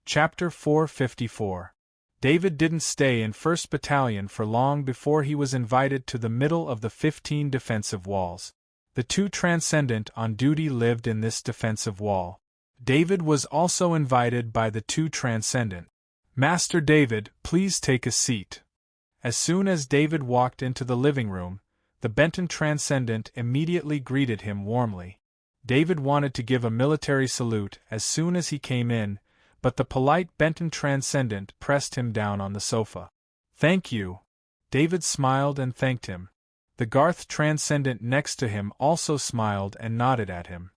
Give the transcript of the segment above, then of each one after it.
Chapter 454. David didn't stay in 1st Battalion for long before he was invited to the middle of the 15 defensive walls. The 2 Transcendent on duty lived in this defensive wall. David was also invited by the 2 Transcendent. "Master David, please take a seat." As soon as David walked into the living room, the Benton Transcendent immediately greeted him warmly. David wanted to give a military salute as soon as he came in, but the polite Benton Transcendent pressed him down on the sofa. "Thank you." David smiled and thanked him. The Garth Transcendent next to him also smiled and nodded at him.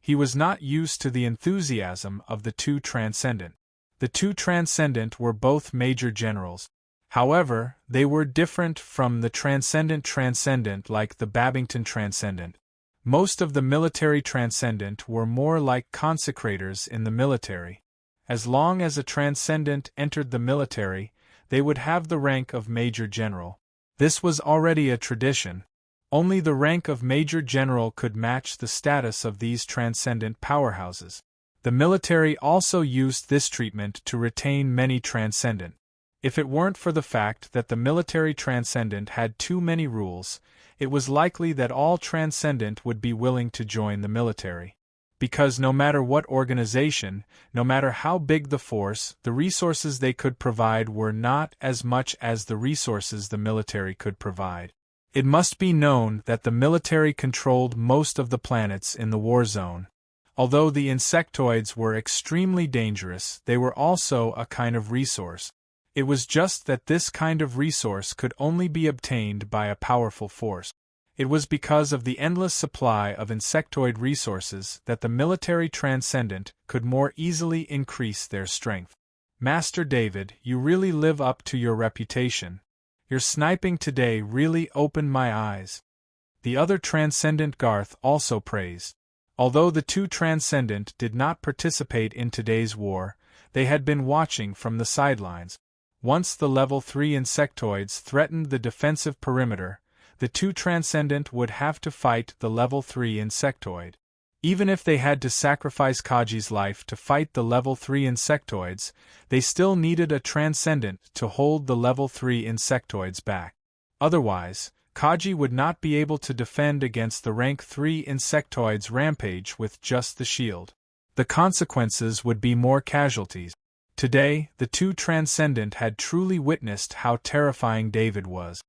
He was not used to the enthusiasm of the 2 Transcendent. The 2 Transcendent were both Major Generals. However, they were different from the Transcendent like the Babington Transcendent. Most of the military Transcendent were more like consecrators in the military. As long as a Transcendent entered the military, they would have the rank of Major General. This was already a tradition. Only the rank of Major General could match the status of these Transcendent powerhouses. The military also used this treatment to retain many Transcendent. If it weren't for the fact that the military Transcendent had too many rules, it was likely that all Transcendent would be willing to join the military. Because no matter what organization, no matter how big the force, the resources they could provide were not as much as the resources the military could provide. It must be known that the military controlled most of the planets in the war zone. Although the insectoids were extremely dangerous, they were also a kind of resource. It was just that this kind of resource could only be obtained by a powerful force. It was because of the endless supply of insectoid resources that the military Transcendent could more easily increase their strength. "Master David, you really live up to your reputation. Your sniping today really opened my eyes." The other Transcendent Garth also praised. Although the 2 Transcendent did not participate in today's war, they had been watching from the sidelines. Once the level 3 insectoids threatened the defensive perimeter, the 2 Transcendent would have to fight the level 3 insectoid. Even if they had to sacrifice Kaji's life to fight the level 3 insectoids, they still needed a Transcendent to hold the level 3 insectoids back. Otherwise, Kaji would not be able to defend against the rank 3 insectoids' rampage with just the shield. The consequences would be more casualties. Today, the 2 Transcendent had truly witnessed how terrifying David was.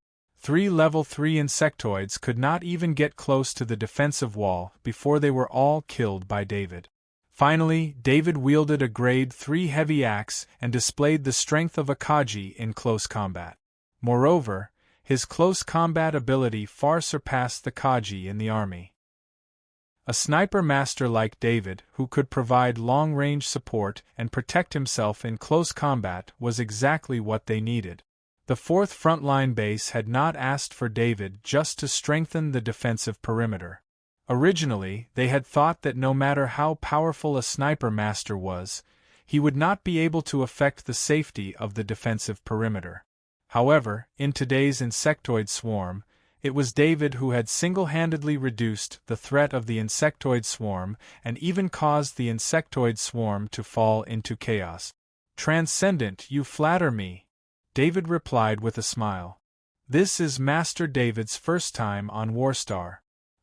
3 level 3 insectoids could not even get close to the defensive wall before they were all killed by David. Finally, David wielded a grade 3 heavy axe and displayed the strength of a Kaji in close combat. Moreover, his close combat ability far surpassed the Kaji in the army. A sniper master like David, who could provide long-range support and protect himself in close combat, was exactly what they needed. The 4th Frontline Base had not asked for David just to strengthen the defensive perimeter. Originally, they had thought that no matter how powerful a sniper master was, he would not be able to affect the safety of the defensive perimeter. However, in today's insectoid swarm, it was David who had single-handedly reduced the threat of the insectoid swarm and even caused the insectoid swarm to fall into chaos. "Transcendent, you flatter me," David replied with a smile. "This is Master David's first time on Warstar.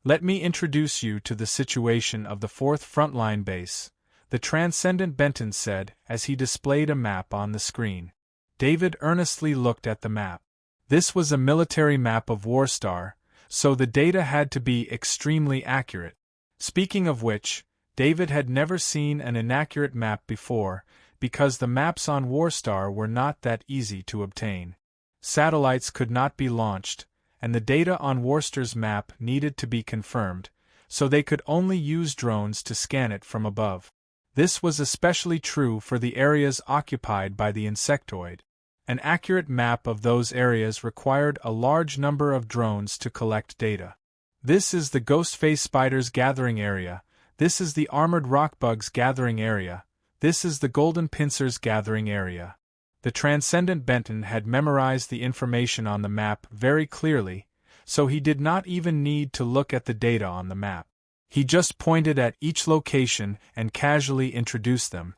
Let me introduce you to the situation of the 4th Frontline Base," the Transcendent Benton said as he displayed a map on the screen. David earnestly looked at the map. This was a military map of Warstar, so the data had to be extremely accurate. Speaking of which, David had never seen an inaccurate map before, because the maps on Warstar were not that easy to obtain. Satellites could not be launched, and the data on Warstar's map needed to be confirmed, so they could only use drones to scan it from above. This was especially true for the areas occupied by the insectoid. An accurate map of those areas required a large number of drones to collect data. This is the Ghostface Spider's gathering area, this is the Armored Rockbug's gathering area, this is the Golden Pincer's gathering area. The Transcendent Benton had memorized the information on the map very clearly, so he did not even need to look at the data on the map. He just pointed at each location and casually introduced them.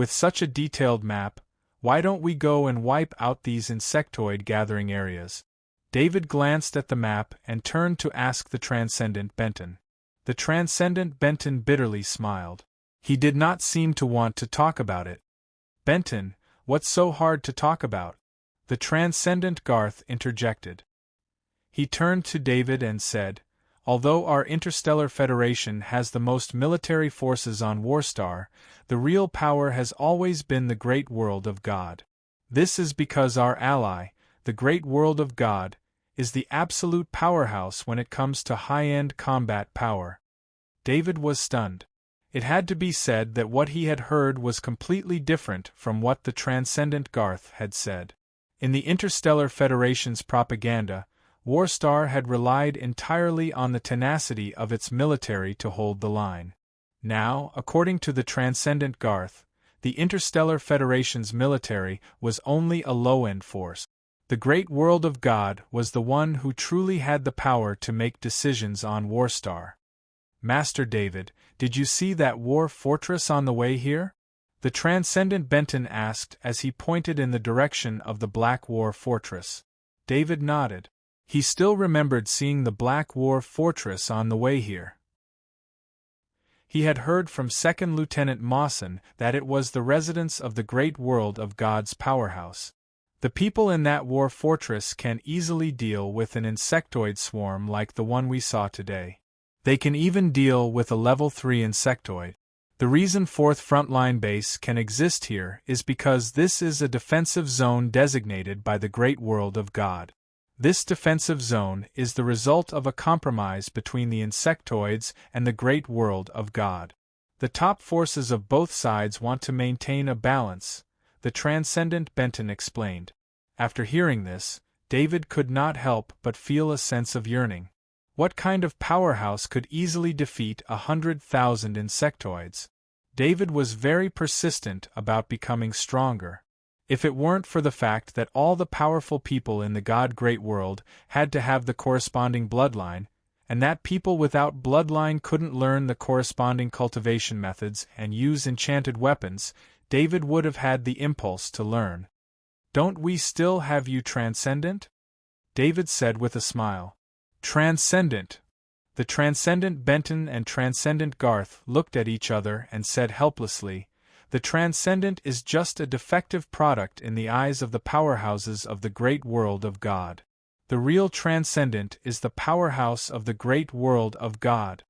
With such a detailed map, why don't we go and wipe out these insectoid gathering areas? David glanced at the map and turned to ask the Transcendent Benton. The Transcendent Benton bitterly smiled. He did not seem to want to talk about it. Benton, what's so hard to talk about? The Transcendent Garth interjected. He turned to David and said, although our Interstellar Federation has the most military forces on Warstar, the real power has always been the Great World of God. This is because our ally, the Great World of God, is the absolute powerhouse when it comes to high-end combat power. David was stunned. It had to be said that what he had heard was completely different from what the Transcendent Garth had said. In the Interstellar Federation's propaganda, Warstar had relied entirely on the tenacity of its military to hold the line. Now, according to the Transcendent Garth, the Interstellar Federation's military was only a low-end force. The Great World of God was the one who truly had the power to make decisions on Warstar. Master David, did you see that war fortress on the way here? The Transcendent Benton asked as he pointed in the direction of the Black War Fortress. David nodded. He still remembered seeing the Black War Fortress on the way here. He had heard from Second Lieutenant Mawson that it was the residence of the Great World of God's powerhouse. The people in that war fortress can easily deal with an insectoid swarm like the one we saw today. They can even deal with a level 3 insectoid. The reason 4th Frontline Base can exist here is because this is a defensive zone designated by the Great World of God. This defensive zone is the result of a compromise between the insectoids and the Great World of God. The top forces of both sides want to maintain a balance, the Transcendent Benton explained. After hearing this, David could not help but feel a sense of yearning. What kind of powerhouse could easily defeat 100,000 insectoids? David was very persistent about becoming stronger. If it weren't for the fact that all the powerful people in the God Great World had to have the corresponding bloodline, and that people without bloodline couldn't learn the corresponding cultivation methods and use enchanted weapons, David would have had the impulse to learn. Don't we still have you Transcendent? David said with a smile. Transcendent. The Transcendent Benton and Transcendent Garth looked at each other and said helplessly, the Transcendent is just a defective product in the eyes of the powerhouses of the Great World of God. The real Transcendent is the powerhouse of the Great World of God.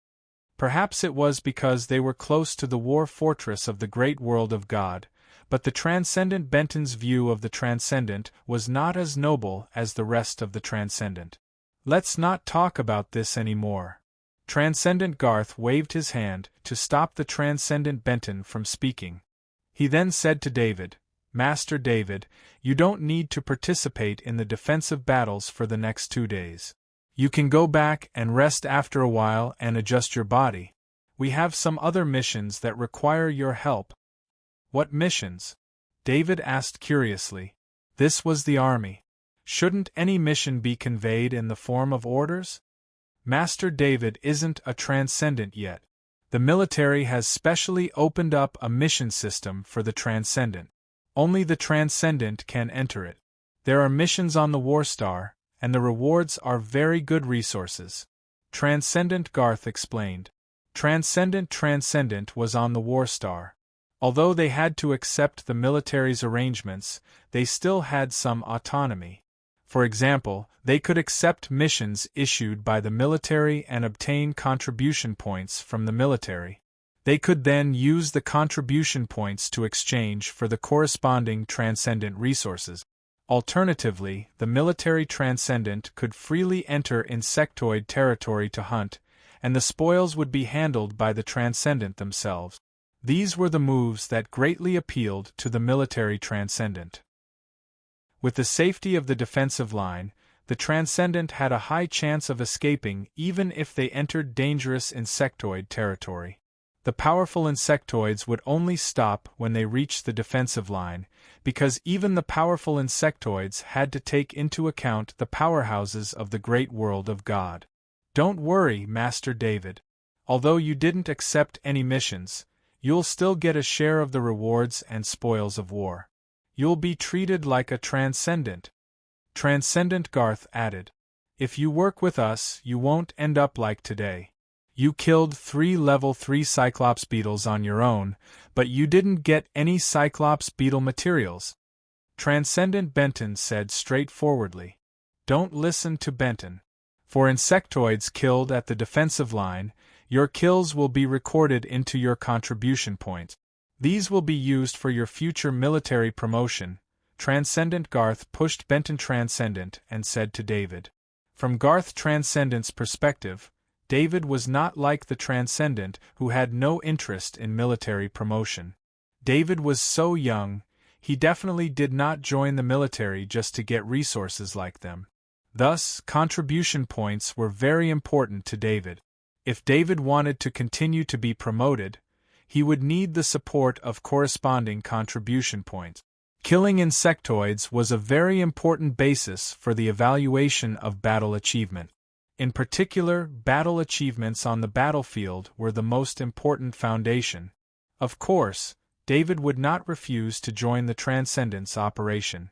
Perhaps it was because they were close to the war fortress of the Great World of God, but the Transcendent Benton's view of the Transcendent was not as noble as the rest of the Transcendent. Let's not talk about this anymore. Transcendent Garth waved his hand to stop the Transcendent Benton from speaking. He then said to David, Master David, you don't need to participate in the defensive battles for the next 2 days. You can go back and rest after a while and adjust your body. We have some other missions that require your help. What missions? David asked curiously. This was the army. Shouldn't any mission be conveyed in the form of orders? Master David isn't a Transcendent yet. The military has specially opened up a mission system for the Transcendent. Only the Transcendent can enter it. There are missions on the Warstar, and the rewards are very good resources. Transcendent Garth explained. Transcendent was on the Warstar. Although they had to accept the military's arrangements, they still had some autonomy. For example, they could accept missions issued by the military and obtain contribution points from the military. They could then use the contribution points to exchange for the corresponding Transcendent resources. Alternatively, the military Transcendent could freely enter insectoid territory to hunt, and the spoils would be handled by the Transcendent themselves. These were the moves that greatly appealed to the military Transcendent. With the safety of the defensive line, the Transcendent had a high chance of escaping even if they entered dangerous insectoid territory. The powerful insectoids would only stop when they reached the defensive line, because even the powerful insectoids had to take into account the powerhouses of the Great World of God. Don't worry, Master David. Although you didn't accept any missions, You'll still get a share of the rewards and spoils of war. You'll be treated like a transcendent. Transcendent Garth added. If you work with us, you won't end up like today. You killed 3 level 3 Cyclops beetles on your own, but you didn't get any Cyclops beetle materials. Transcendent Benton said straightforwardly. Don't listen to Benton. For insectoids killed at the defensive line, your kills will be recorded into your contribution points. These will be used for your future military promotion. Transcendent Garth pushed Benton Transcendent and said to David. From Garth Transcendent's perspective, David was not like the Transcendent who had no interest in military promotion. David was so young, he definitely did not join the military just to get resources like them. Thus, contribution points were very important to David. If David wanted to continue to be promoted, he would need the support of corresponding contribution points. Killing insectoids was a very important basis for the evaluation of battle achievement. In particular, battle achievements on the battlefield were the most important foundation. Of course, David would not refuse to join the Transcendence operation.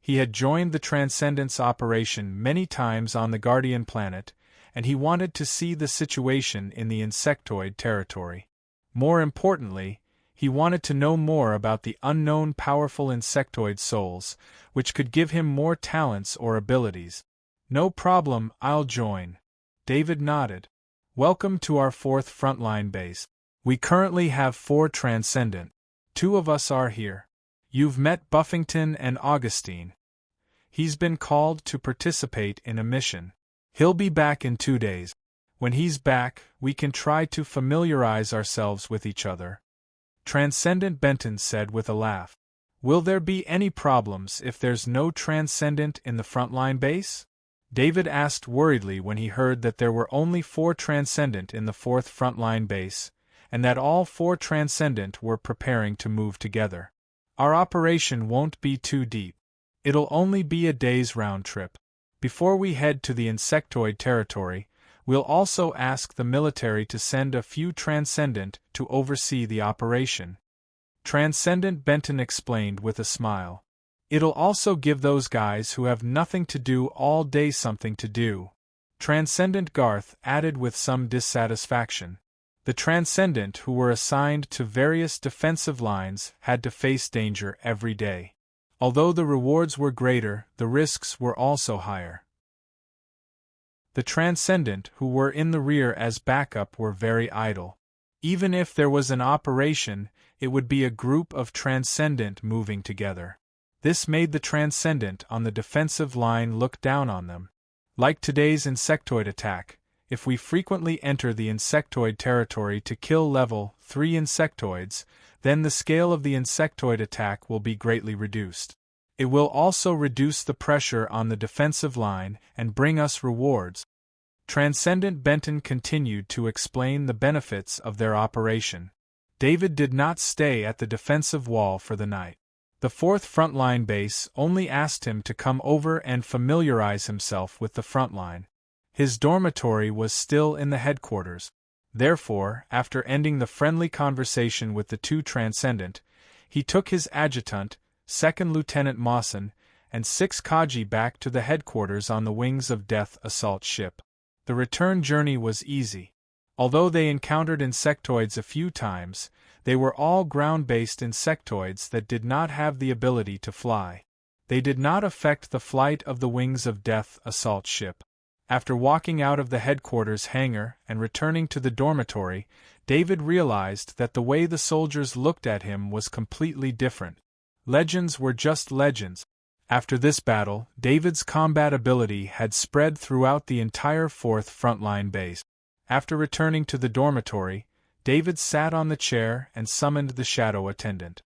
He had joined the Transcendence operation many times on the Guardian planet, and he wanted to see the situation in the insectoid territory. More importantly, he wanted to know more about the unknown powerful insectoid souls, which could give him more talents or abilities. No problem, I'll join. David nodded. Welcome to our 4th frontline base. We currently have 4 Transcendent. 2 of us are here. You've met Buffington and Augustine. He's been called to participate in a mission. He'll be back in 2 days. When he's back, we can try to familiarize ourselves with each other. Transcendent Benton said with a laugh. Will there be any problems if there's no Transcendent in the frontline base? David asked worriedly when he heard that there were only 4 Transcendent in the 4th frontline base, and that all 4 Transcendent were preparing to move together. Our operation won't be too deep. It'll only be a day's round trip. Before we head to the insectoid territory, we'll also ask the military to send a few Transcendent to oversee the operation. Transcendent Benton explained with a smile. It'll also give those guys who have nothing to do all day something to do. Transcendent Garth added with some dissatisfaction. The Transcendent who were assigned to various defensive lines had to face danger every day. Although the rewards were greater, the risks were also higher. The Transcendent who were in the rear as backup were very idle. Even if there was an operation, it would be a group of Transcendent moving together. This made the Transcendent on the defensive line look down on them. Like today's insectoid attack, if we frequently enter the insectoid territory to kill level 3 insectoids, then the scale of the insectoid attack will be greatly reduced. It will also reduce the pressure on the defensive line and bring us rewards. Transcendent Benton continued to explain the benefits of their operation. David did not stay at the defensive wall for the night. The 4th frontline base only asked him to come over and familiarize himself with the frontline. His dormitory was still in the headquarters. Therefore, after ending the friendly conversation with the 2 Transcendent, he took his adjutant, 2nd Lieutenant Mawson, and 6 Kaji back to the headquarters on the Wings of Death assault ship. The return journey was easy. Although they encountered insectoids a few times, they were all ground-based insectoids that did not have the ability to fly. They did not affect the flight of the Wings of Death assault ship. After walking out of the headquarters hangar and returning to the dormitory, David realized that the way the soldiers looked at him was completely different. Legends were just legends. After this battle, David's combat ability had spread throughout the entire 4th frontline base. After returning to the dormitory, David sat on the chair and summoned the shadow attendant.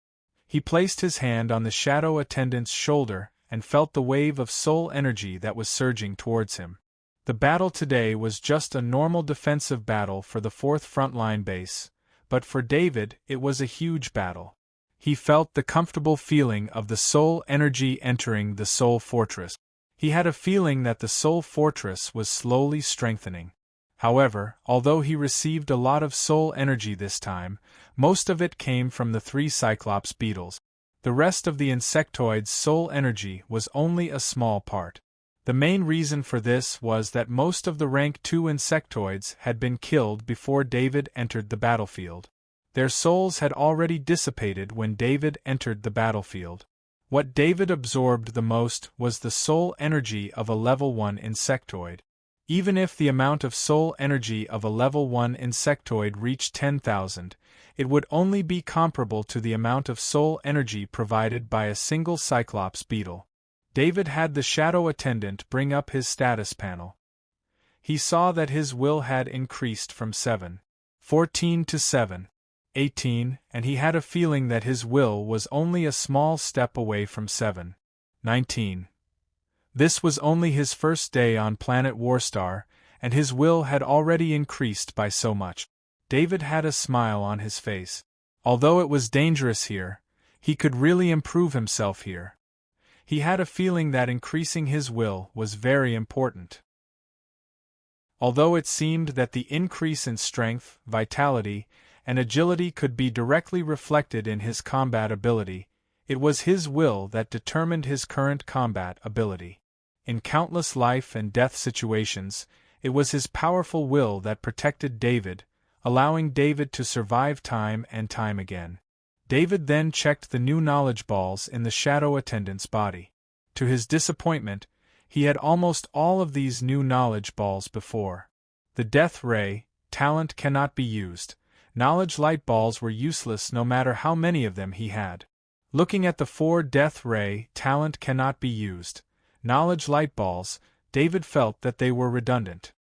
He placed his hand on the shadow attendant's shoulder and felt the wave of soul energy that was surging towards him. The battle today was just a normal defensive battle for the 4th frontline base, but for David it was a huge battle. He felt the comfortable feeling of the soul energy entering the soul fortress. He had a feeling that the soul fortress was slowly strengthening. However, although he received a lot of soul energy this time, most of it came from the 3 Cyclops beetles. The rest of the insectoid's soul energy was only a small part. The main reason for this was that most of the rank 2 insectoids had been killed before David entered the battlefield. Their souls had already dissipated when David entered the battlefield. What David absorbed the most was the soul energy of a level 1 insectoid. Even if the amount of soul energy of a level 1 insectoid reached 10,000, it would only be comparable to the amount of soul energy provided by a single Cyclops beetle. David had the shadow attendant bring up his status panel. He saw that his will had increased from 7:14 to 7:18, and he had a feeling that his will was only a small step away from 7:19. This was only his first day on planet Warstar, and his will had already increased by so much. David had a smile on his face. Although it was dangerous here, he could really improve himself here. He had a feeling that increasing his will was very important. Although it seemed that the increase in strength, vitality, and agility could be directly reflected in his combat ability, it was his will that determined his current combat ability. In countless life and death situations, it was his powerful will that protected David, allowing David to survive time and time again. David then checked the new knowledge balls in the shadow attendant's body. To his disappointment, he had almost all of these new knowledge balls before. The death ray, talent cannot be used. Knowledge light balls were useless no matter how many of them he had. Looking at the 4 death ray, talent cannot be used. Knowledge light balls, David felt that they were redundant.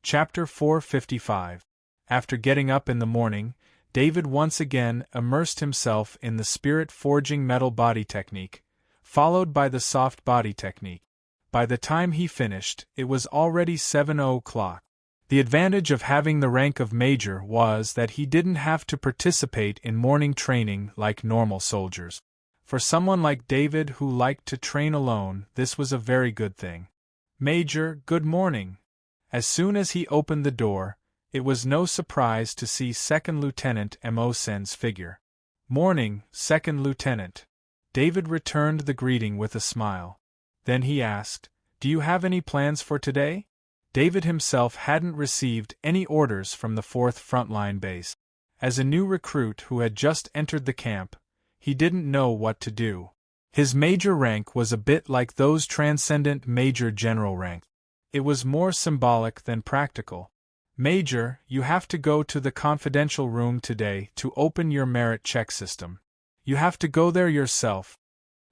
Chapter 455. After getting up in the morning, David once again immersed himself in the spirit-forging metal body technique, followed by the soft body technique. By the time he finished, it was already 7:00. The advantage of having the rank of Major was that he didn't have to participate in morning training like normal soldiers. For someone like David who liked to train alone, this was a very good thing. "Major, good morning." As soon as he opened the door, it was no surprise to see Second Lieutenant Emosen's figure. "Morning, Second Lieutenant." David returned the greeting with a smile. Then he asked, "Do you have any plans for today?" David himself hadn't received any orders from the 4th Frontline Base. As a new recruit who had just entered the camp, he didn't know what to do. His major rank was a bit like those transcendent major general rank. It was more symbolic than practical. "Major, you have to go to the confidential room today to open your merit check system. You have to go there yourself."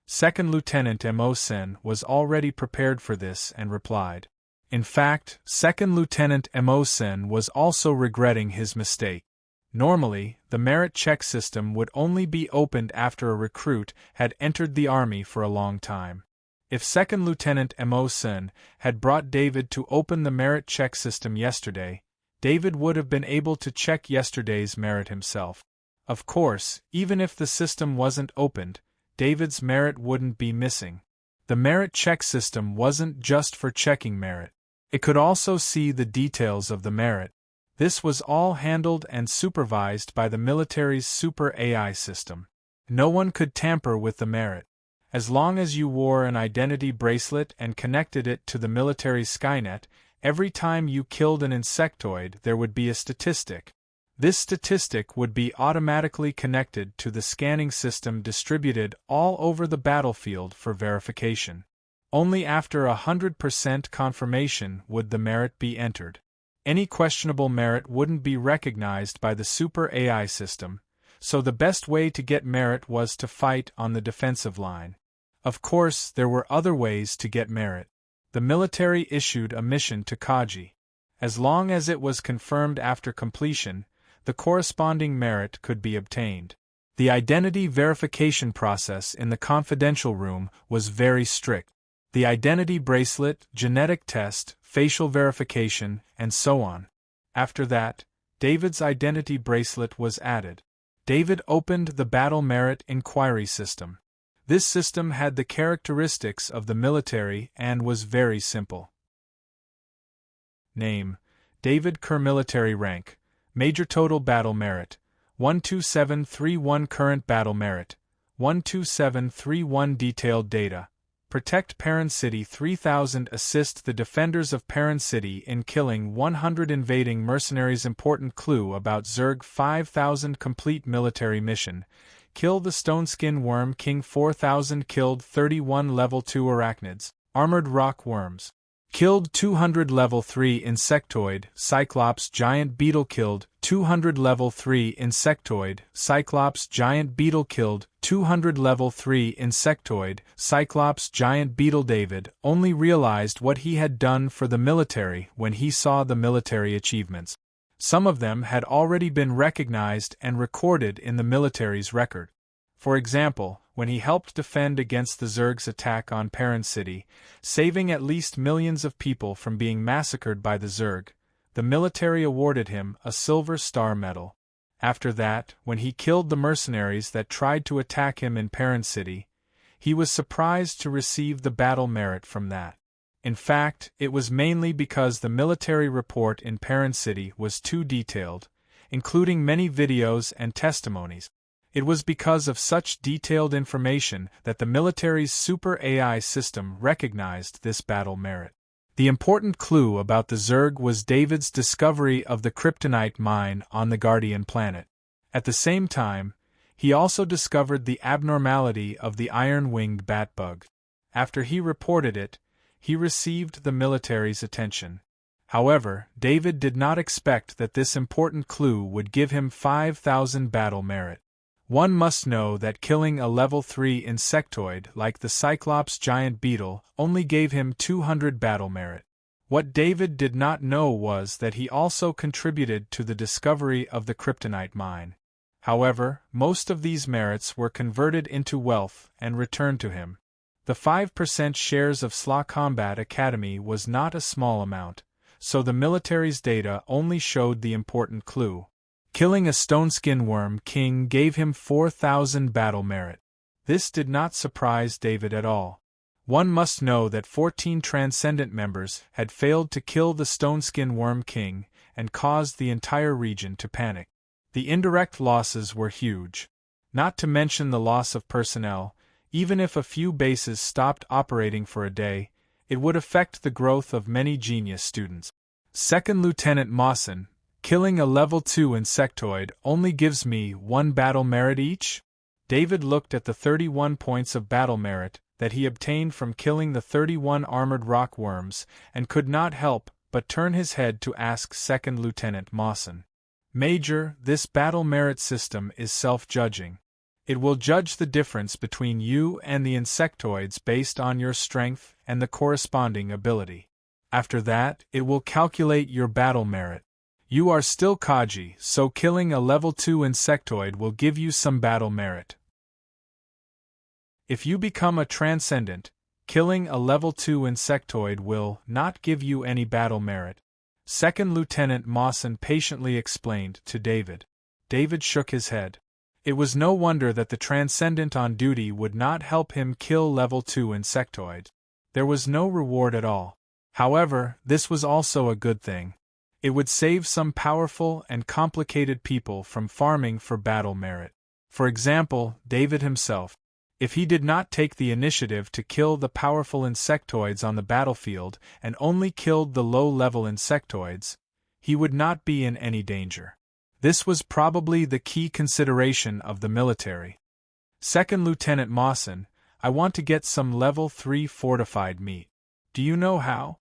Second Lieutenant Emosen was already prepared for this and replied. In fact, Second Lieutenant Emosen was also regretting his mistake. Normally, the merit check system would only be opened after a recruit had entered the army for a long time. If Second Lieutenant Emosen had brought David to open the merit check system yesterday, David would have been able to check yesterday's merit himself. Of course, even if the system wasn't opened, David's merit wouldn't be missing. The merit check system wasn't just for checking merit. It could also see the details of the merit. This was all handled and supervised by the military's super AI system. No one could tamper with the merit. As long as you wore an identity bracelet and connected it to the military Skynet, every time you killed an insectoid there would be a statistic. This statistic would be automatically connected to the scanning system distributed all over the battlefield for verification. Only after 100% confirmation would the merit be entered. Any questionable merit wouldn't be recognized by the super AI system, so the best way to get merit was to fight on the defensive line. Of course, there were other ways to get merit. The military issued a mission to Kaji. As long as it was confirmed after completion, the corresponding merit could be obtained. The identity verification process in the confidential room was very strict. The identity bracelet, genetic test, facial verification, and so on. After that, David's identity bracelet was added. David opened the Battle Merit Inquiry System. This system had the characteristics of the military and was very simple. Name: David Kerr. Military rank: Major. Total battle merit: 12731. Current battle merit: 12731. Detailed data: Protect Perrin City 3000. Assist the defenders of Perrin City in killing 100 invading mercenaries. Important clue about Zerg 5000. Complete military mission: Kill the Stoneskin Worm King 4000. Killed 31 level 2 arachnids, armored rock worms. Killed 200 level 3 insectoid, Cyclops giant beetle. Killed 200 level 3 insectoid, Cyclops giant beetle. Killed 200 level 3 insectoid, Cyclops giant beetle. David only realized what he had done for the military when he saw the military achievements. Some of them had already been recognized and recorded in the military's record. For example, when he helped defend against the Zerg's attack on Perrin City, saving at least millions of people from being massacred by the Zerg, the military awarded him a Silver Star Medal. After that, when he killed the mercenaries that tried to attack him in Perrin City, he was surprised to receive the battle merit from that. In fact, it was mainly because the military report in Perrin City was too detailed, including many videos and testimonies. It was because of such detailed information that the military's super AI system recognized this battle merit. The important clue about the Zerg was David's discovery of the kryptonite mine on the Guardian planet. At the same time, he also discovered the abnormality of the iron-winged bat bug. After he reported it, he received the military's attention. However, David did not expect that this important clue would give him 5,000 battle merit. One must know that killing a level 3 insectoid like the Cyclops giant beetle only gave him 200 battle merit. What David did not know was that he also contributed to the discovery of the kryptonite mine. However, most of these merits were converted into wealth and returned to him. The 5% shares of SLA Combat Academy was not a small amount, so the military's data only showed the important clue. Killing a Stoneskin Worm King gave him 4,000 battle merit. This did not surprise David at all. One must know that 14 Transcendent members had failed to kill the Stoneskin Worm King and caused the entire region to panic. The indirect losses were huge. Not to mention the loss of personnel. Even if a few bases stopped operating for a day, it would affect the growth of many genius students. Second Lieutenant Mawson, killing a level 2 insectoid only gives me 1 battle merit each? David looked at the 31 points of battle merit that he obtained from killing the 31 armored rock worms and could not help but turn his head to ask Second Lieutenant Mawson. Major, this battle merit system is self-judging. It will judge the difference between you and the insectoids based on your strength and the corresponding ability. After that, it will calculate your battle merit. You are still Kaji, so killing a level 2 insectoid will give you some battle merit. If you become a Transcendent, killing a level 2 insectoid will not give you any battle merit. Second Lieutenant Mawson patiently explained to David. David shook his head. It was no wonder that the Transcendent on duty would not help him kill level 2 insectoids. There was no reward at all. However, this was also a good thing. It would save some powerful and complicated people from farming for battle merit. For example, David himself. If he did not take the initiative to kill the powerful insectoids on the battlefield and only killed the low-level insectoids, he would not be in any danger. This was probably the key consideration of the military. Second Lieutenant Mawson, I want to get some level 3 fortified meat. Do you know how?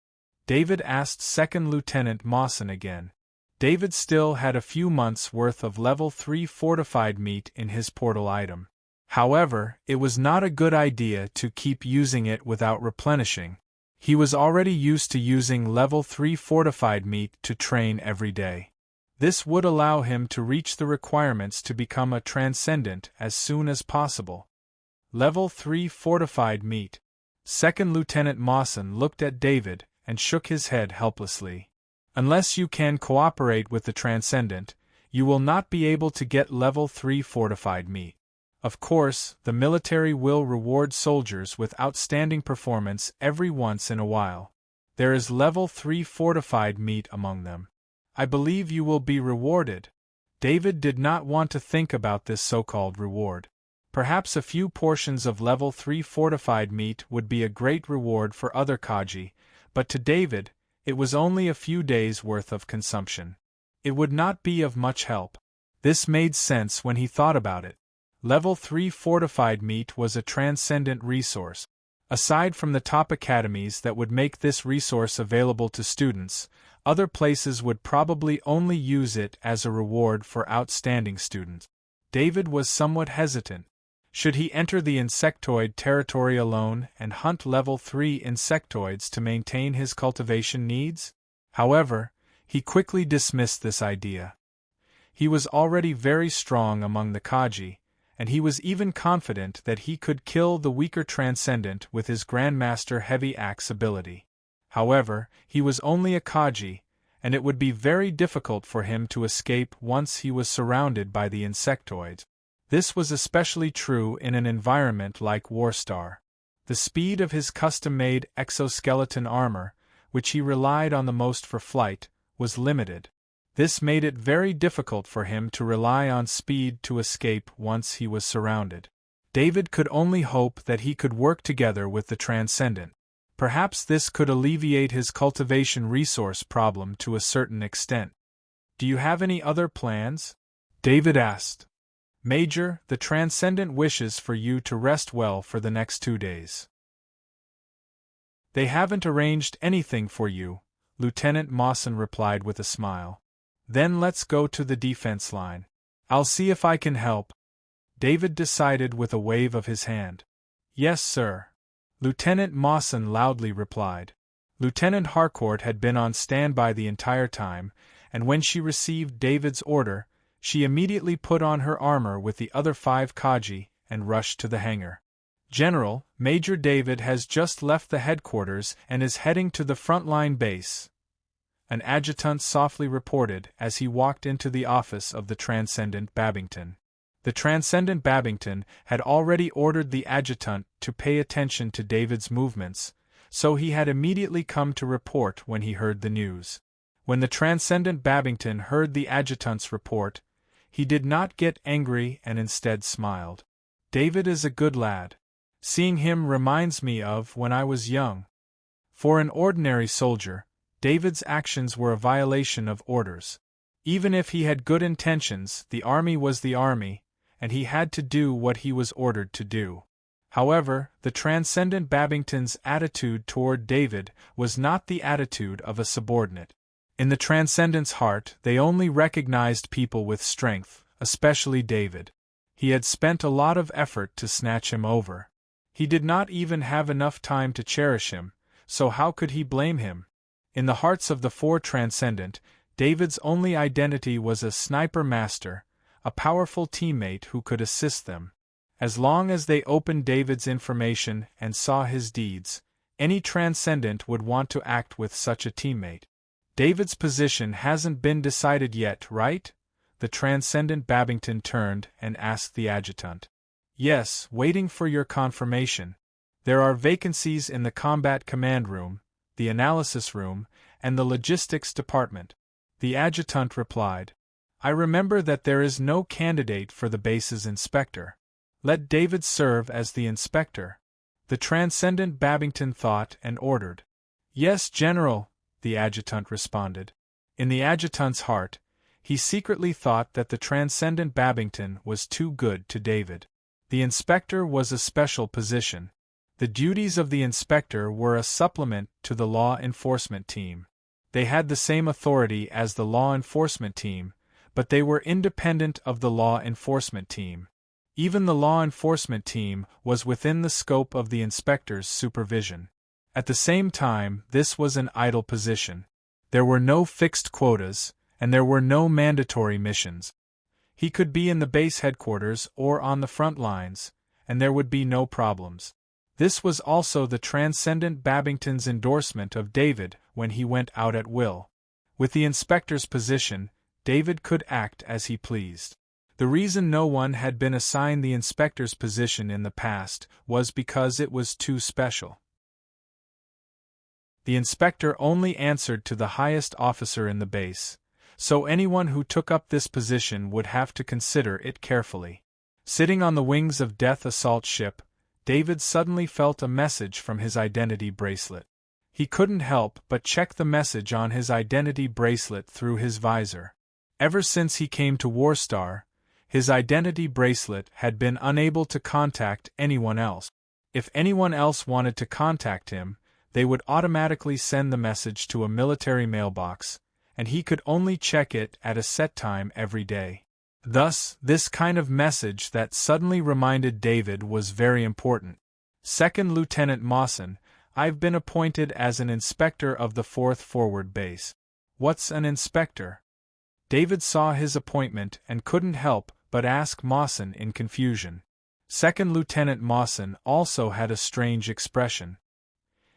David asked Second Lieutenant Mawson again. David still had a few months' worth of level 3 fortified meat in his portal item. However, it was not a good idea to keep using it without replenishing. He was already used to using level 3 fortified meat to train every day. This would allow him to reach the requirements to become a Transcendent as soon as possible. Level 3 fortified meat. Second Lieutenant Mawson looked at David and shook his head helplessly. Unless you can cooperate with the Transcendent, you will not be able to get level 3 fortified meat. Of course, the military will reward soldiers with outstanding performance every once in a while. There is level 3 fortified meat among them. I believe you will be rewarded. David did not want to think about this so-called reward. Perhaps a few portions of level 3 fortified meat would be a great reward for other Kaji, but to David, it was only a few days' worth of consumption. It would not be of much help. This made sense when he thought about it. Level 3 fortified meat was a transcendent resource. Aside from the top academies that would make this resource available to students, other places would probably only use it as a reward for outstanding students. David was somewhat hesitant. Should he enter the insectoid territory alone and hunt level 3 insectoids to maintain his cultivation needs? However, he quickly dismissed this idea. He was already very strong among the Kaji, and he was even confident that he could kill the weaker Transcendent with his Grandmaster Heavy Axe ability. However, he was only a Kaji, and it would be very difficult for him to escape once he was surrounded by the insectoids. This was especially true in an environment like Warstar. The speed of his custom-made exoskeleton armor, which he relied on the most for flight, was limited. This made it very difficult for him to rely on speed to escape once he was surrounded. David could only hope that he could work together with the Transcendent. Perhaps this could alleviate his cultivation resource problem to a certain extent. "Do you have any other plans?" David asked. "Major, the Transcendent wishes for you to rest well for the next 2 days. They haven't arranged anything for you," Lieutenant Mawson replied with a smile. "Then let's go to the defense line. I'll see if I can help," David decided with a wave of his hand. "Yes, sir," Lieutenant Mawson loudly replied. Lieutenant Harcourt had been on standby the entire time, and when she received David's order, she immediately put on her armor with the other 5 Kaji and rushed to the hangar. "General, Major David has just left the headquarters and is heading to the frontline base," an adjutant softly reported as he walked into the office of the Transcendent Babington. The Transcendent Babington had already ordered the adjutant to pay attention to David's movements, so he had immediately come to report when he heard the news. When the Transcendent Babington heard the adjutant's report, he did not get angry and instead smiled. "David is a good lad. Seeing him reminds me of when I was young." For an ordinary soldier, David's actions were a violation of orders. Even if he had good intentions, the army was the army, and he had to do what he was ordered to do. However, the Transcendent Babington's attitude toward David was not the attitude of a subordinate. In the Transcendent's heart, they only recognized people with strength, especially David. He had spent a lot of effort to snatch him over. He did not even have enough time to cherish him, so how could he blame him? In the hearts of the 4 Transcendent, David's only identity was a sniper master, a powerful teammate who could assist them. As long as they opened David's information and saw his deeds, any Transcendent would want to act with such a teammate. "David's position hasn't been decided yet, right?" The Transcendent Babington turned and asked the adjutant. "Yes, waiting for your confirmation. There are vacancies in the combat command room, the analysis room, and the logistics department," the adjutant replied. "I remember that there is no candidate for the base's inspector. Let David serve as the inspector," the Transcendent Babington thought and ordered. "Yes, General," the adjutant responded. In the adjutant's heart, he secretly thought that the Transcendent Babington was too good to David. The inspector was a special position. The duties of the inspector were a supplement to the law enforcement team. They had the same authority as the law enforcement team, but they were independent of the law enforcement team. Even the law enforcement team was within the scope of the inspector's supervision. At the same time, this was an idle position. There were no fixed quotas, and there were no mandatory missions. He could be in the base headquarters or on the front lines, and there would be no problems. This was also the Transcendent Babington's endorsement of David when he went out at will. With the inspector's position, David could act as he pleased. The reason no one had been assigned the inspector's position in the past was because it was too special. The inspector only answered to the highest officer in the base, so anyone who took up this position would have to consider it carefully. Sitting on the wings of Death assault ship, David suddenly felt a message from his identity bracelet. He couldn't help but check the message on his identity bracelet through his visor. Ever since he came to Warstar, his identity bracelet had been unable to contact anyone else. If anyone else wanted to contact him, they would automatically send the message to a military mailbox, and he could only check it at a set time every day. Thus, this kind of message that suddenly reminded David was very important. Second Lieutenant Mawson, I've been appointed as an inspector of the 4th Forward Base. What's an inspector? David saw his appointment and couldn't help but ask Mawson in confusion. Second Lieutenant Mawson also had a strange expression.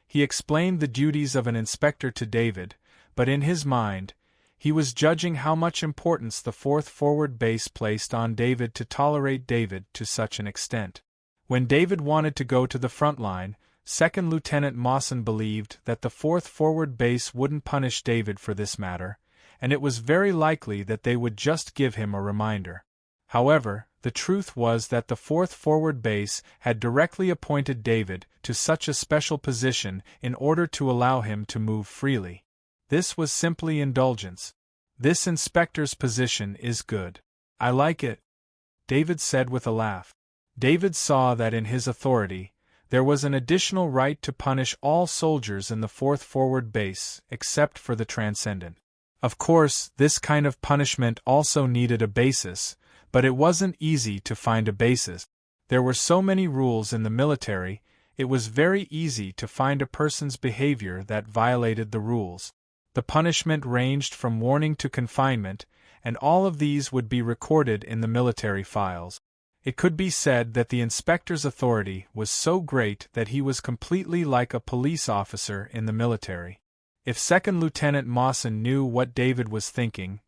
He explained the duties of an inspector to David, but in his mind, he was judging how much importance the 4th Forward Base placed on David to tolerate David to such an extent. When David wanted to go to the front line, Second Lieutenant Mawson believed that the 4th Forward Base wouldn't punish David for this matter, and it was very likely that they would just give him a reminder. However, the truth was that the 4th Forward Base had directly appointed David to such a special position in order to allow him to move freely. This was simply indulgence. This inspector's position is good. I like it, David said with a laugh. David saw that in his authority, there was an additional right to punish all soldiers in the 4th Forward Base except for the Transcendent. Of course, this kind of punishment also needed a basis, but it wasn't easy to find a basis. There were so many rules in the military, it was very easy to find a person's behavior that violated the rules. The punishment ranged from warning to confinement, and all of these would be recorded in the military files. It could be said that the inspector's authority was so great that he was completely like a police officer in the military. If Second Lieutenant Mawson knew what David was thinking,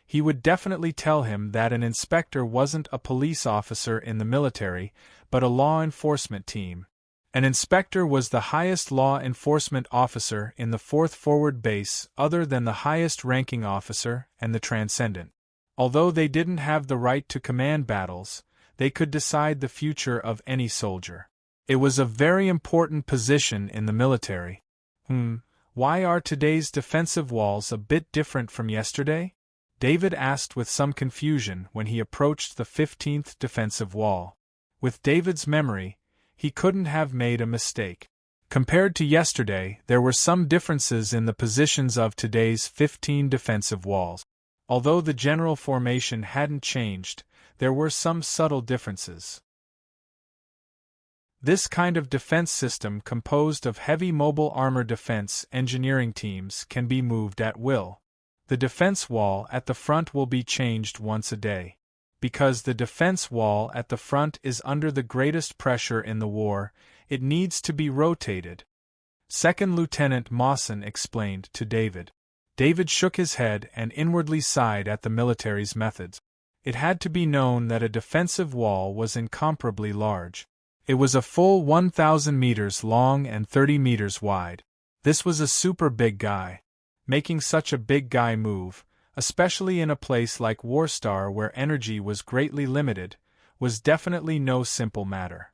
he would definitely tell him that an inspector wasn't a police officer in the military, but a law enforcement team. An inspector was the highest law enforcement officer in the 4th Forward Base other than the highest ranking officer and the Transcendent. Although they didn't have the right to command battles, they could decide the future of any soldier. It was a very important position in the military. Why are today's defensive walls a bit different from yesterday? David asked with some confusion when he approached the 15th defensive wall. With David's memory, he couldn't have made a mistake. Compared to yesterday, there were some differences in the positions of today's 15 defensive walls. Although the general formation hadn't changed, there were some subtle differences. This kind of defense system composed of heavy mobile armor defense engineering teams can be moved at will. The defense wall at the front will be changed once a day. Because the defense wall at the front is under the greatest pressure in the war, it needs to be rotated. Second Lieutenant Mawson explained to David. David shook his head and inwardly sighed at the military's methods. It had to be known that a defensive wall was incomparably large. It was a full 1,000 meters long and 30 meters wide. This was a super big guy. Making such a big guy move, especially in a place like Warstar where energy was greatly limited, was definitely no simple matter.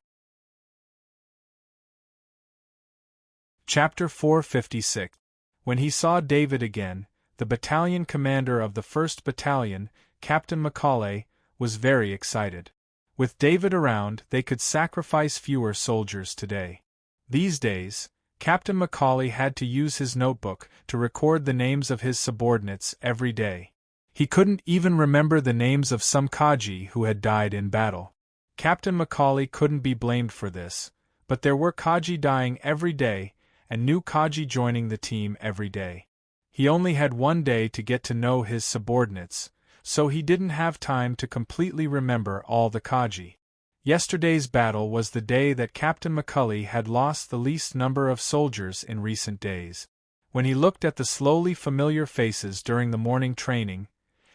Chapter 456. When he saw David again, the battalion commander of the 1st Battalion, Captain Macaulay, was very excited. With David around, they could sacrifice fewer soldiers today. These days, Captain Macaulay had to use his notebook to record the names of his subordinates every day. He couldn't even remember the names of some Kaji who had died in battle. Captain Macaulay couldn't be blamed for this, but there were Kaji dying every day, and new Kaji joining the team every day. He only had one day to get to know his subordinates, so he didn't have time to completely remember all the Kaji. Yesterday's battle was the day that Captain Macaulay had lost the least number of soldiers in recent days. When he looked at the slowly familiar faces during the morning training,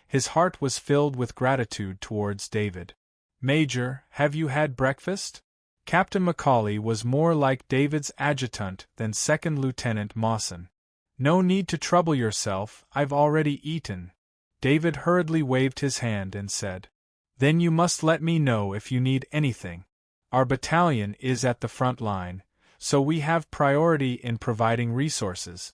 his heart was filled with gratitude towards David. "Major, have you had breakfast?" Captain Macaulay was more like David's adjutant than Second Lieutenant Mawson. "No need to trouble yourself, I've already eaten." David hurriedly waved his hand and said, "Then you must let me know if you need anything. Our battalion is at the front line, so we have priority in providing resources."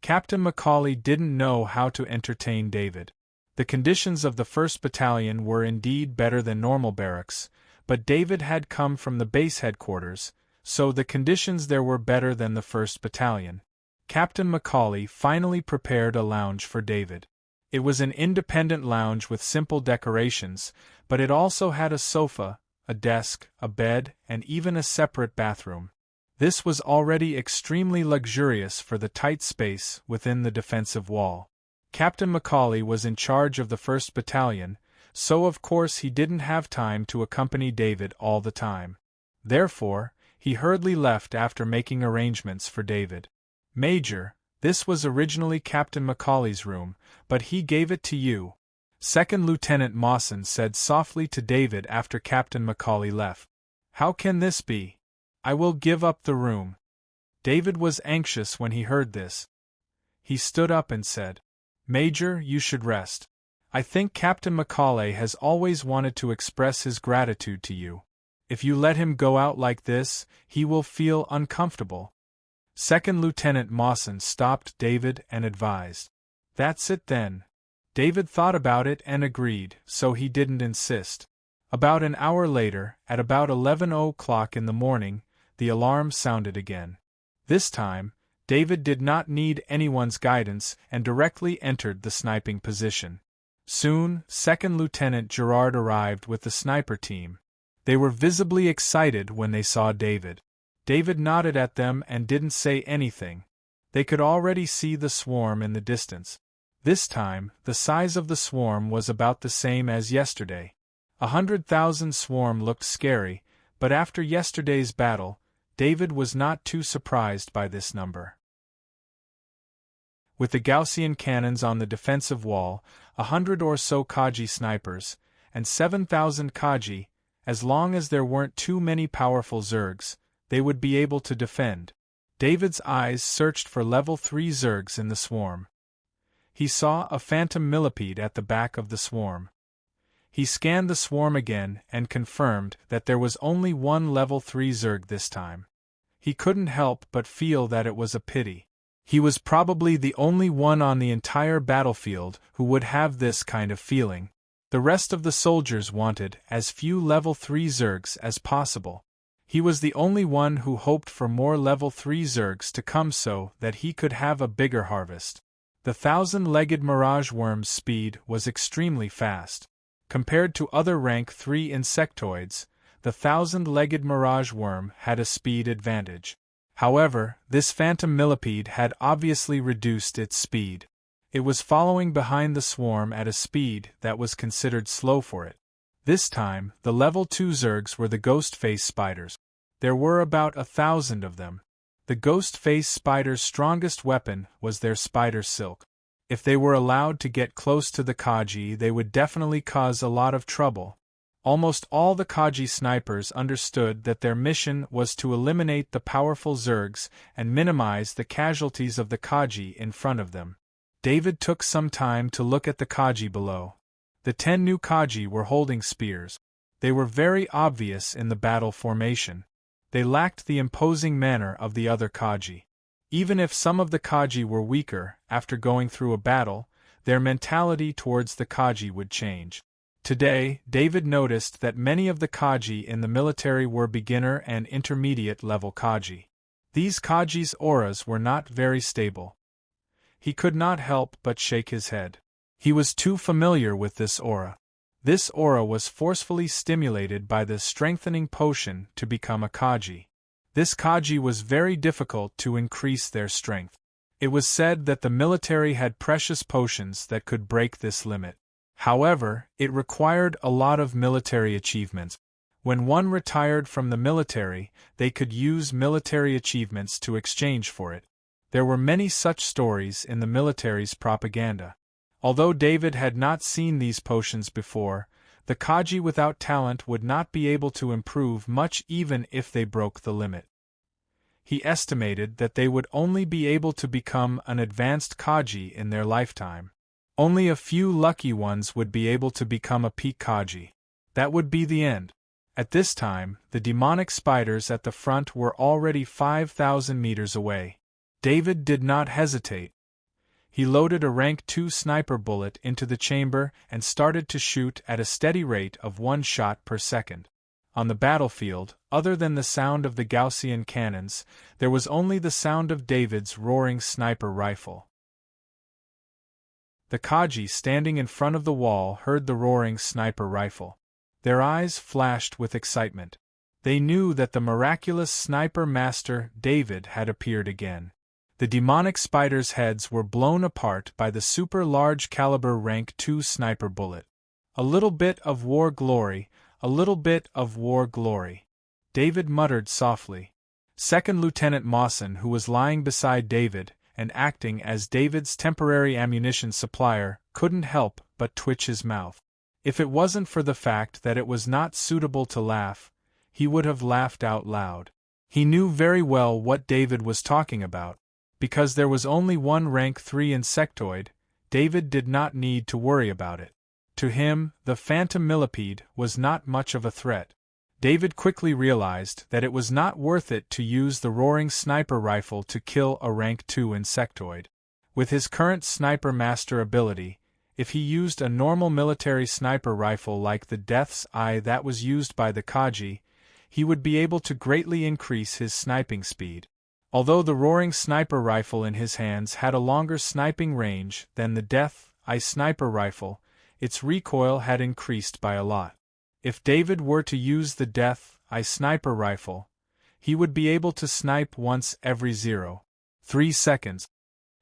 Captain Macaulay didn't know how to entertain David. The conditions of the 1st Battalion were indeed better than normal barracks, but David had come from the base headquarters, so the conditions there were better than the 1st Battalion. Captain Macaulay finally prepared a lounge for David. It was an independent lounge with simple decorations, but it also had a sofa, a desk, a bed, and even a separate bathroom. This was already extremely luxurious for the tight space within the defensive wall. Captain Macaulay was in charge of the 1st Battalion, so of course he didn't have time to accompany David all the time. Therefore, he hurriedly left after making arrangements for David. "Major, this was originally Captain Macaulay's room, but he gave it to you," Second Lieutenant Mawson said softly to David after Captain Macaulay left. "How can this be? I will give up the room." David was anxious when he heard this. He stood up and said, "Major, you should rest. I think Captain Macaulay has always wanted to express his gratitude to you. If you let him go out like this, he will feel uncomfortable." Second Lieutenant Mawson stopped David and advised, "That's it then." David thought about it and agreed, so he didn't insist. About an hour later, at about 11 o'clock in the morning, the alarm sounded again. This time, David did not need anyone's guidance and directly entered the sniping position. Soon, Second Lieutenant Gerard arrived with the sniper team. They were visibly excited when they saw David. David nodded at them and didn't say anything. They could already see the swarm in the distance. This time, the size of the swarm was about the same as yesterday. 100,000 swarm looked scary, but after yesterday's battle, David was not too surprised by this number. With the Gaussian cannons on the defensive wall, 100 or so Kaji snipers, and 7,000 Kaji, as long as there weren't too many powerful Zergs, they would be able to defend. David's eyes searched for level 3 Zergs in the swarm. He saw a phantom millipede at the back of the swarm. He scanned the swarm again and confirmed that there was only one level 3 Zerg this time. He couldn't help but feel that it was a pity. He was probably the only one on the entire battlefield who would have this kind of feeling. The rest of the soldiers wanted as few level 3 Zergs as possible. He was the only one who hoped for more level 3 Zergs to come so that he could have a bigger harvest. The 1,000-legged Mirage Worm's speed was extremely fast. Compared to other rank 3 insectoids, the 1,000-legged Mirage Worm had a speed advantage. However, this phantom millipede had obviously reduced its speed. It was following behind the swarm at a speed that was considered slow for it. This time, the level 2 Zergs were the ghost face spiders. There were about 1,000 of them. The ghost face spiders' strongest weapon was their spider silk. If they were allowed to get close to the Kaji, they would definitely cause a lot of trouble. Almost all the Kaji snipers understood that their mission was to eliminate the powerful Zergs and minimize the casualties of the Kaji in front of them. David took some time to look at the Kaji below. The 10 new Kaji were holding spears. They were very obvious in the battle formation. They lacked the imposing manner of the other Kaji. Even if some of the Kaji were weaker after going through a battle, their mentality towards the Kaji would change. Today, David noticed that many of the Kaji in the military were beginner and intermediate level Kaji. These Kaji's auras were not very stable. He could not help but shake his head. He was too familiar with this aura. This aura was forcefully stimulated by the strengthening potion to become a Kaji. This Kaji was very difficult to increase their strength. It was said that the military had precious potions that could break this limit. However, it required a lot of military achievements. When one retired from the military, they could use military achievements to exchange for it. There were many such stories in the military's propaganda. Although David had not seen these potions before, The Kaji without talent would not be able to improve much even if they broke the limit. He estimated that they would only be able to become an advanced Kaji in their lifetime. Only a few lucky ones would be able to become a peak Kaji. That would be the end. At this time, the demonic spiders at the front were already 5,000 meters away. David did not hesitate. He loaded a rank 2 sniper bullet into the chamber and started to shoot at a steady rate of 1 shot per second. On the battlefield, other than the sound of the Gaussian cannons, there was only the sound of David's roaring sniper rifle. The Kaji standing in front of the wall heard the roaring sniper rifle. Their eyes flashed with excitement. They knew that the miraculous sniper master, David, had appeared again. The demonic spiders' heads were blown apart by the super large caliber rank 2 sniper bullet. A little bit of war glory, a little bit of war glory. David muttered softly. Second Lieutenant Mawson, who was lying beside David and acting as David's temporary ammunition supplier, couldn't help but twitch his mouth. If it wasn't for the fact that it was not suitable to laugh, he would have laughed out loud. He knew very well what David was talking about. Because there was only one rank 3 insectoid, David did not need to worry about it. To him, the phantom millipede was not much of a threat. David quickly realized that it was not worth it to use the roaring sniper rifle to kill a rank 2 insectoid. With his current sniper master ability, if he used a normal military sniper rifle like the Death's Eye that was used by the Kaji, he would be able to greatly increase his sniping speed. Although the roaring sniper rifle in his hands had a longer sniping range than the Death's Eye sniper rifle, its recoil had increased by a lot. If David were to use the Death's Eye sniper rifle, he would be able to snipe once every 0.3 seconds.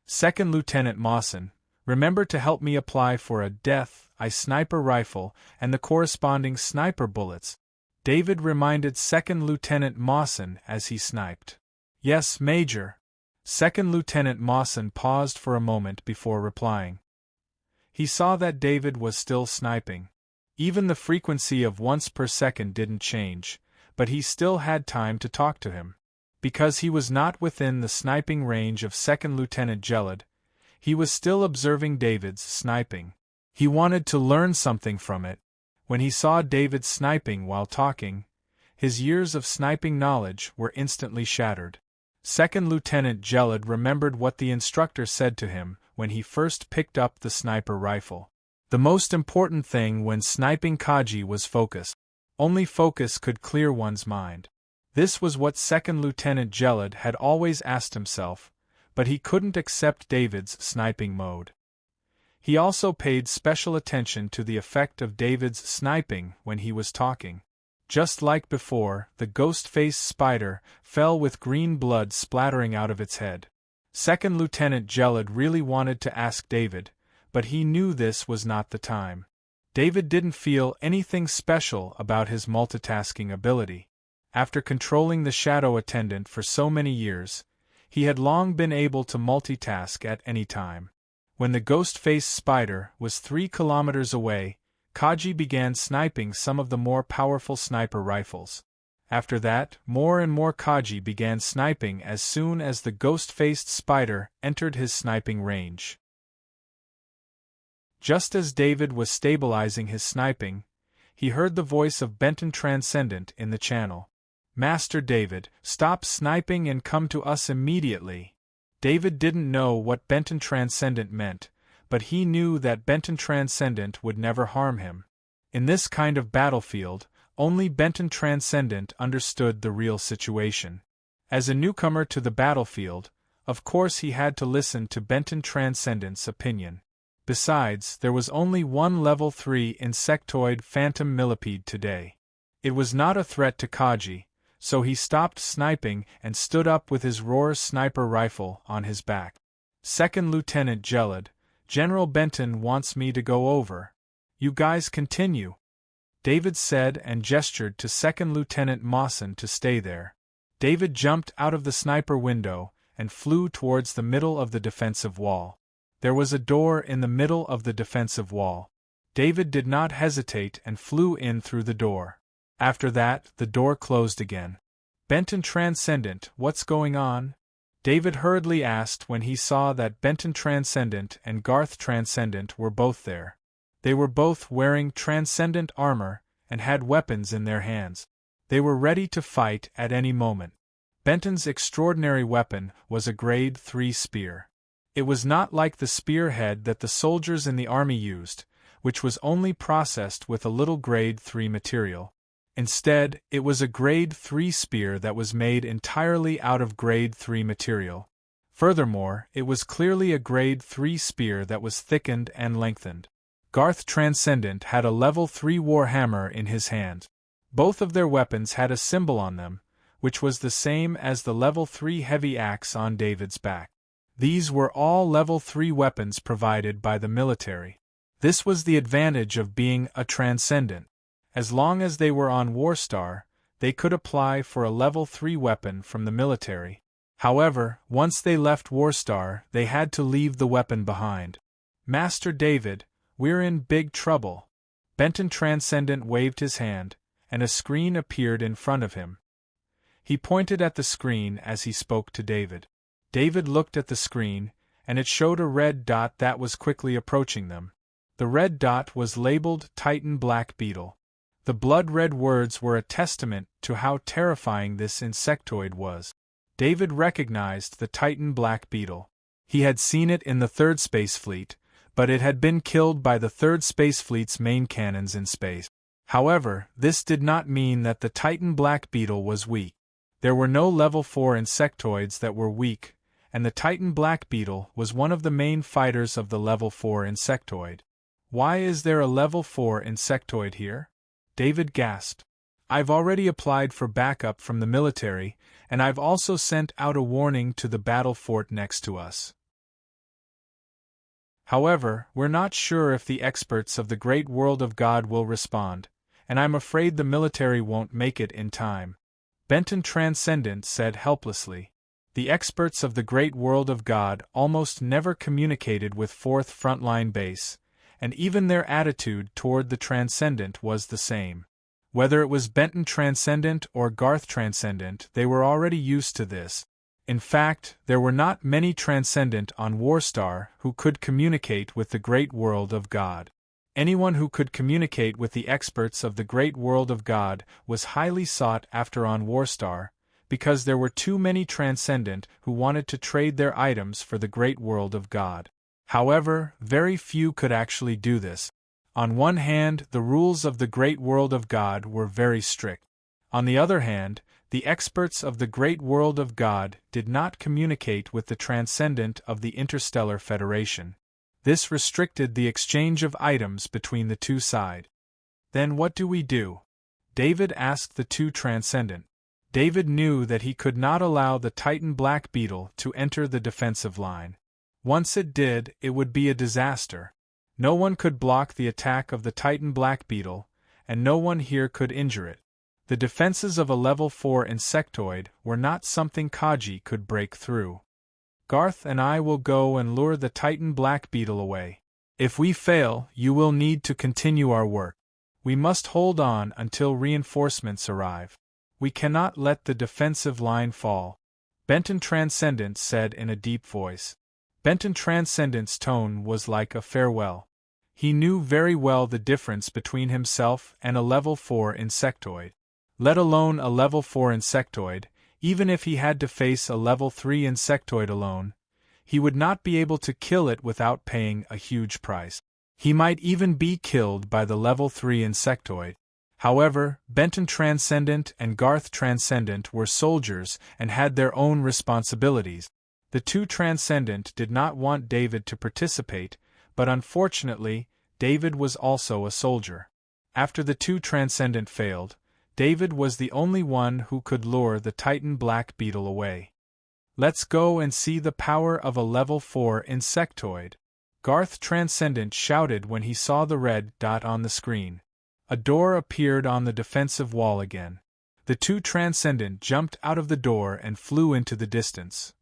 Second Lieutenant Mawson, remember to help me apply for a Death's Eye sniper rifle and the corresponding sniper bullets, David reminded Second Lieutenant Mawson as he sniped. Yes, Major. Second Lieutenant Mawson paused for a moment before replying. He saw that David was still sniping. Even the frequency of once per second didn't change, but he still had time to talk to him. Because he was not within the sniping range of Second Lieutenant Gelid, he was still observing David's sniping. He wanted to learn something from it. When he saw David sniping while talking, his years of sniping knowledge were instantly shattered. Second Lieutenant Gelid remembered what the instructor said to him when he first picked up the sniper rifle. The most important thing when sniping Kaji was focus. Only focus could clear one's mind. This was what Second Lieutenant Gelid had always asked himself, but he couldn't accept David's sniping mode. He also paid special attention to the effect of David's sniping when he was talking. Just like before, the ghost-faced spider fell with green blood splattering out of its head. Second Lieutenant Gelid really wanted to ask David, but he knew this was not the time. David didn't feel anything special about his multitasking ability. After controlling the shadow attendant for so many years, he had long been able to multitask at any time. When the ghost-faced spider was 3 kilometers away, Kaji began sniping some of the more powerful sniper rifles. After that, more and more Kaji began sniping as soon as the ghost-faced spider entered his sniping range. Just as David was stabilizing his sniping, he heard the voice of Benton Transcendent in the channel. "Master David, stop sniping and come to us immediately." David didn't know what Benton Transcendent meant, but he knew that Benton Transcendent would never harm him. In this kind of battlefield, only Benton Transcendent understood the real situation. As a newcomer to the battlefield, of course he had to listen to Benton Transcendent's opinion. Besides, there was only one level 3 insectoid phantom millipede today. It was not a threat to Kaji, so he stopped sniping and stood up with his Roar sniper rifle on his back. Second Lieutenant Gelid, General Benton wants me to go over. You guys continue, David said and gestured to Second Lieutenant Mawson to stay there. David jumped out of the sniper window and flew towards the middle of the defensive wall. There was a door in the middle of the defensive wall. David did not hesitate and flew in through the door. After that, the door closed again. Benton Transcendent, what's going on? David hurriedly asked when he saw that Benton Transcendent and Garth Transcendent were both there. They were both wearing transcendent armor and had weapons in their hands. They were ready to fight at any moment. Benton's extraordinary weapon was a grade 3 spear. It was not like the spearhead that the soldiers in the army used, which was only processed with a little grade 3 material. Instead, it was a grade 3 spear that was made entirely out of grade 3 material. Furthermore, it was clearly a grade 3 spear that was thickened and lengthened. Garth Transcendent had a level 3 warhammer in his hand. Both of their weapons had a symbol on them, which was the same as the level 3 heavy axe on David's back. These were all level 3 weapons provided by the military. This was the advantage of being a Transcendent. As long as they were on Warstar, they could apply for a level 3 weapon from the military. However, once they left Warstar, they had to leave the weapon behind. Master David, we're in big trouble. Benton Transcendent waved his hand, and a screen appeared in front of him. He pointed at the screen as he spoke to David. David looked at the screen, and it showed a red dot that was quickly approaching them. The red dot was labeled Titan Black Beetle. The blood-red words were a testament to how terrifying this insectoid was. David recognized the Titan Black Beetle. He had seen it in the 3rd Space Fleet, but it had been killed by the 3rd Space Fleet's main cannons in space. However, this did not mean that the Titan Black Beetle was weak. There were no level 4 insectoids that were weak, and the Titan Black Beetle was one of the main fighters of the level 4 insectoid. Why is there a level 4 insectoid here? David gasped. I've already applied for backup from the military, and I've also sent out a warning to the battle fort next to us. However, we're not sure if the experts of the great world of God will respond, and I'm afraid the military won't make it in time. Benton Transcendent said helplessly. The experts of the great world of God almost never communicated with 4th Frontline Base, and even their attitude toward the Transcendent was the same. Whether it was Benton Transcendent or Garth Transcendent, they were already used to this. In fact, there were not many Transcendent on Warstar who could communicate with the great world of God. Anyone who could communicate with the experts of the great world of God was highly sought after on Warstar, because there were too many Transcendent who wanted to trade their items for the great world of God. However, very few could actually do this. On one hand, the rules of the great world of God were very strict. On the other hand, the experts of the great world of God did not communicate with the Transcendent of the Interstellar Federation. This restricted the exchange of items between the two sides. Then what do we do? David asked the two Transcendent. David knew that he could not allow the Titan Black Beetle to enter the defensive line. Once it did, it would be a disaster. No one could block the attack of the Titan Black Beetle, and no one here could injure it. The defenses of a level 4 insectoid were not something Kaji could break through. Garth and I will go and lure the Titan Black Beetle away. If we fail, you will need to continue our work. We must hold on until reinforcements arrive. We cannot let the defensive line fall. Benton Transcendent said in a deep voice. Benton Transcendent's tone was like a farewell. He knew very well the difference between himself and a level 4 insectoid. Let alone a level 4 insectoid, even if he had to face a level 3 insectoid alone, he would not be able to kill it without paying a huge price. He might even be killed by the level 3 insectoid. However, Benton Transcendent and Garth Transcendent were soldiers and had their own responsibilities. The two Transcendent did not want David to participate, but unfortunately, David was also a soldier. After the two Transcendent failed, David was the only one who could lure the Titan Black Beetle away. Let's go and see the power of a level 4 insectoid. Garth Transcendent shouted when he saw the red dot on the screen. A door appeared on the defensive wall again. The two Transcendent jumped out of the door and flew into the distance.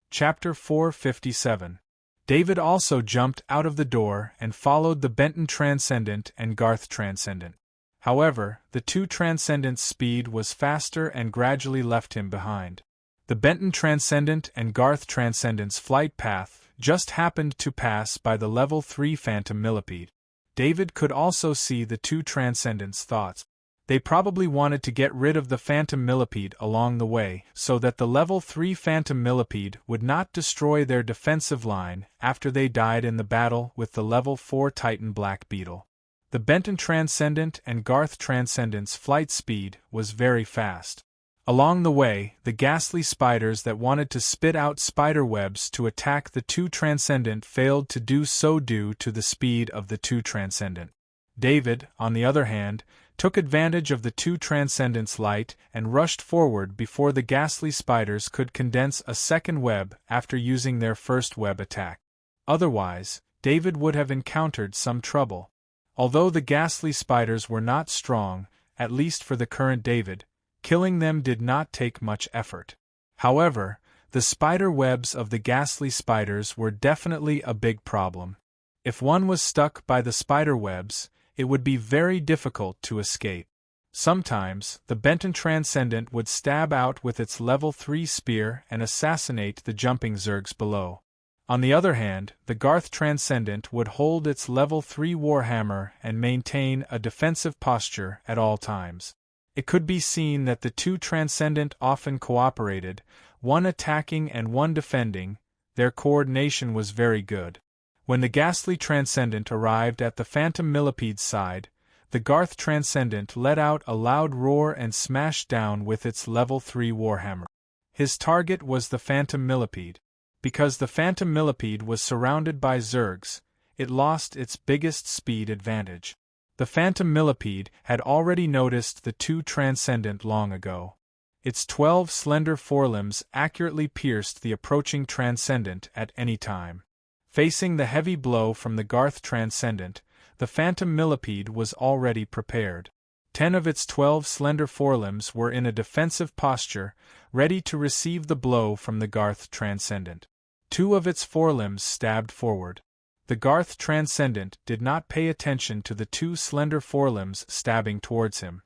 Chapter 457. David also jumped out of the door and followed the Benton Transcendent and Garth Transcendent. However, the two Transcendents' speed was faster and gradually left him behind. The Benton Transcendent and Garth Transcendent's flight path just happened to pass by the Level 3 Phantom Millipede. David could also see the two Transcendents' thoughts. They probably wanted to get rid of the Phantom Millipede along the way so that the Level 3 Phantom Millipede would not destroy their defensive line after they died in the battle with the Level 4 Titan Black Beetle. The Benton Transcendent and Garth Transcendent's flight speed was very fast. Along the way, the ghastly spiders that wanted to spit out spider webs to attack the two Transcendent failed to do so due to the speed of the two Transcendent. David, on the other hand, took advantage of the two Transcendents' light and rushed forward before the ghastly spiders could condense a second web after using their first web attack. Otherwise, David would have encountered some trouble. Although the ghastly spiders were not strong, at least for the current David, killing them did not take much effort. However, the spider webs of the ghastly spiders were definitely a big problem. If one was stuck by the spider webs, it would be very difficult to escape. Sometimes, the Benton Transcendent would stab out with its Level 3 spear and assassinate the jumping Zergs below. On the other hand, the Garth Transcendent would hold its Level 3 Warhammer and maintain a defensive posture at all times. It could be seen that the two Transcendent often cooperated, one attacking and one defending. Their coordination was very good. When the ghastly Transcendent arrived at the Phantom Millipede's side, the Garth Transcendent let out a loud roar and smashed down with its Level 3 Warhammer. His target was the Phantom Millipede. Because the Phantom Millipede was surrounded by Zergs, it lost its biggest speed advantage. The Phantom Millipede had already noticed the two Transcendent long ago. Its 12 slender forelimbs accurately pierced the approaching Transcendent at any time. Facing the heavy blow from the Garth Transcendent, the Phantom Millipede was already prepared. 10 of its 12 slender forelimbs were in a defensive posture, ready to receive the blow from the Garth Transcendent. 2 of its forelimbs stabbed forward. The Garth Transcendent did not pay attention to the 2 slender forelimbs stabbing towards him.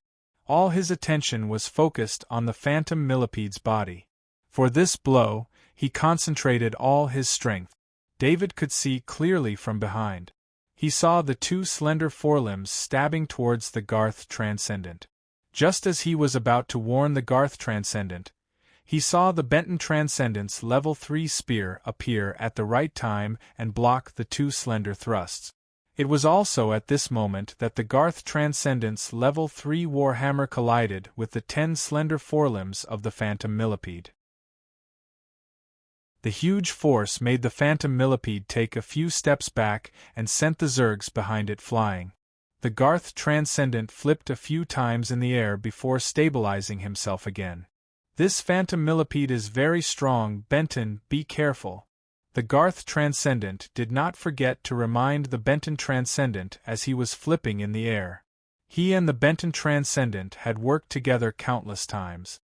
All his attention was focused on the Phantom Millipede's body. For this blow, he concentrated all his strength. David could see clearly from behind. He saw the 2 slender forelimbs stabbing towards the Garth Transcendent. Just as he was about to warn the Garth Transcendent, he saw the Benton Transcendent's Level 3 spear appear at the right time and block the 2 slender thrusts. It was also at this moment that the Garth Transcendent's Level 3 Warhammer collided with the 10 slender forelimbs of the Phantom Millipede. The huge force made the Phantom Millipede take a few steps back and sent the Zergs behind it flying. The Garth Transcendent flipped a few times in the air before stabilizing himself again. This Phantom Millipede is very strong, Benton, be careful. The Garth Transcendent did not forget to remind the Benton Transcendent as he was flipping in the air. He and the Benton Transcendent had worked together countless times.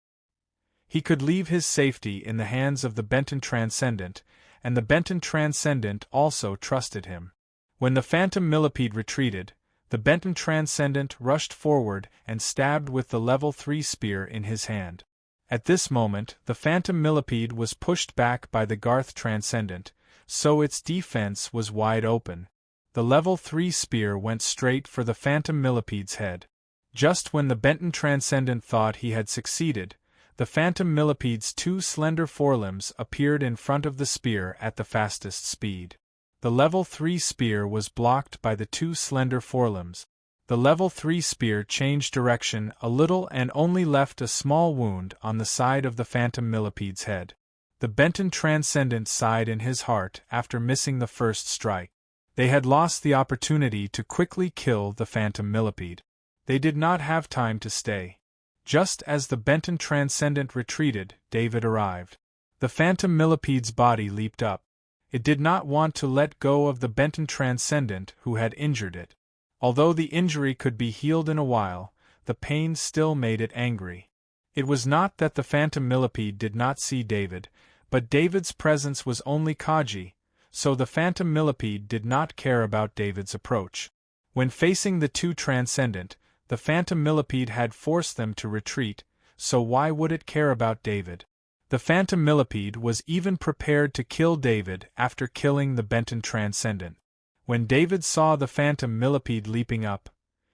He could leave his safety in the hands of the Benton Transcendent, and the Benton Transcendent also trusted him. When the Phantom Millipede retreated, the Benton Transcendent rushed forward and stabbed with the Level 3 spear in his hand. At this moment, the Phantom Millipede was pushed back by the Garth Transcendent, so its defense was wide open. The Level 3 spear went straight for the Phantom Millipede's head. Just when the Benton Transcendent thought he had succeeded, the Phantom Millipede's 2 slender forelimbs appeared in front of the spear at the fastest speed. The Level 3 spear was blocked by the 2 slender forelimbs. The Level 3 spear changed direction a little and only left a small wound on the side of the Phantom Millipede's head. The Benton Transcendent sighed in his heart after missing the first strike. They had lost the opportunity to quickly kill the Phantom Millipede. They did not have time to stay. Just as the Benton Transcendent retreated, David arrived. The Phantom Millipede's body leaped up. It did not want to let go of the Benton Transcendent who had injured it. Although the injury could be healed in a while, the pain still made it angry. It was not that the Phantom Millipede did not see David, but David's presence was only Kaji, so the phantom millipede did not care about David's approach. When facing the two transcendent, the phantom millipede had forced them to retreat, so why would it care about David? The phantom millipede was even prepared to kill David after killing the Benton transcendent. When David saw the phantom millipede leaping up,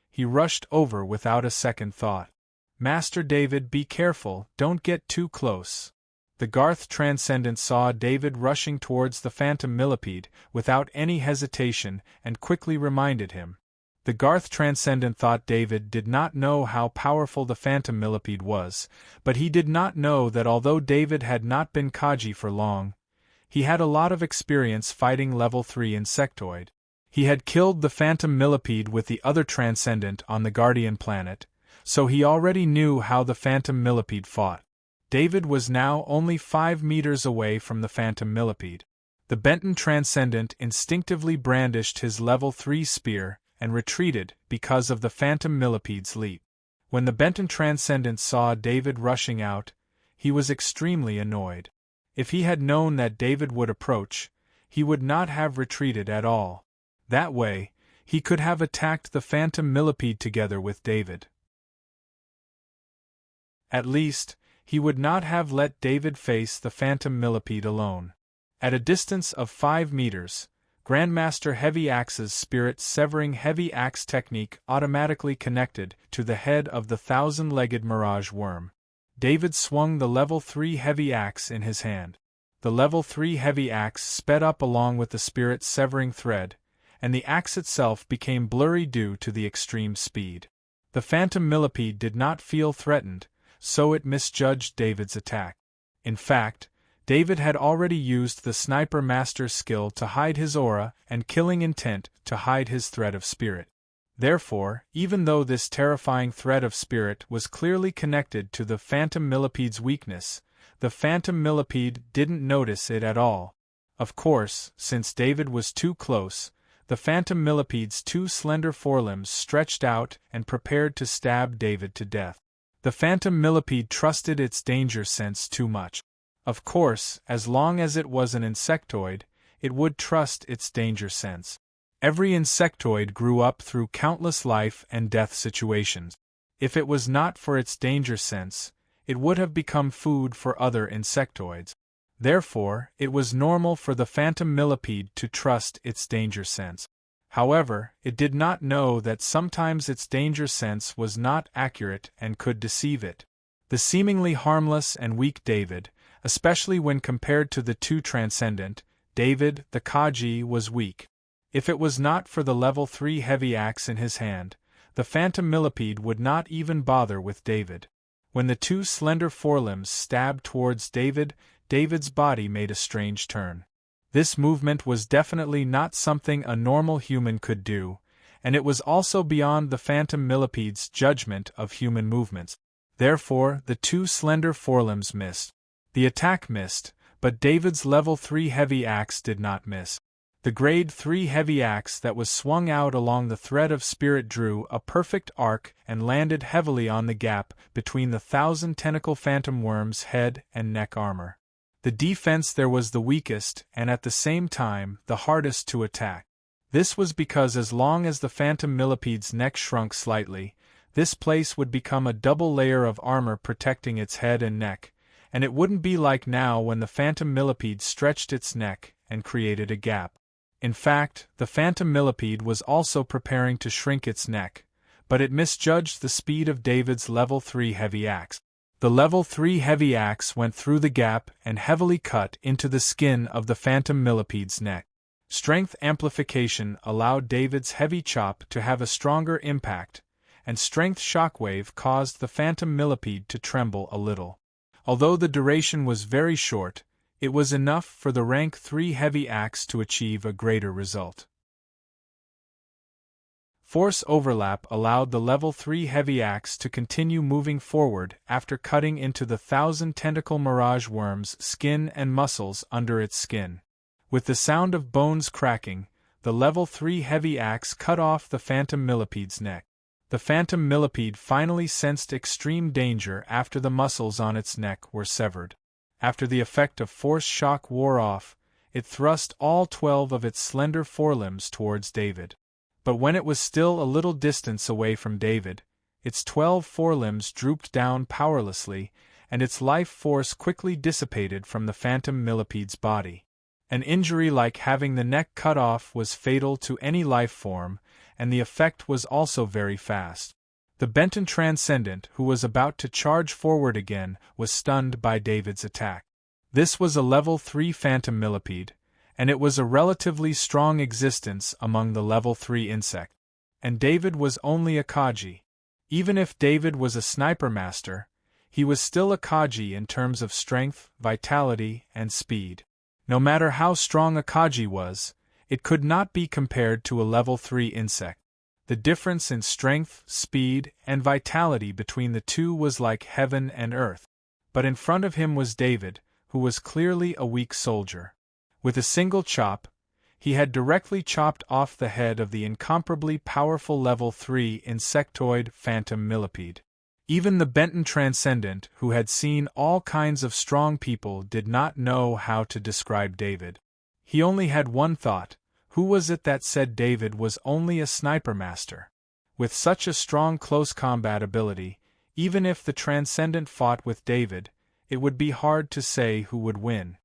he rushed over without a second thought. "Master David, be careful, don't get too close." The Garth transcendent saw David rushing towards the phantom millipede without any hesitation and quickly reminded him. The Garth transcendent thought David did not know how powerful the phantom millipede was, but he did not know that although David had not been Kaji for long, he had a lot of experience fighting level 3 insectoid. He had killed the phantom millipede with the other transcendent on the Guardian planet, so he already knew how the phantom millipede fought. David was now only 5 meters away from the phantom millipede. The Benton transcendent instinctively brandished his level 3 spear and retreated because of the phantom millipede's leap. When the Benton transcendent saw David rushing out, he was extremely annoyed. If he had known that David would approach, he would not have retreated at all. That way, he could have attacked the phantom millipede together with David. At least, he would not have let David face the phantom millipede alone. At a distance of 5 meters, Grandmaster Heavy Axe's spirit-severing heavy axe technique automatically connected to the head of the 1,000-legged mirage worm. David swung the level 3 heavy axe in his hand. The level 3 heavy axe sped up along with the spirit-severing thread, and the axe itself became blurry due to the extreme speed. The phantom millipede did not feel threatened, so it misjudged David's attack. In fact, David had already used the Sniper Master's skill to hide his aura and killing intent to hide his thread of spirit. Therefore, even though this terrifying thread of spirit was clearly connected to the phantom millipede's weakness, the phantom millipede didn't notice it at all. Of course, since David was too close, the phantom millipede's 2 slender forelimbs stretched out and prepared to stab David to death. The phantom millipede trusted its danger sense too much. Of course, as long as it was an insectoid, it would trust its danger sense. Every insectoid grew up through countless life and death situations. If it was not for its danger sense, it would have become food for other insectoids. Therefore, it was normal for the phantom millipede to trust its danger sense. However, it did not know that sometimes its danger sense was not accurate and could deceive it. The seemingly harmless and weak David, especially when compared to the 2 transcendent, David, the Kaji, was weak. If it was not for the level 3 heavy axe in his hand, the phantom millipede would not even bother with David. When the 2 slender forelimbs stabbed towards David, David's body made a strange turn. This movement was definitely not something a normal human could do, and it was also beyond the phantom millipede's judgment of human movements. Therefore, the 2 slender forelimbs missed. The attack missed, but David's level 3 heavy axe did not miss. The grade 3 heavy axe that was swung out along the thread of spirit drew a perfect arc and landed heavily on the gap between the 1,000-tentacle phantom worm's head and neck armor. The defense there was the weakest and at the same time the hardest to attack. This was because as long as the phantom millipede's neck shrunk slightly, this place would become a double layer of armor protecting its head and neck, and it wouldn't be like now when the phantom millipede stretched its neck and created a gap. In fact, the phantom millipede was also preparing to shrink its neck, but it misjudged the speed of David's level 3 heavy axe. The level 3 heavy axe went through the gap and heavily cut into the skin of the phantom millipede's neck. Strength amplification allowed David's heavy chop to have a stronger impact, and strength shockwave caused the phantom millipede to tremble a little. Although the duration was very short, it was enough for the rank 3 heavy axe to achieve a greater result. Force overlap allowed the level 3 heavy axe to continue moving forward after cutting into the 1,000-tentacle mirage worm's skin and muscles under its skin. With the sound of bones cracking, the level 3 heavy axe cut off the phantom millipede's neck. The phantom millipede finally sensed extreme danger after the muscles on its neck were severed. After the effect of force shock wore off, it thrust all 12 of its slender forelimbs towards David. But when it was still a little distance away from David, its 12 forelimbs drooped down powerlessly, and its life force quickly dissipated from the phantom millipede's body. An injury like having the neck cut off was fatal to any life form, and the effect was also very fast. The Benton Transcendent, who was about to charge forward again, was stunned by David's attack. This was a level 3 phantom millipede, and it was a relatively strong existence among the level 3 insects. And David was only a Kaji. Even if David was a sniper master, he was still a Kaji in terms of strength, vitality, and speed. No matter how strong a Kaji was, it could not be compared to a level 3 insect. The difference in strength, speed, and vitality between the two was like heaven and earth. But in front of him was David, who was clearly a weak soldier. With a single chop, he had directly chopped off the head of the incomparably powerful level 3 insectoid phantom millipede. Even the Benton Transcendent, who had seen all kinds of strong people, did not know how to describe David. He only had one thought: who was it that said David was only a sniper master? With such a strong close combat ability, even if the Transcendent fought with David, it would be hard to say who would win.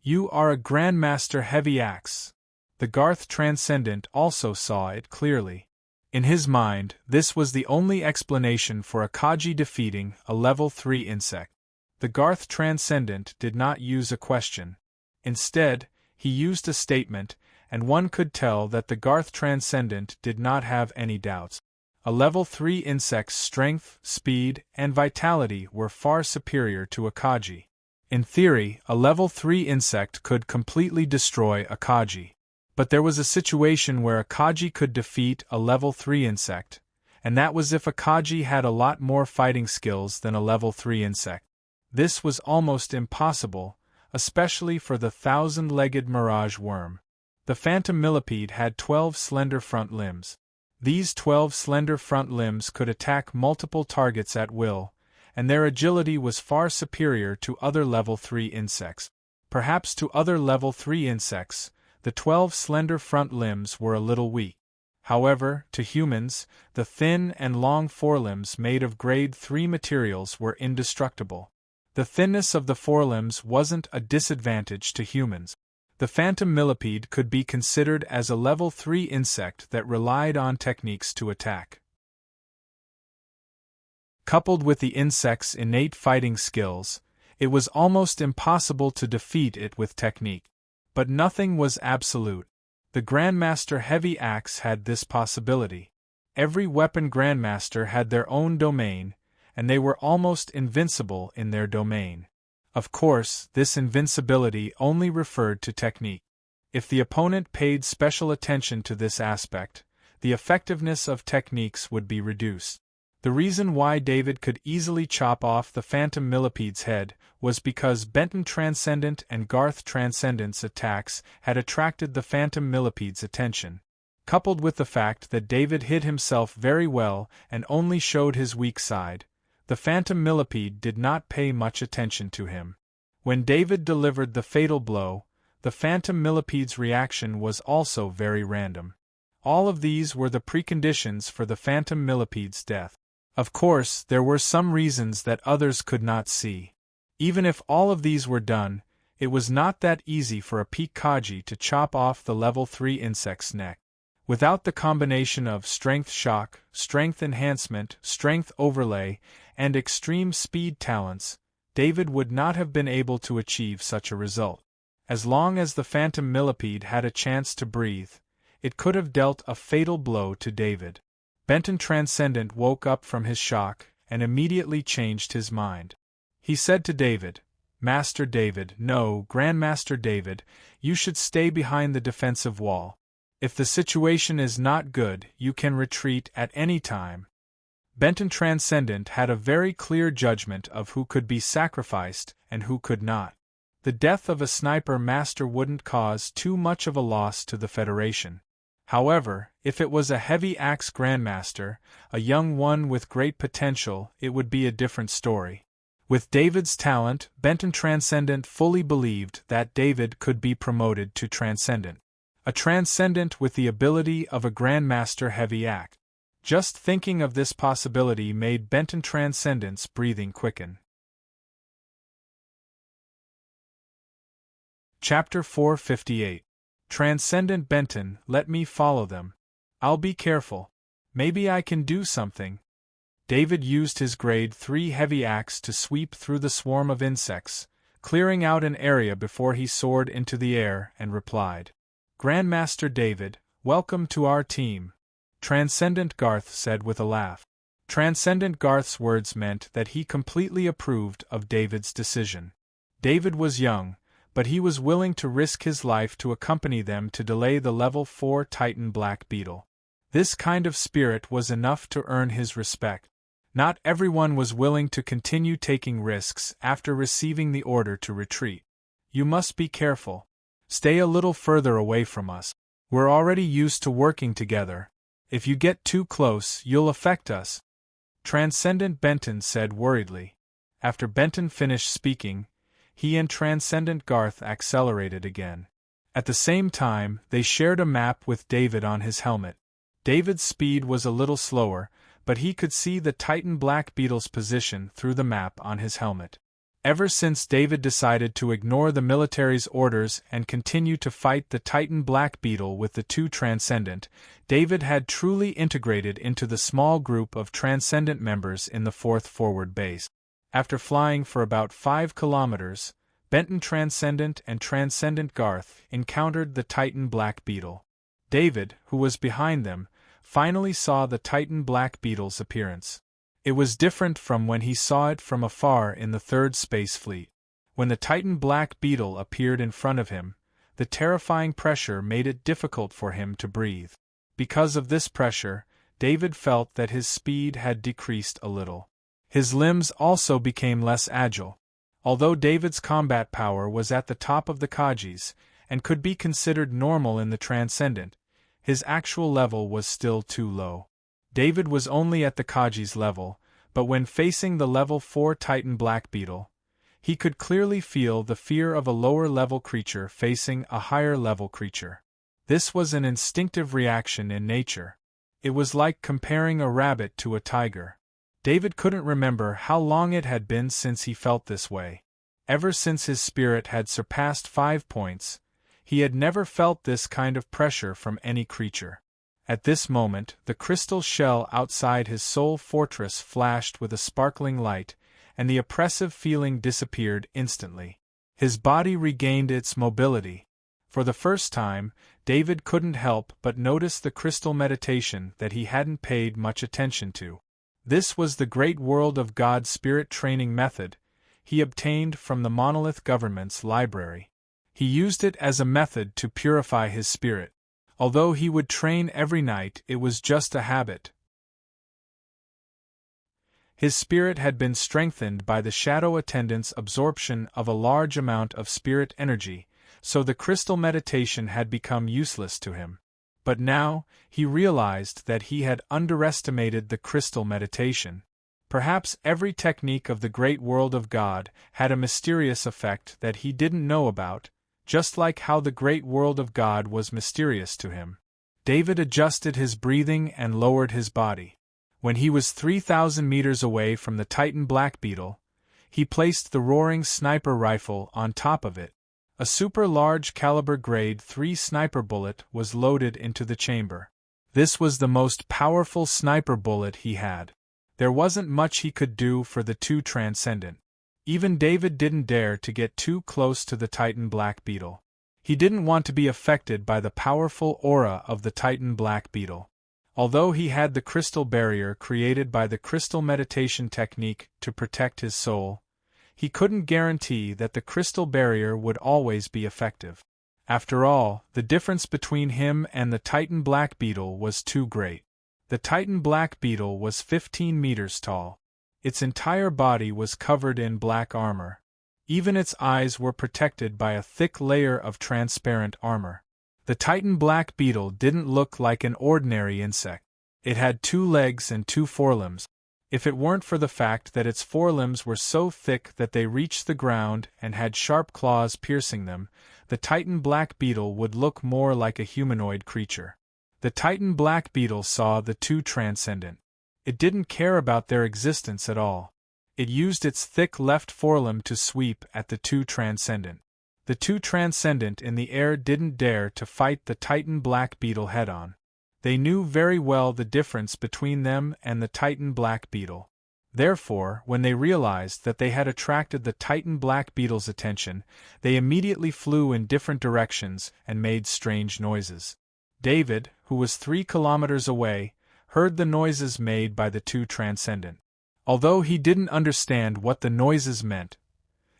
You are a Grandmaster Heavy Axe. The Garth Transcendent also saw it clearly. In his mind, this was the only explanation for a Kaji defeating a level 3 insect. The Garth Transcendent did not use a question. Instead, he used a statement, and one could tell that the Garth Transcendent did not have any doubts. A level 3 insect's strength, speed, and vitality were far superior to a Kaji. In theory, a level 3 insect could completely destroy a Kaji. But there was a situation where a Kaji could defeat a level 3 insect, and that was if a Kaji had a lot more fighting skills than a level 3 insect. This was almost impossible, especially for the 1,000-legged mirage worm. The phantom millipede had 12 slender front limbs. These 12 slender front limbs could attack multiple targets at will, and their agility was far superior to other level 3 insects. Perhaps to other level 3 insects, the 12 slender front limbs were a little weak. However, to humans, the thin and long forelimbs made of grade 3 materials were indestructible. The thinness of the forelimbs wasn't a disadvantage to humans. The phantom millipede could be considered as a level 3 insect that relied on techniques to attack. Coupled with the insect's innate fighting skills, it was almost impossible to defeat it with technique. But nothing was absolute. The Grandmaster Heavy Axe had this possibility. Every weapon Grandmaster had their own domain, and they were almost invincible in their domain. Of course, this invincibility only referred to technique. If the opponent paid special attention to this aspect, the effectiveness of techniques would be reduced. The reason why David could easily chop off the phantom millipede's head was because Benton Transcendent and Garth Transcendent's attacks had attracted the phantom millipede's attention. Coupled with the fact that David hid himself very well and only showed his weak side, the phantom millipede did not pay much attention to him. When David delivered the fatal blow, the phantom millipede's reaction was also very random. All of these were the preconditions for the phantom millipede's death. Of course, there were some reasons that others could not see. Even if all of these were done, it was not that easy for a peak Kaji to chop off the level 3 insect's neck. Without the combination of strength shock, strength enhancement, strength overlay, and extreme speed talents, David would not have been able to achieve such a result. As long as the phantom millipede had a chance to breathe, it could have dealt a fatal blow to David. Benton Transcendent woke up from his shock and immediately changed his mind. He said to David, "Master David, no, Grandmaster David, you should stay behind the defensive wall. If the situation is not good, you can retreat at any time." Benton Transcendent had a very clear judgment of who could be sacrificed and who could not. The death of a sniper master wouldn't cause too much of a loss to the Federation. However, if it was a heavy axe Grandmaster, a young one with great potential, it would be a different story. With David's talent, Benton Transcendent fully believed that David could be promoted to Transcendent. A Transcendent with the ability of a Grandmaster Heavy Act. Just thinking of this possibility made Benton Transcendent's breathing quicken. Chapter 458. Transcendent Benton, let me follow them. I'll be careful. Maybe I can do something. David used his Grade 3 heavy axe to sweep through the swarm of insects, clearing out an area before he soared into the air and replied. Grandmaster David, welcome to our team. Transcendent Garth said with a laugh. Transcendent Garth's words meant that he completely approved of David's decision. David was young, but he was willing to risk his life to accompany them to delay the Level 4 Titan Black Beetle. This kind of spirit was enough to earn his respect. Not everyone was willing to continue taking risks after receiving the order to retreat. You must be careful. Stay a little further away from us. We're already used to working together. If you get too close, you'll affect us. Transcendent Benton said worriedly. After Benton finished speaking, he and Transcendent Garth accelerated again. At the same time, they shared a map with David on his helmet. David's speed was a little slower, but he could see the Titan Black Beetle's position through the map on his helmet. Ever since David decided to ignore the military's orders and continue to fight the Titan Black Beetle with the two Transcendent, David had truly integrated into the small group of Transcendent members in the 4th Forward Base. After flying for about 5 kilometers, Benton Transcendent and Transcendent Garth encountered the Titan Black Beetle. David, who was behind them, finally saw the Titan Black Beetle's appearance. It was different from when he saw it from afar in the 3rd Space Fleet. When the Titan Black Beetle appeared in front of him, the terrifying pressure made it difficult for him to breathe. Because of this pressure, David felt that his speed had decreased a little. His limbs also became less agile. Although David's combat power was at the top of the Kajis, and could be considered normal in the Transcendent, his actual level was still too low. David was only at the Kaji's level, but when facing the Level 4 Titan Black Beetle, he could clearly feel the fear of a lower-level creature facing a higher-level creature. This was an instinctive reaction in nature. It was like comparing a rabbit to a tiger. David couldn't remember how long it had been since he felt this way. Ever since his spirit had surpassed 5 points, he had never felt this kind of pressure from any creature. At this moment, the crystal shell outside his soul fortress flashed with a sparkling light, and the oppressive feeling disappeared instantly. His body regained its mobility. For the first time, David couldn't help but notice the crystal meditation that he hadn't paid much attention to. This was the Great World of God Spirit Training Method he obtained from the Monolith Government's library. He used it as a method to purify his spirit. Although he would train every night, it was just a habit. His spirit had been strengthened by the Shadow Attendant's absorption of a large amount of spirit energy, so the crystal meditation had become useless to him. But now, he realized that he had underestimated the crystal meditation. Perhaps every technique of the Great World of God had a mysterious effect that he didn't know about, just like how the Great World of God was mysterious to him. David adjusted his breathing and lowered his body. When he was 3,000 meters away from the Titan Black Beetle, he placed the roaring sniper rifle on top of it. A super large caliber Grade 3 sniper bullet was loaded into the chamber. This was the most powerful sniper bullet he had. There wasn't much he could do for the two Transcendent. Even David didn't dare to get too close to the Titan Black Beetle. He didn't want to be affected by the powerful aura of the Titan Black Beetle. Although he had the crystal barrier created by the crystal meditation technique to protect his soul, he couldn't guarantee that the crystal barrier would always be effective. After all, the difference between him and the Titan Black Beetle was too great. The Titan Black Beetle was 15 meters tall. Its entire body was covered in black armor. Even its eyes were protected by a thick layer of transparent armor. The Titan Black Beetle didn't look like an ordinary insect. It had 2 legs and 2 forelimbs. If it weren't for the fact that its forelimbs were so thick that they reached the ground and had sharp claws piercing them, the Titan black beetle would look more like a humanoid creature. The Titan black beetle saw the two transcendent. It didn't care about their existence at all. It used its thick left forelimb to sweep at the two transcendent. The two transcendent in the air didn't dare to fight the Titan black beetle head-on. They knew very well the difference between them and the Titan black beetle. Therefore, when they realized that they had attracted the Titan black beetle's attention, they immediately flew in different directions and made strange noises. David, who was 3 kilometers away, heard the noises made by the two transcendent. Although he didn't understand what the noises meant,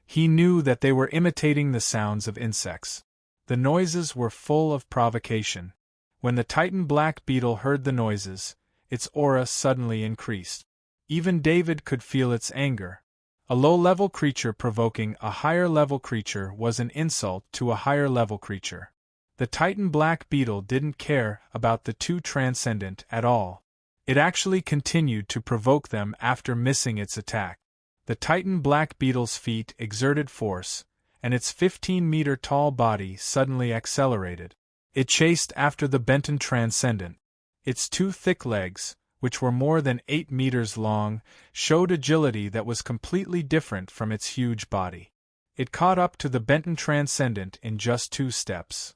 he knew that they were imitating the sounds of insects. The noises were full of provocation. When the Titan black beetle heard the noises, its aura suddenly increased. Even David could feel its anger. A low-level creature provoking a higher-level creature was an insult to a higher-level creature. The Titan black beetle didn't care about the two transcendent at all. It actually continued to provoke them after missing its attack. The Titan black beetle's feet exerted force, and its 15-meter-tall body suddenly accelerated. It chased after the Benton transcendent. Its 2 thick legs, which were more than 8 meters long, showed agility that was completely different from its huge body. It caught up to the Benton transcendent in just 2 steps.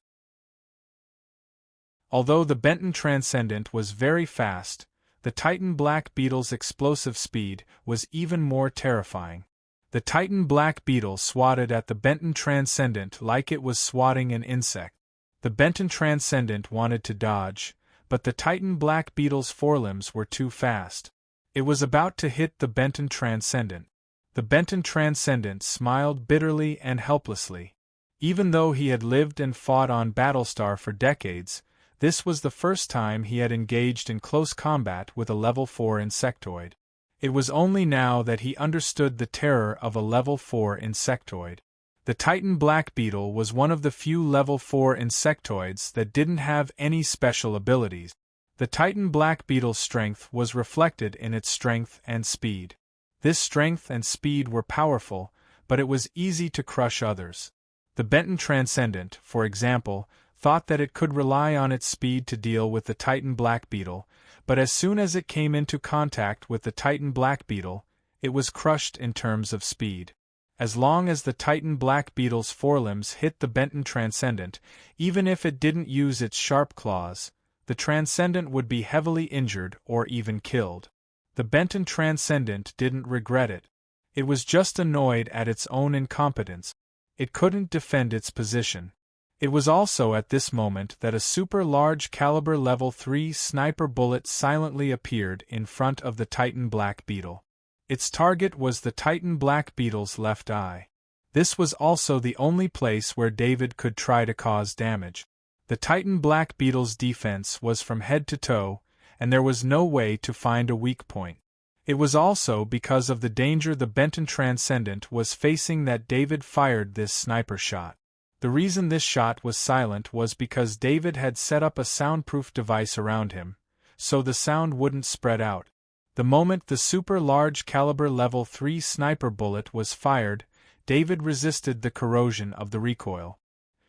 Although the Benton transcendent was very fast, the Titan black beetle's explosive speed was even more terrifying. The Titan black beetle swatted at the Benton transcendent like it was swatting an insect. The Benton transcendent wanted to dodge, but the Titan black beetle's forelimbs were too fast. It was about to hit the Benton transcendent. The Benton transcendent smiled bitterly and helplessly. Even though he had lived and fought on Battlestar for decades, this was the first time he had engaged in close combat with a level 4 insectoid. It was only now that he understood the terror of a level 4 insectoid. The Titan black beetle was one of the few level 4 insectoids that didn't have any special abilities. The Titan black beetle's strength was reflected in its strength and speed. This strength and speed were powerful, but it was easy to crush others. The Benton transcendent, for example, thought that it could rely on its speed to deal with the Titan black beetle, but as soon as it came into contact with the Titan black beetle, it was crushed in terms of speed. As long as the Titan black beetle's forelimbs hit the Benton transcendent, even if it didn't use its sharp claws, the transcendent would be heavily injured or even killed. The Benton transcendent didn't regret it. It was just annoyed at its own incompetence. It couldn't defend its position. It was also at this moment that a super large caliber level 3 sniper bullet silently appeared in front of the Titan black beetle. Its target was the Titan black beetle's left eye. This was also the only place where David could try to cause damage. The Titan black beetle's defense was from head to toe, and there was no way to find a weak point. It was also because of the danger the Benton transcendent was facing that David fired this sniper shot. The reason this shot was silent was because David had set up a soundproof device around him, so the sound wouldn't spread out. The moment the super large caliber level 3 sniper bullet was fired, David resisted the corrosion of the recoil.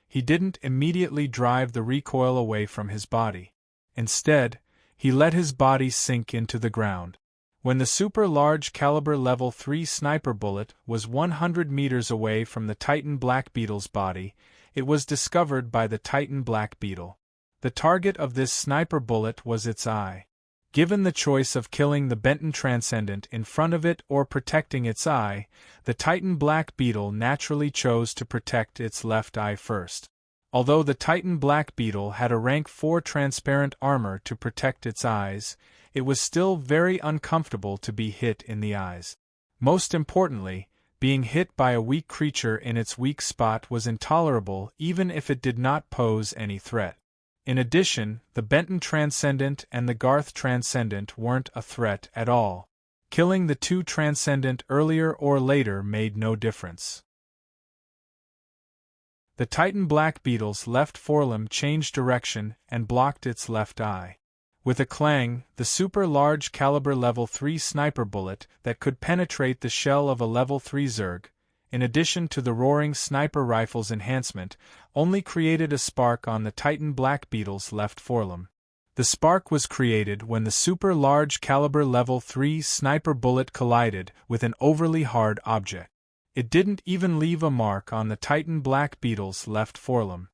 He didn't immediately drive the recoil away from his body. Instead, he let his body sink into the ground. When the super large caliber level 3 sniper bullet was 100 meters away from the Titan black beetle's body, it was discovered by the Titan black beetle. The target of this sniper bullet was its eye. Given the choice of killing the Benton transcendent in front of it or protecting its eye, the Titan black beetle naturally chose to protect its left eye first. Although the Titan black beetle had a rank 4 transparent armor to protect its eyes, it was still very uncomfortable to be hit in the eyes. Most importantly, being hit by a weak creature in its weak spot was intolerable even if it did not pose any threat. In addition, the Benton transcendent and the Garth transcendent weren't a threat at all. Killing the two transcendent earlier or later made no difference. The Titan black beetle's left forelimb changed direction and blocked its left eye. With a clang, the super-large caliber level 3 sniper bullet that could penetrate the shell of a level 3 Zerg, in addition to the roaring sniper rifle's enhancement, only created a spark on the Titan Black Beetle's left forelimb. The spark was created when the super-large caliber level 3 sniper bullet collided with an overly hard object. It didn't even leave a mark on the Titan Black Beetle's left forelimb.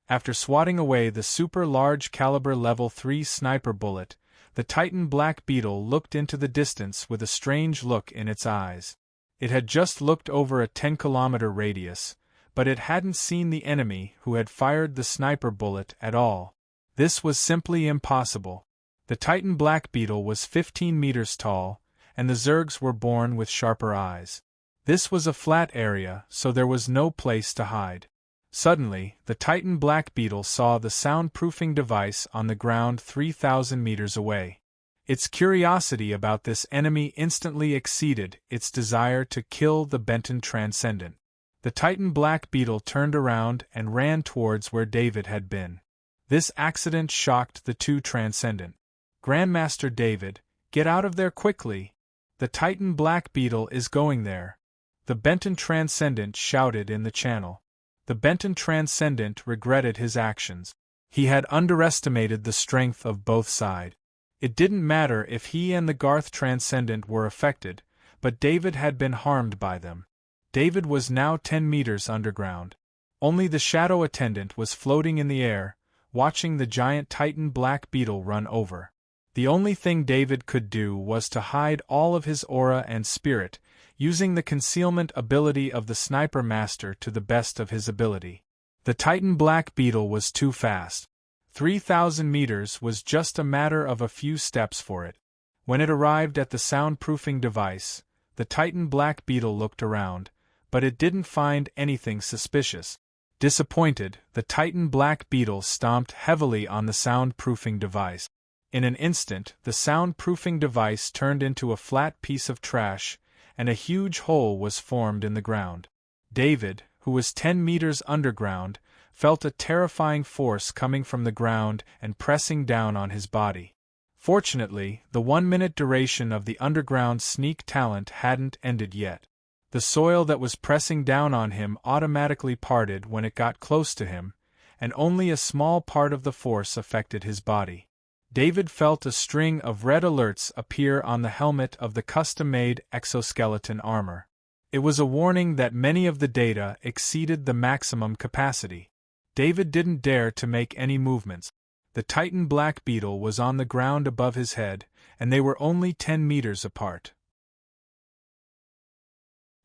After swatting away the super-large caliber level 3 sniper bullet, the Titan Black Beetle looked into the distance with a strange look in its eyes. It had just looked over a 10-kilometer radius, but it hadn't seen the enemy who had fired the sniper bullet at all. This was simply impossible. The Titan Black Beetle was 15 meters tall, and the Zergs were born with sharper eyes. This was a flat area, so there was no place to hide. Suddenly, the Titan Black Beetle saw the soundproofing device on the ground 3,000 meters away. Its curiosity about this enemy instantly exceeded its desire to kill the Benton Transcendent. The Titan Black Beetle turned around and ran towards where David had been. This accident shocked the two Transcendent. "Grandmaster David, get out of there quickly! The Titan Black Beetle is going there!" The Benton Transcendent shouted in the channel. The Benton Transcendent regretted his actions. He had underestimated the strength of both sides. It didn't matter if he and the Garth Transcendent were affected, but David had been harmed by them. David was now 10 meters underground. Only the Shadow Attendant was floating in the air, watching the giant Titan Black Beetle run over. The only thing David could do was to hide all of his aura and spirit, using the concealment ability of the Sniper Master to the best of his ability. The Titan Black Beetle was too fast. 3,000 meters was just a matter of a few steps for it. When it arrived at the soundproofing device, the Titan Black Beetle looked around, but it didn't find anything suspicious. Disappointed, the Titan Black Beetle stomped heavily on the soundproofing device. In an instant, the soundproofing device turned into a flat piece of trash, and a huge hole was formed in the ground. David, who was 10 meters underground, felt a terrifying force coming from the ground and pressing down on his body. Fortunately, the 1-minute duration of the underground sneak talent hadn't ended yet. The soil that was pressing down on him automatically parted when it got close to him, and only a small part of the force affected his body. David felt a string of red alerts appear on the helmet of the custom-made exoskeleton armor. It was a warning that many of the data exceeded the maximum capacity. David didn't dare to make any movements. The Titan Black Beetle was on the ground above his head, and they were only 10 meters apart.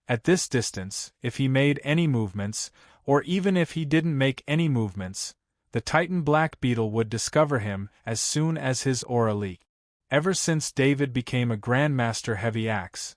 At this distance, if he made any movements, or even if he didn't make any movements, the Titan Black Beetle would discover him as soon as his aura leaked. Ever since David became a Grandmaster Heavy Axe,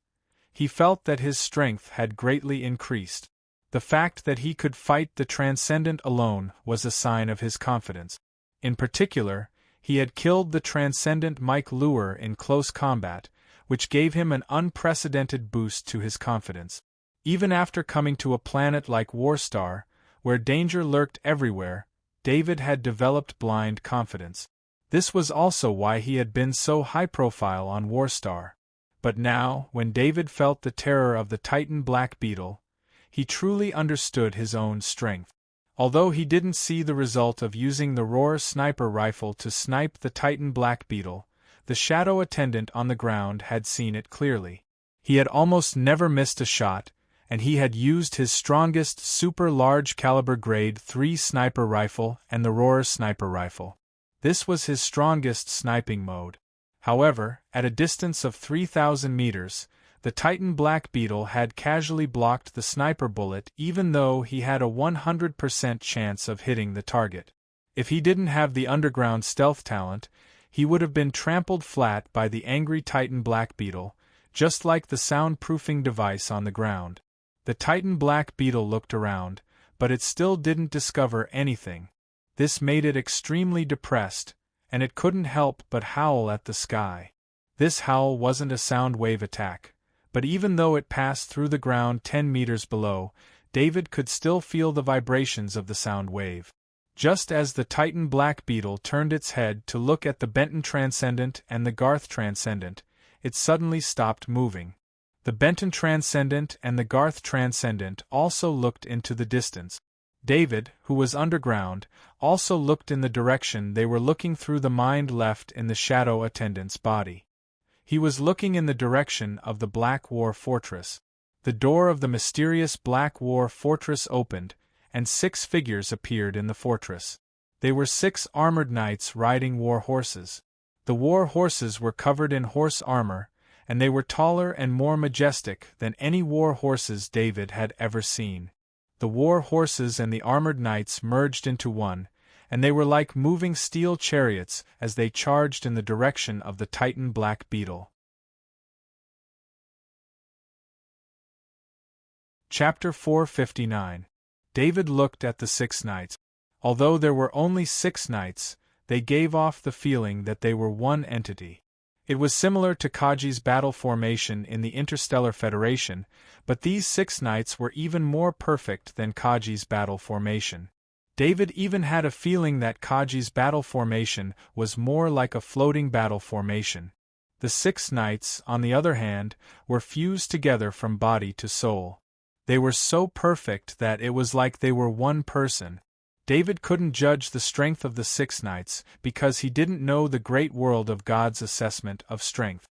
he felt that his strength had greatly increased. The fact that he could fight the Transcendent alone was a sign of his confidence. In particular, he had killed the Transcendent Mike Lure in close combat, which gave him an unprecedented boost to his confidence. Even after coming to a planet like Warstar, where danger lurked everywhere, David had developed blind confidence. This was also why he had been so high-profile on Warstar. But now, when David felt the terror of the Titan Black Beetle, he truly understood his own strength. Although he didn't see the result of using the Roar sniper rifle to snipe the Titan Black Beetle, the Shadow Attendant on the ground had seen it clearly. He had almost never missed a shot, and he had used his strongest super-large caliber Grade 3 sniper rifle and the Roar sniper rifle. This was his strongest sniping mode. However, at a distance of 3,000 meters, the Titan Black Beetle had casually blocked the sniper bullet even though he had a 100% chance of hitting the target. If he didn't have the underground stealth talent, he would have been trampled flat by the angry Titan Black Beetle, just like the soundproofing device on the ground. The Titan Black Beetle looked around, but it still didn't discover anything. This made it extremely depressed, and it couldn't help but howl at the sky. This howl wasn't a sound wave attack, but even though it passed through the ground 10 meters below, David could still feel the vibrations of the sound wave. Just as the Titan black beetle turned its head to look at the Benton Transcendent and the Garth Transcendent, it suddenly stopped moving. The Benton Transcendent and the Garth Transcendent also looked into the distance. David, who was underground, also looked in the direction they were looking through the mind left in the shadow attendant's body. He was looking in the direction of the Black War Fortress. The door of the mysterious Black War Fortress opened, and 6 figures appeared in the fortress. They were 6 armored knights riding war horses. The war horses were covered in horse armor, and they were taller and more majestic than any war horses David had ever seen. The war horses and the armored knights merged into one, and they were like moving steel chariots as they charged in the direction of the Titan black beetle. Chapter 459. David looked at the 6 knights. Although there were only 6 knights, they gave off the feeling that they were one entity. It was similar to Kaji's battle formation in the Interstellar Federation, but these 6 knights were even more perfect than Kaji's battle formation. David even had a feeling that Kaji's battle formation was more like a floating battle formation. The 6 knights, on the other hand, were fused together from body to soul. They were so perfect that it was like they were one person. David couldn't judge the strength of the 6 knights because he didn't know the great world of God's assessment of strength.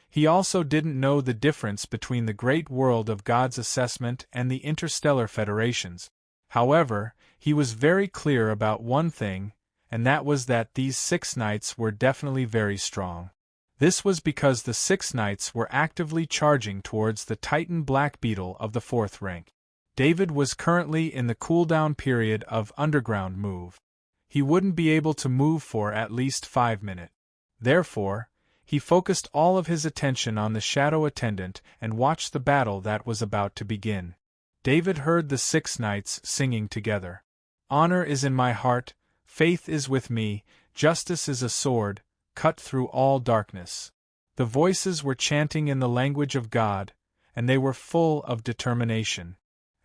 He also didn't know the difference between the great world of God's assessment and the Interstellar Federations. However, he was very clear about one thing, and that was that these 6 knights were definitely very strong. This was because the 6 knights were actively charging towards the Titan black beetle of the 4th rank. David was currently in the cooldown period of underground move. He wouldn't be able to move for at least 5 minutes. Therefore, he focused all of his attention on the shadow attendant and watched the battle that was about to begin. David heard the 6 knights singing together. Honor is in my heart, faith is with me, justice is a sword, cut through all darkness. The voices were chanting in the language of God, and they were full of determination.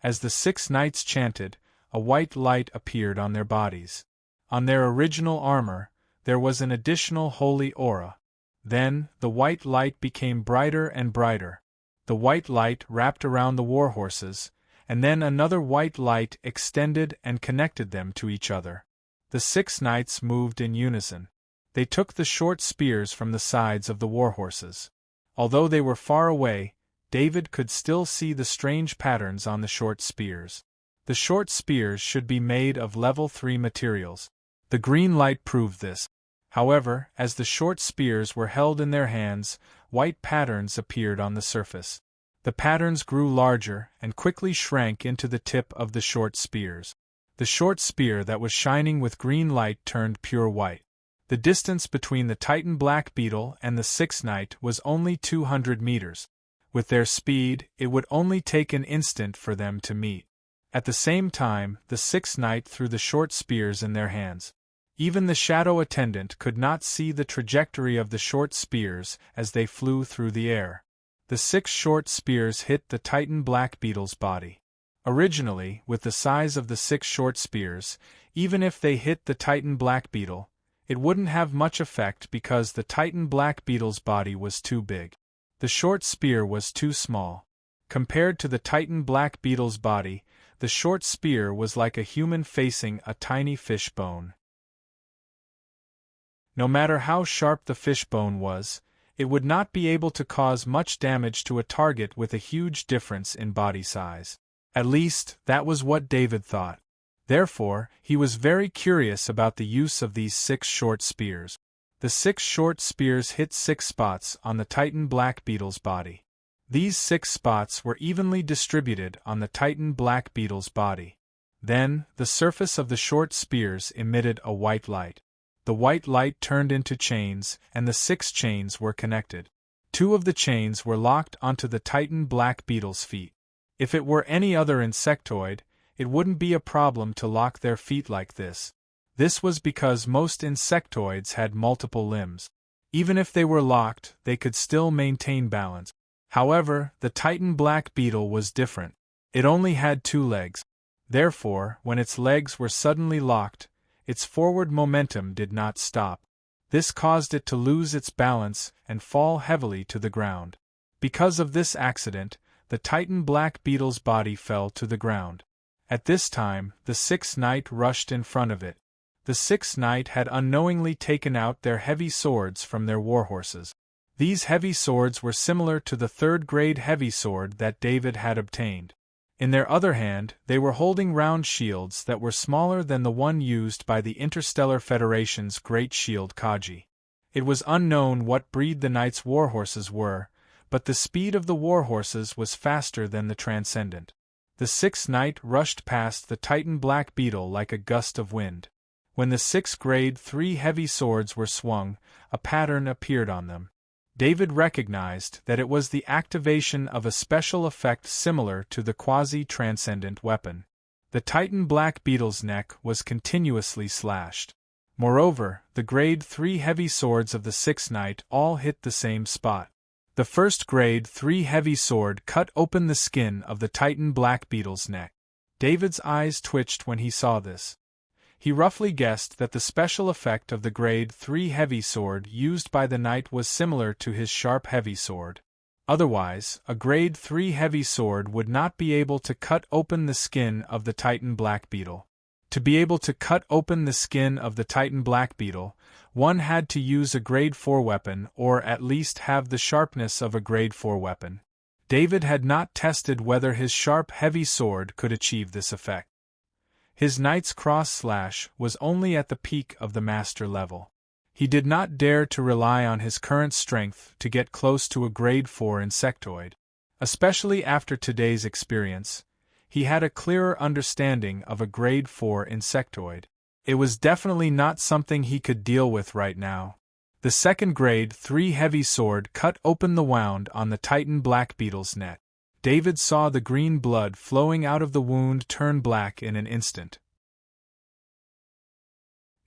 As the 6 knights chanted, a white light appeared on their bodies. On their original armor, there was an additional holy aura. Then, the white light became brighter and brighter. The white light wrapped around the war horses, and then another white light extended and connected them to each other. The 6 knights moved in unison. They took the short spears from the sides of the war horses. Although they were far away, David could still see the strange patterns on the short spears. The short spears should be made of level 3 materials. The green light proved this. However, as the short spears were held in their hands, white patterns appeared on the surface. The patterns grew larger and quickly shrank into the tip of the short spears. The short spear that was shining with green light turned pure white. The distance between the Titan black beetle and the 6th knight was only 200 meters. With their speed, it would only take an instant for them to meet. At the same time, the 6th knight threw the short spears in their hands. Even the shadow attendant could not see the trajectory of the short spears as they flew through the air. The 6 short spears hit the Titan black beetle's body. Originally, with the size of the 6 short spears, even if they hit the Titan black beetle, it wouldn't have much effect because the Titan black beetle's body was too big. The short spear was too small. Compared to the Titan black beetle's body, the short spear was like a human facing a tiny fish bone. No matter how sharp the fish bone was, it would not be able to cause much damage to a target with a huge difference in body size. At least, that was what David thought. Therefore, he was very curious about the use of these 6 short spears. The 6 short spears hit 6 spots on the Titan black beetle's body. These 6 spots were evenly distributed on the Titan black beetle's body. Then, the surface of the short spears emitted a white light. The white light turned into chains, and the 6 chains were connected. 2 of the chains were locked onto the Titan black beetle's feet. If it were any other insectoid, it wouldn't be a problem to lock their feet like this. This was because most insectoids had multiple limbs. Even if they were locked, they could still maintain balance. However, the Titan black beetle was different. It only had 2 legs. Therefore, when its legs were suddenly locked, its forward momentum did not stop. This caused it to lose its balance and fall heavily to the ground. Because of this accident, the Titan black beetle's body fell to the ground. At this time, the sixth knight rushed in front of it. The sixth knight had unknowingly taken out their heavy swords from their warhorses. These heavy swords were similar to the third-grade heavy sword that David had obtained. In their other hand, they were holding round shields that were smaller than the one used by the Interstellar Federation's Great Shield Kaji. It was unknown what breed the knight's warhorses were, but the speed of the warhorses was faster than the Transcendent. The sixth knight rushed past the Titan black beetle like a gust of wind. When the 6th grade 3 heavy swords were swung, a pattern appeared on them. David recognized that it was the activation of a special effect similar to the quasi-transcendent weapon. The Titan black beetle's neck was continuously slashed. Moreover, the grade 3 heavy swords of the 6th knight all hit the same spot. The first grade 3 heavy sword cut open the skin of the Titan black beetle's neck. David's eyes twitched when he saw this. He roughly guessed that the special effect of the grade 3 heavy sword used by the knight was similar to his sharp heavy sword. Otherwise, a grade 3 heavy sword would not be able to cut open the skin of the Titan black beetle. To be able to cut open the skin of the Titan black beetle, one had to use a grade 4 weapon or at least have the sharpness of a grade 4 weapon. David had not tested whether his sharp heavy sword could achieve this effect. His knight's cross-slash was only at the peak of the master level. He did not dare to rely on his current strength to get close to a grade 4 insectoid. Especially after today's experience, he had a clearer understanding of a grade 4 insectoid. It was definitely not something he could deal with right now. The second grade 3 heavy sword cut open the wound on the Titan black beetle's neck. David saw the green blood flowing out of the wound turn black in an instant.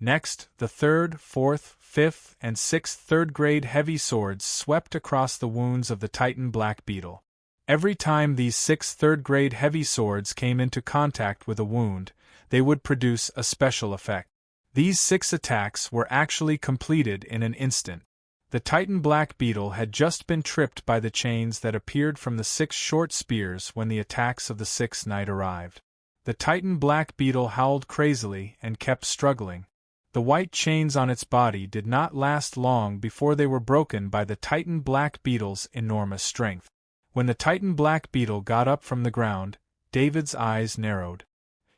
Next, the 3rd, 4th, 5th, and 6th third-grade heavy swords swept across the wounds of the Titan black beetle. Every time these 6 third-grade heavy swords came into contact with a wound, they would produce a special effect. These 6 attacks were actually completed in an instant. The Titan black beetle had just been tripped by the chains that appeared from the 6 short spears when the attacks of the 6th knight arrived. The Titan black beetle howled crazily and kept struggling. The white chains on its body did not last long before they were broken by the Titan black beetle's enormous strength. When the Titan black beetle got up from the ground, David's eyes narrowed.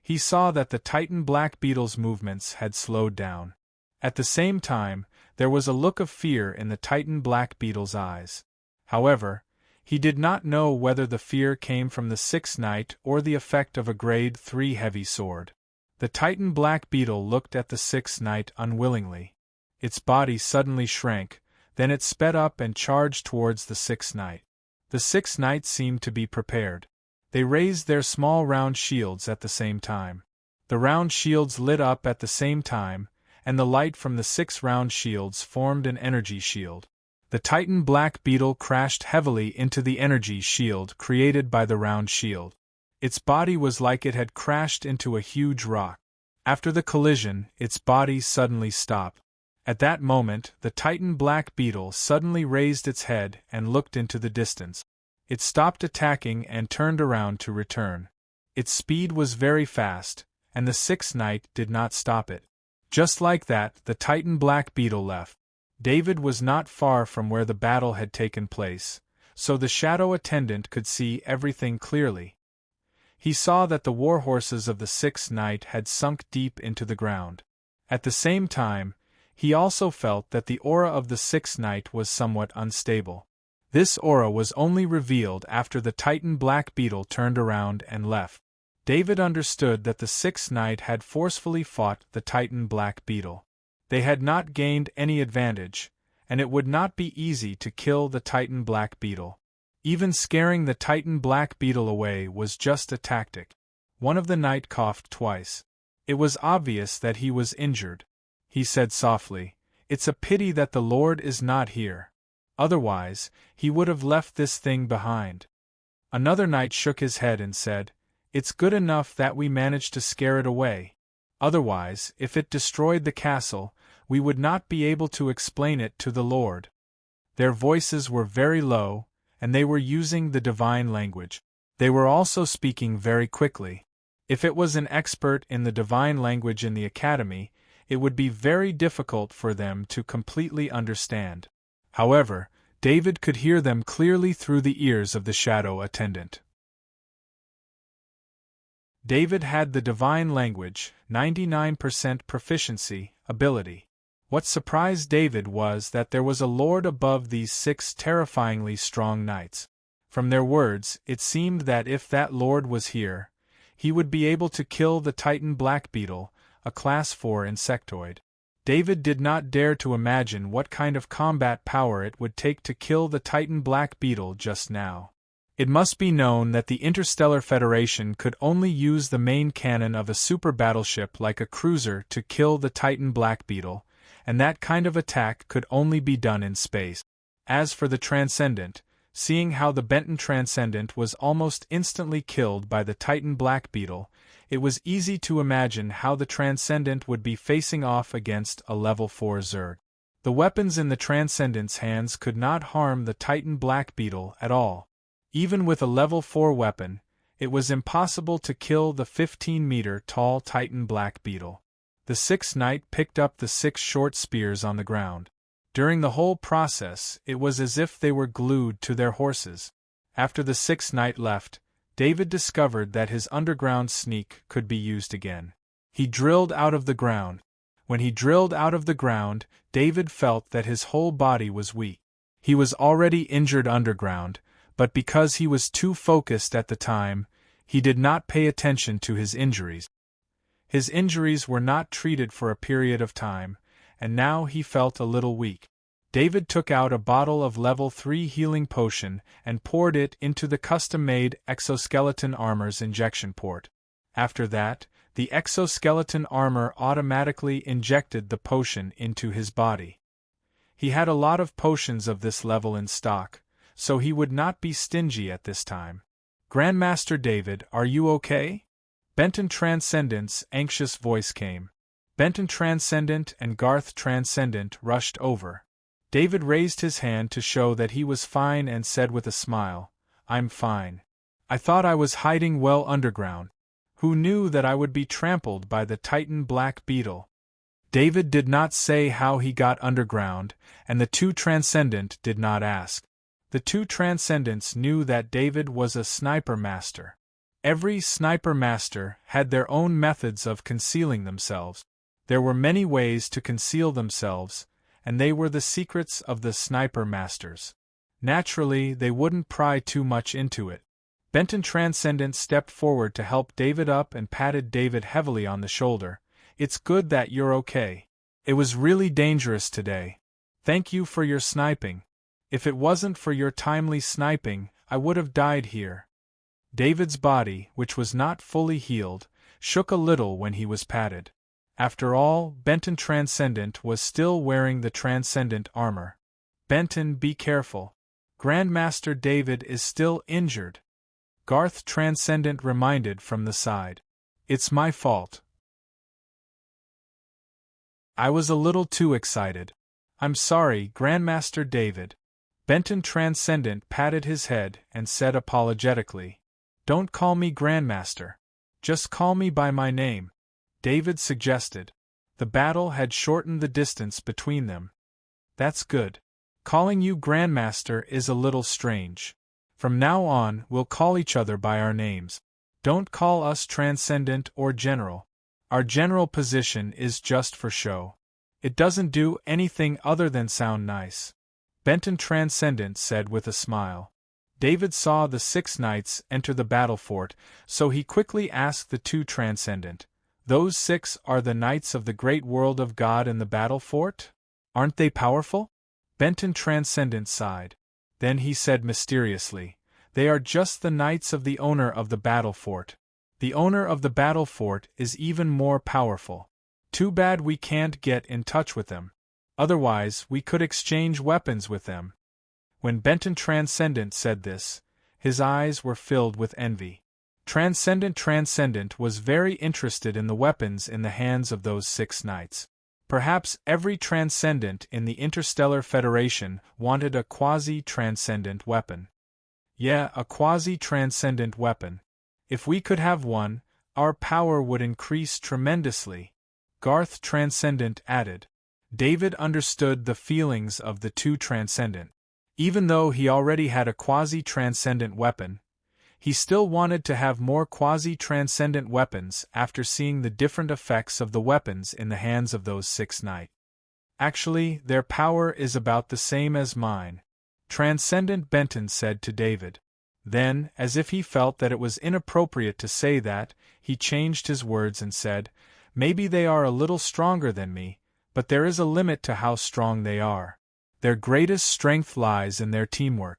He saw that the Titan black beetle's movements had slowed down. At the same time, there was a look of fear in the Titan black beetle's eyes. However, he did not know whether the fear came from the 6th knight or the effect of a grade 3 heavy sword. The Titan black beetle looked at the 6th knight unwillingly. Its body suddenly shrank, then it sped up and charged towards the 6th knight. The 6th knight seemed to be prepared. They raised their small round shields at the same time. The round shields lit up at the same time, and the light from the 6 round shields formed an energy shield. The Titan black beetle crashed heavily into the energy shield created by the round shield. Its body was like it had crashed into a huge rock. After the collision, its body suddenly stopped. At that moment, the Titan black beetle suddenly raised its head and looked into the distance. It stopped attacking and turned around to return. Its speed was very fast, and the 6th knight did not stop it. Just like that, the Titan black beetle left. David was not far from where the battle had taken place, so the shadow attendant could see everything clearly. He saw that the warhorses of the 6th knight had sunk deep into the ground. At the same time, he also felt that the aura of the 6th knight was somewhat unstable. This aura was only revealed after the Titan black beetle turned around and left. David understood that the 6th knight had forcefully fought the Titan black beetle. They had not gained any advantage, and it would not be easy to kill the Titan black beetle. Even scaring the Titan black beetle away was just a tactic. One of the knight coughed twice. It was obvious that he was injured. He said softly, "It's a pity that the Lord is not here. Otherwise, he would have left this thing behind." Another knight shook his head and said, "It's good enough that we managed to scare it away. Otherwise, if it destroyed the castle, we would not be able to explain it to the Lord. Their voices were very low, and they were using the divine language. They were also speaking very quickly. If it was an expert in the divine language in the academy, it would be very difficult for them to completely understand. However, David could hear them clearly through the ears of the shadow attendant. David had the divine language, 99% proficiency, ability. What surprised David was that there was a lord above these 6 terrifyingly strong knights. From their words, it seemed that if that lord was here, he would be able to kill the Titan black beetle, a class 4 insectoid. David did not dare to imagine what kind of combat power it would take to kill the Titan black beetle just now. It must be known that the Interstellar Federation could only use the main cannon of a super battleship like a cruiser to kill the Titan black beetle, and that kind of attack could only be done in space. As for the Transcendent, seeing how the Benton Transcendent was almost instantly killed by the Titan black beetle, it was easy to imagine how the Transcendent would be facing off against a level 4 Zerg. The weapons in the Transcendent's hands could not harm the Titan black beetle at all. Even with a level 4 weapon, it was impossible to kill the 15-meter-tall Titan black beetle. The 6th knight picked up the 6 short spears on the ground. During the whole process, it was as if they were glued to their horses. After the 6th knight left, David discovered that his underground sneak could be used again. He drilled out of the ground. When he drilled out of the ground, David felt that his whole body was weak. He was already injured underground, but because he was too focused at the time, he did not pay attention to his injuries. His injuries were not treated for a period of time, and now he felt a little weak. David took out a bottle of level 3 healing potion and poured it into the custom-made exoskeleton armor's injection port. After that, the exoskeleton armor automatically injected the potion into his body. He had a lot of potions of this level in stock, so he would not be stingy at this time. "Grandmaster David, are you okay?" Benton Transcendent's anxious voice came. Benton Transcendent and Garth Transcendent rushed over. David raised his hand to show that he was fine and said with a smile, "I'm fine. I thought I was hiding well underground. Who knew that I would be trampled by the Titan black beetle?" David did not say how he got underground, and the 2 Transcendent did not ask. The 2 Transcendents knew that David was a sniper master. Every sniper master had their own methods of concealing themselves. There were many ways to conceal themselves, and they were the secrets of the sniper masters. Naturally, they wouldn't pry too much into it. Benton Transcendent stepped forward to help David up and patted David heavily on the shoulder. "It's good that you're okay. It was really dangerous today. Thank you for your sniping. If it wasn't for your timely sniping, I would have died here." David's body, which was not fully healed, shook a little when he was patted. After all, Benton Transcendent was still wearing the Transcendent armor. "Benton, be careful. Grandmaster David is still injured," Garth Transcendent reminded from the side. "It's my fault. I was a little too excited. I'm sorry, Grandmaster David." Benton Transcendent patted his head and said apologetically, "Don't call me Grandmaster. Just call me by my name," David suggested. The battle had shortened the distance between them. "That's good. Calling you Grandmaster is a little strange. From now on, we'll call each other by our names. Don't call us Transcendent or General. Our general position is just for show. It doesn't do anything other than sound nice," Benton Transcendent said with a smile. David saw the 6 knights enter the battle fort, so he quickly asked the 2 Transcendent, "Those 6 are the knights of the great world of God in the battle fort? Aren't they powerful?" Benton Transcendent sighed. Then he said mysteriously, "They are just the knights of the owner of the battle fort. The owner of the battle fort is even more powerful. Too bad we can't get in touch with them. Otherwise, we could exchange weapons with them." When Benton Transcendent said this, his eyes were filled with envy. Transcendent was very interested in the weapons in the hands of those 6 knights. Perhaps every Transcendent in the Interstellar Federation wanted a quasi-transcendent weapon. Yeah, a quasi-transcendent weapon. If we could have one, our power would increase tremendously, Garth Transcendent added. David understood the feelings of the 2 Transcendent. Even though he already had a quasi-transcendent weapon, he still wanted to have more quasi-transcendent weapons after seeing the different effects of the weapons in the hands of those 6 knights. Actually, their power is about the same as mine, Transcendent Benton said to David. Then, as if he felt that it was inappropriate to say that, he changed his words and said, "Maybe they are a little stronger than me, but there is a limit to how strong they are. Their greatest strength lies in their teamwork.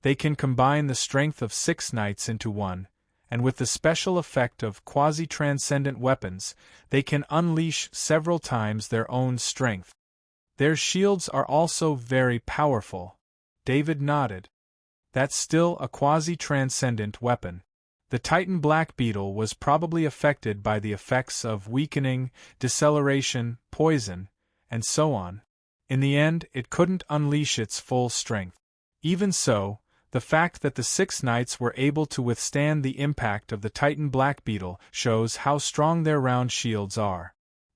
They can combine the strength of 6 knights into one, and with the special effect of quasi-transcendent weapons, they can unleash several times their own strength. Their shields are also very powerful." David nodded. That's still a quasi-transcendent weapon. The Titan Black Beetle was probably affected by the effects of weakening, deceleration, poison, and so on. In the end, it couldn't unleash its full strength. Even so, the fact that the 6 knights were able to withstand the impact of the Titan Black Beetle shows how strong their round shields are.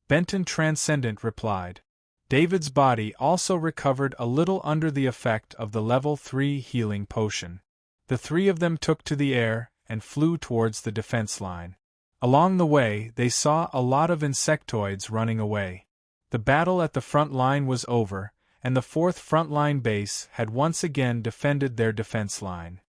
Benton Transcendent replied. David's body also recovered a little under the effect of the level 3 healing potion. The 3 of them took to the air and flew towards the defense line. Along the way, they saw a lot of insectoids running away. The battle at the front line was over, and the 4th frontline base had once again defended their defense line.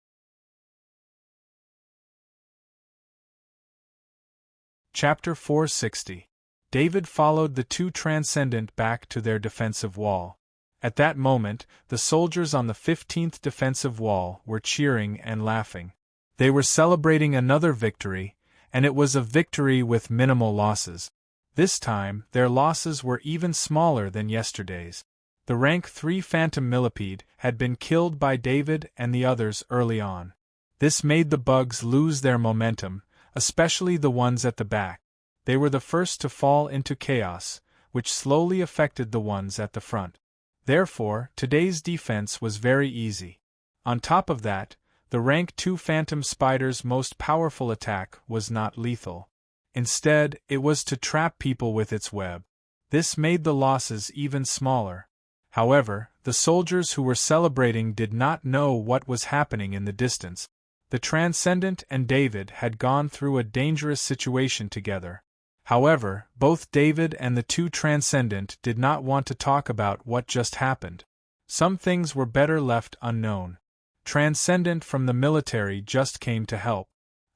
Chapter 460. David followed the 2 Transcendent back to their defensive wall. At that moment, the soldiers on the 15th defensive wall were cheering and laughing. They were celebrating another victory, and it was a victory with minimal losses. This time, their losses were even smaller than yesterday's. The rank 3 Phantom Millipede had been killed by David and the others early on. This made the bugs lose their momentum, especially the ones at the back. They were the first to fall into chaos, which slowly affected the ones at the front. Therefore, today's defense was very easy. On top of that, the rank 2 Phantom Spider's most powerful attack was not lethal. Instead, it was to trap people with its web. This made the losses even smaller. However, the soldiers who were celebrating did not know what was happening in the distance. The Transcendent and David had gone through a dangerous situation together. However, both David and the 2 Transcendent did not want to talk about what just happened. Some things were better left unknown. Transcendent from the military just came to help.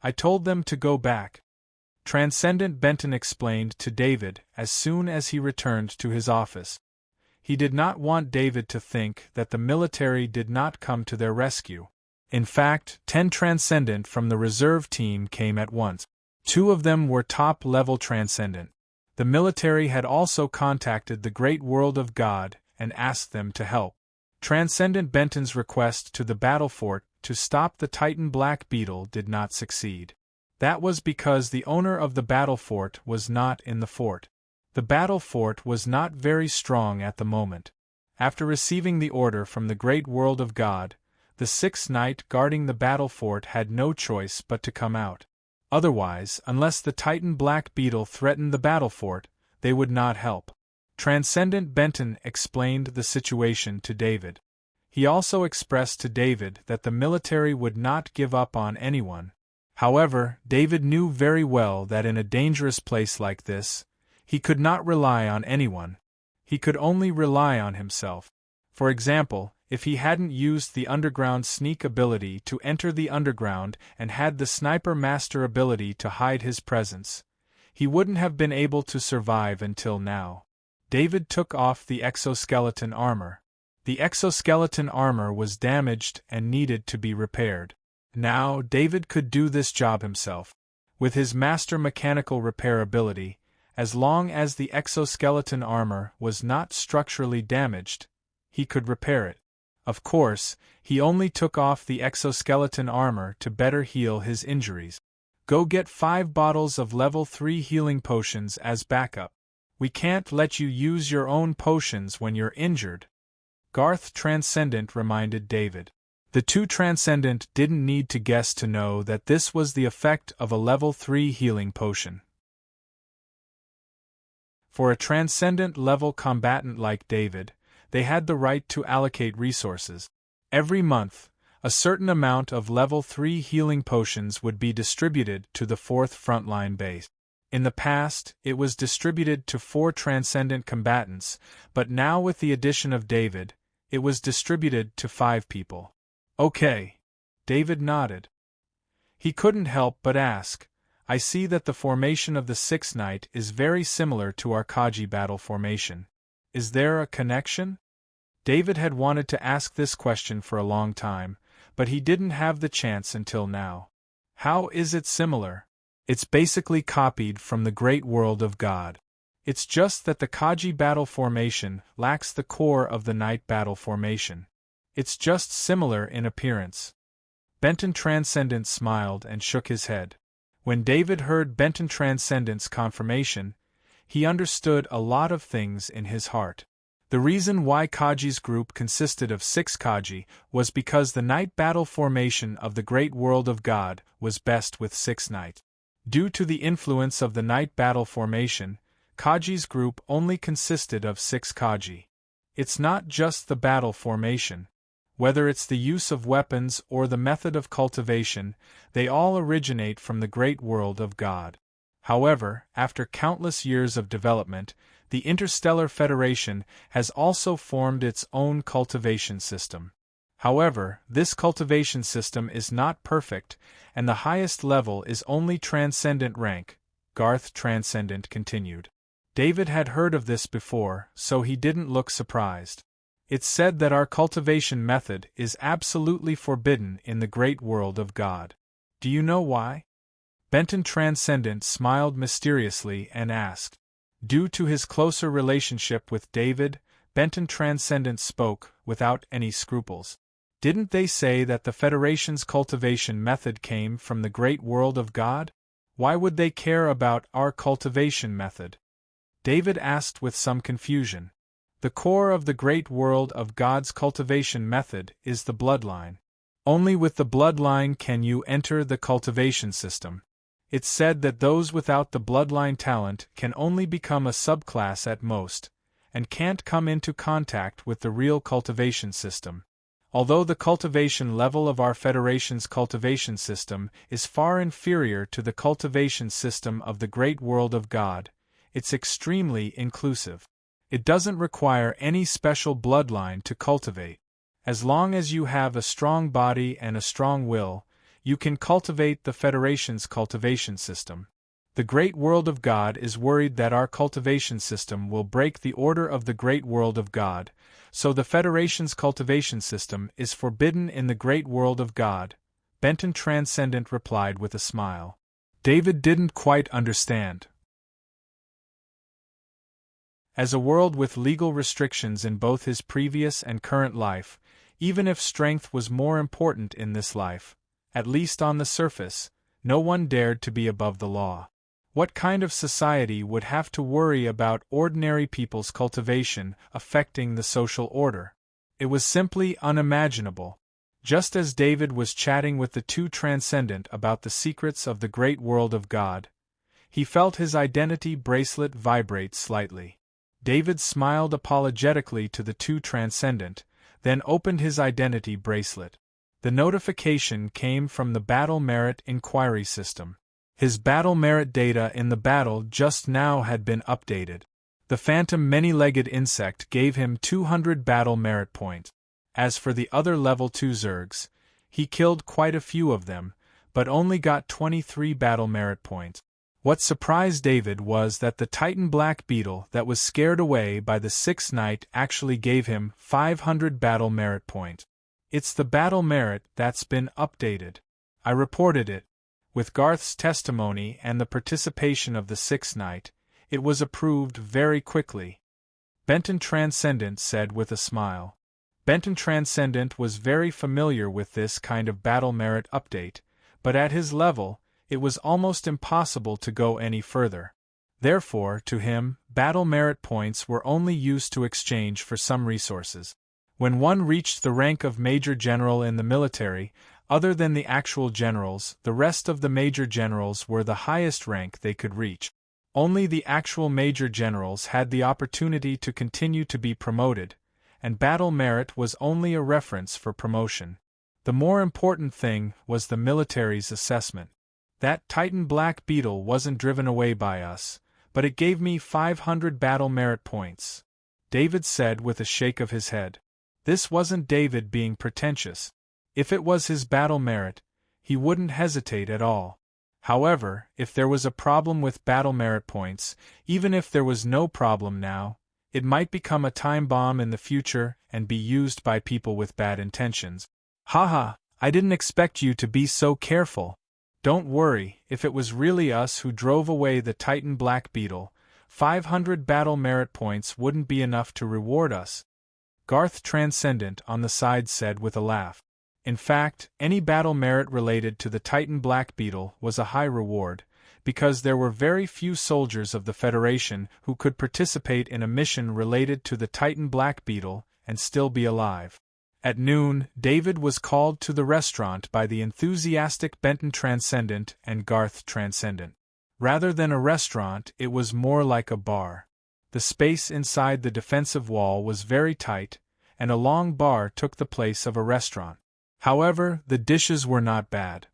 I told them to go back. Transcendent Benton explained to David as soon as he returned to his office. He did not want David to think that the military did not come to their rescue. In fact, 10 Transcendent from the reserve team came at once. 2 of them were top-level Transcendent. The military had also contacted the great world of God and asked them to help. Transcendent Benton's request to the battle fort to stop the Titan Black Beetle did not succeed. That was because the owner of the battle fort was not in the fort. The battle fort was not very strong at the moment. After receiving the order from the great world of God, the 6th knight guarding the battle fort had no choice but to come out. Otherwise, unless the Titan Black Beetle threatened the battle fort, they would not help. Transcendent Benton explained the situation to David. He also expressed to David that the military would not give up on anyone. However, David knew very well that in a dangerous place like this, he could not rely on anyone. He could only rely on himself. For example, if he hadn't used the underground sneak ability to enter the underground and had the sniper master ability to hide his presence, he wouldn't have been able to survive until now. David took off the exoskeleton armor. The exoskeleton armor was damaged and needed to be repaired. Now, David could do this job himself. With his master mechanical repair ability, as long as the exoskeleton armor was not structurally damaged, he could repair it. Of course, he only took off the exoskeleton armor to better heal his injuries. Go get 5 bottles of level 3 healing potions as backup. We can't let you use your own potions when you're injured," Garth Transcendent reminded David. The two Transcendent didn't need to guess to know that this was the effect of a level 3 healing potion. For a Transcendent level combatant like David, they had the right to allocate resources. Every month, a certain amount of level 3 healing potions would be distributed to the 4th frontline base. In the past, it was distributed to 4 Transcendent combatants, but now with the addition of David, it was distributed to 5 people. "Okay." David nodded. He couldn't help but ask, "I see that the formation of the 6th Knight is very similar to our Kaji battle formation. Is there a connection?" David had wanted to ask this question for a long time, but he didn't have the chance until now. "How is it similar?" "It's basically copied from the great world of God. It's just that the Kaji battle formation lacks the core of the Knight battle formation. It's just similar in appearance." Benton Transcendent smiled and shook his head. When David heard Benton Transcendent's confirmation, he understood a lot of things in his heart. The reason why Kaji's group consisted of 6 Kaji was because the Knight battle formation of the great world of God was best with 6 Knight. Due to the influence of the Knight battle formation, Kaji's group only consisted of 6 Kaji. It's not just the battle formation. Whether it's the use of weapons or the method of cultivation, they all originate from the great world of God. However, after countless years of development, the Interstellar Federation has also formed its own cultivation system. However, this cultivation system is not perfect, and the highest level is only Transcendent rank, Garth Transcendent continued. David had heard of this before, so he didn't look surprised. "It's said that our cultivation method is absolutely forbidden in the great world of God. Do you know why?" Benton Transcendent smiled mysteriously and asked. Due to his closer relationship with David, Benton Transcendent spoke without any scruples. "Didn't they say that the Federation's cultivation method came from the great world of God? Why would they care about our cultivation method?" David asked with some confusion. "The core of the great world of God's cultivation method is the bloodline. Only with the bloodline can you enter the cultivation system. It's said that those without the bloodline talent can only become a subclass at most, and can't come into contact with the real cultivation system. Although the cultivation level of our Federation's cultivation system is far inferior to the cultivation system of the great world of God, it's extremely inclusive. It doesn't require any special bloodline to cultivate. As long as you have a strong body and a strong will, you can cultivate the Federation's cultivation system. The great world of God is worried that our cultivation system will break the order of the great world of God, so the Federation's cultivation system is forbidden in the great world of God," Benton Transcendent replied with a smile. David didn't quite understand. As a world with legal restrictions in both his previous and current life, even if strength was more important in this life, at least on the surface, no one dared to be above the law. What kind of society would have to worry about ordinary people's cultivation affecting the social order? It was simply unimaginable. Just as David was chatting with the two Transcendent about the secrets of the great world of God, he felt his identity bracelet vibrate slightly. David smiled apologetically to the two Transcendent, then opened his identity bracelet. The notification came from the Battle Merit Inquiry System. His battle merit data in the battle just now had been updated. The phantom many-legged insect gave him 200 battle merit points. As for the other level 2 Zergs, he killed quite a few of them, but only got 23 battle merit points. What surprised David was that the Titan Black Beetle that was scared away by the 6th Knight actually gave him 500 battle merit points. It's the battle merit that's been updated. I reported it. With Garth's testimony and the participation of the 6th Knight, it was approved very quickly, Benton Transcendent said with a smile. Benton Transcendent was very familiar with this kind of battle merit update, but at his level, it was almost impossible to go any further. Therefore, to him, battle merit points were only used to exchange for some resources. When one reached the rank of Major General in the military, other than the actual generals, the rest of the Major Generals were the highest rank they could reach. Only the actual Major Generals had the opportunity to continue to be promoted, and battle merit was only a reference for promotion. The more important thing was the military's assessment. That Titan black beetle wasn't driven away by us, but it gave me 500 battle merit points, David said with a shake of his head. This wasn't David being pretentious. If it was his battle merit, he wouldn't hesitate at all. However, if there was a problem with battle merit points, even if there was no problem now, it might become a time bomb in the future and be used by people with bad intentions. Haha, I didn't expect you to be so careful. Don't worry, if it was really us who drove away the Titan black beetle, 500 battle merit points wouldn't be enough to reward us. Garth Transcendent on the side said with a laugh. In fact, any battle merit related to the Titan black beetle was a high reward, because there were very few soldiers of the Federation who could participate in a mission related to the Titan black beetle and still be alive. At noon, David was called to the restaurant by the enthusiastic Benton Transcendent and Garth Transcendent. Rather than a restaurant, it was more like a bar. The space inside the defensive wall was very tight, and a long bar took the place of a restaurant. However, the dishes were not bad.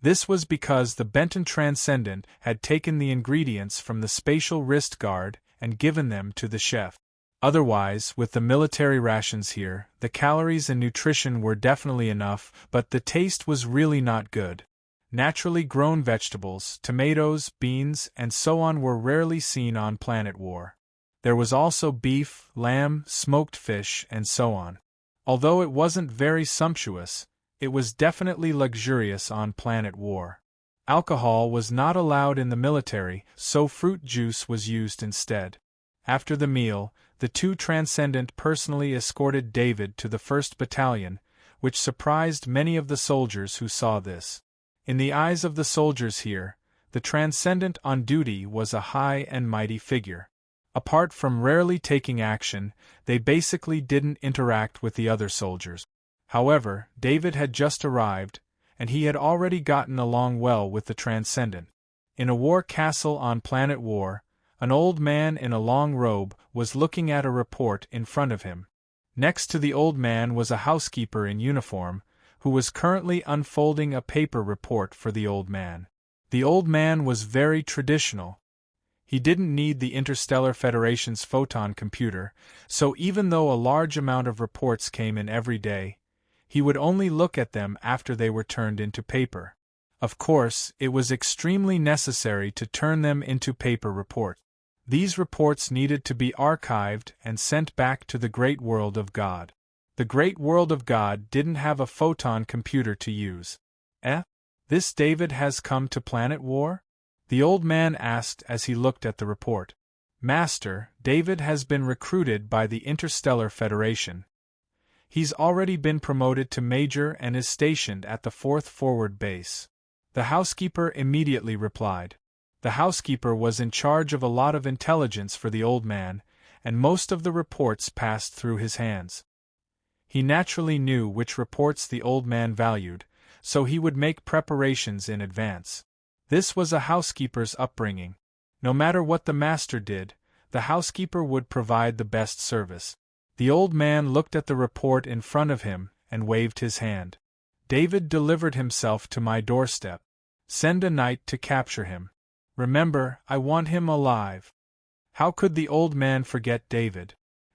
This was because the Benton Transcendent had taken the ingredients from the spatial wrist guard and given them to the chef. Otherwise, with the military rations here, the calories and nutrition were definitely enough, but the taste was really not good. Naturally grown vegetables, tomatoes, beans, and so on were rarely seen on Planet War. There was also beef, lamb, smoked fish, and so on. Although it wasn't very sumptuous, it was definitely luxurious on Planet War. Alcohol was not allowed in the military, so fruit juice was used instead. After the meal, the two Transcendent personally escorted David to the 1st Battalion, which surprised many of the soldiers who saw this. In the eyes of the soldiers here, the Transcendent on duty was a high and mighty figure. Apart from rarely taking action, they basically didn't interact with the other soldiers. However, David had just arrived, and he had already gotten along well with the Transcendent. In a war castle on Planet War, an old man in a long robe was looking at a report in front of him. Next to the old man was a housekeeper in uniform, who was currently unfolding a paper report for the old man. The old man was very traditional. He didn't need the Interstellar Federation's photon computer, so even though a large amount of reports came in every day, he would only look at them after they were turned into paper. Of course, it was extremely necessary to turn them into paper reports. These reports needed to be archived and sent back to the great world of God. The great world of God didn't have a photon computer to use. This David has come to Planet War? The old man asked as he looked at the report. Master, David has been recruited by the Interstellar Federation. He's already been promoted to Major and is stationed at the 4th Forward Base. The housekeeper immediately replied. The housekeeper was in charge of a lot of intelligence for the old man, and most of the reports passed through his hands. He naturally knew which reports the old man valued, so he would make preparations in advance. This was a housekeeper's upbringing. No matter what the master did, the housekeeper would provide the best service. The old man looked at the report in front of him and waved his hand. David delivered himself to my doorstep. Send a knight to capture him. Remember, I want him alive. How could the old man forget David?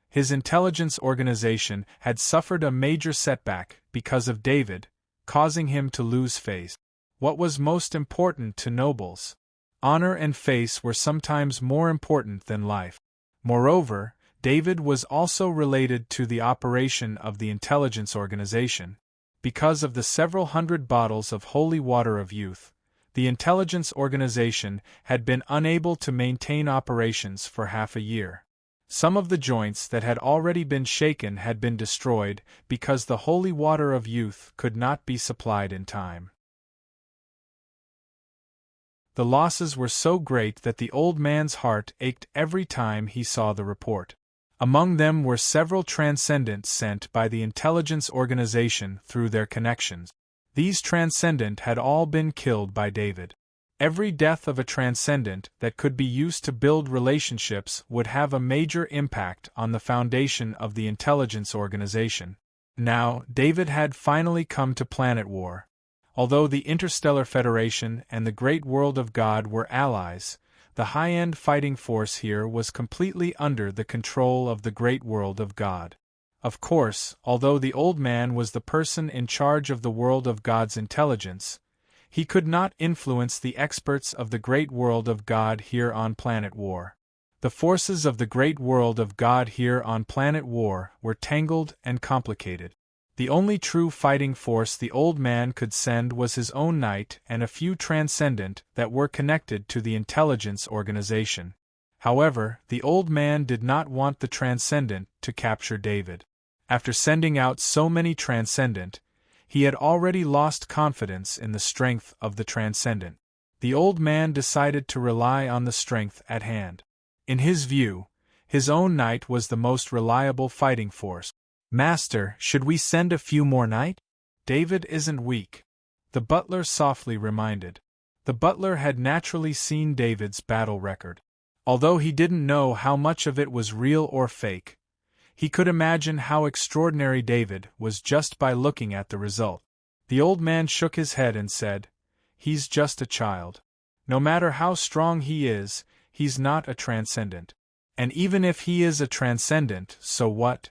His intelligence organization had suffered a major setback because of David, causing him to lose face. What was most important to nobles? Honor and face were sometimes more important than life. Moreover, David was also related to the operation of the intelligence organization. Because of the several hundred bottles of holy water of youth, the intelligence organization had been unable to maintain operations for half a year. Some of the joints that had already been shaken had been destroyed because the holy water of youth could not be supplied in time. The losses were so great that the old man's heart ached every time he saw the report. Among them were several transcendents sent by the intelligence organization through their connections. These transcendent had all been killed by David. Every death of a transcendent that could be used to build relationships would have a major impact on the foundation of the intelligence organization. Now, David had finally come to Planet War. Although the Interstellar Federation and the Great World of God were allies, the high-end fighting force here was completely under the control of the Great World of God. Of course, although the old man was the person in charge of the World of God's intelligence, he could not influence the experts of the Great World of God here on Planet War. The forces of the Great World of God here on Planet War were tangled and complicated. The only true fighting force the old man could send was his own knight and a few transcendent that were connected to the intelligence organization. However, the old man did not want the transcendent to capture David. After sending out so many transcendent, he had already lost confidence in the strength of the transcendent. The old man decided to rely on the strength at hand. In his view, his own knight was the most reliable fighting force. "Master, should we send a few more knight? David isn't weak," the butler softly reminded. The butler had naturally seen David's battle record. Although he didn't know how much of it was real or fake, he could imagine how extraordinary David was just by looking at the result. The old man shook his head and said, "He's just a child. No matter how strong he is, he's not a transcendent. And even if he is a transcendent, so what?"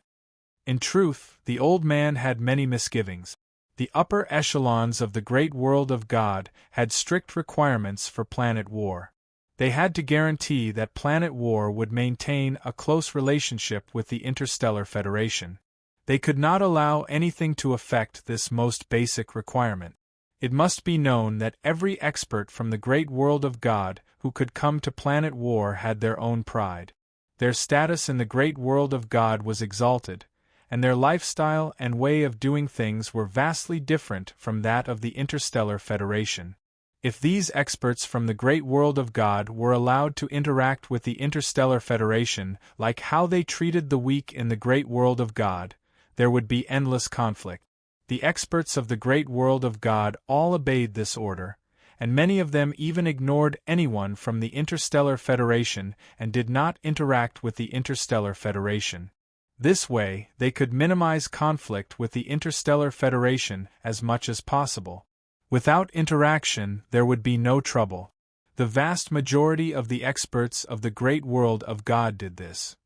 In truth, the old man had many misgivings. The upper echelons of the Great World of God had strict requirements for Planet War. They had to guarantee that Planet War would maintain a close relationship with the Interstellar Federation. They could not allow anything to affect this most basic requirement. It must be known that every expert from the Great World of God who could come to Planet War had their own pride. Their status in the Great World of God was exalted, and their lifestyle and way of doing things were vastly different from that of the Interstellar Federation. If these experts from the Great World of God were allowed to interact with the Interstellar Federation like how they treated the weak in the Great World of God, there would be endless conflict. The experts of the Great World of God all obeyed this order, and many of them even ignored anyone from the Interstellar Federation and did not interact with the Interstellar Federation. This way, they could minimize conflict with the Interstellar Federation as much as possible. Without interaction, there would be no trouble. The vast majority of the experts of the Great World of God did this.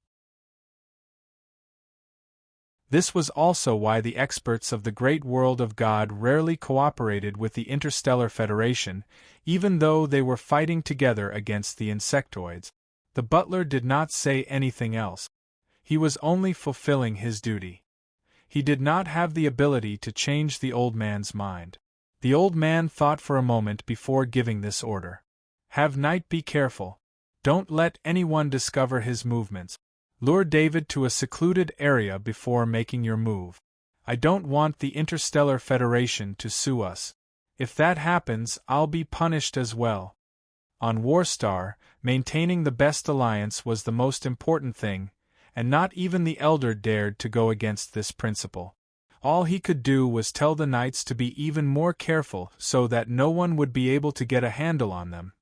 This was also why the experts of the Great World of God rarely cooperated with the Interstellar Federation, even though they were fighting together against the insectoids. The butler did not say anything else. He was only fulfilling his duty. He did not have the ability to change the old man's mind. The old man thought for a moment before giving this order. "Have Knight be careful. Don't let anyone discover his movements. Lure David to a secluded area before making your move. I don't want the Interstellar Federation to sue us. If that happens, I'll be punished as well." On Warstar, maintaining the best alliance was the most important thing, and not even the Elder dared to go against this principle. All he could do was tell the knights to be even more careful so that no one would be able to get a handle on them.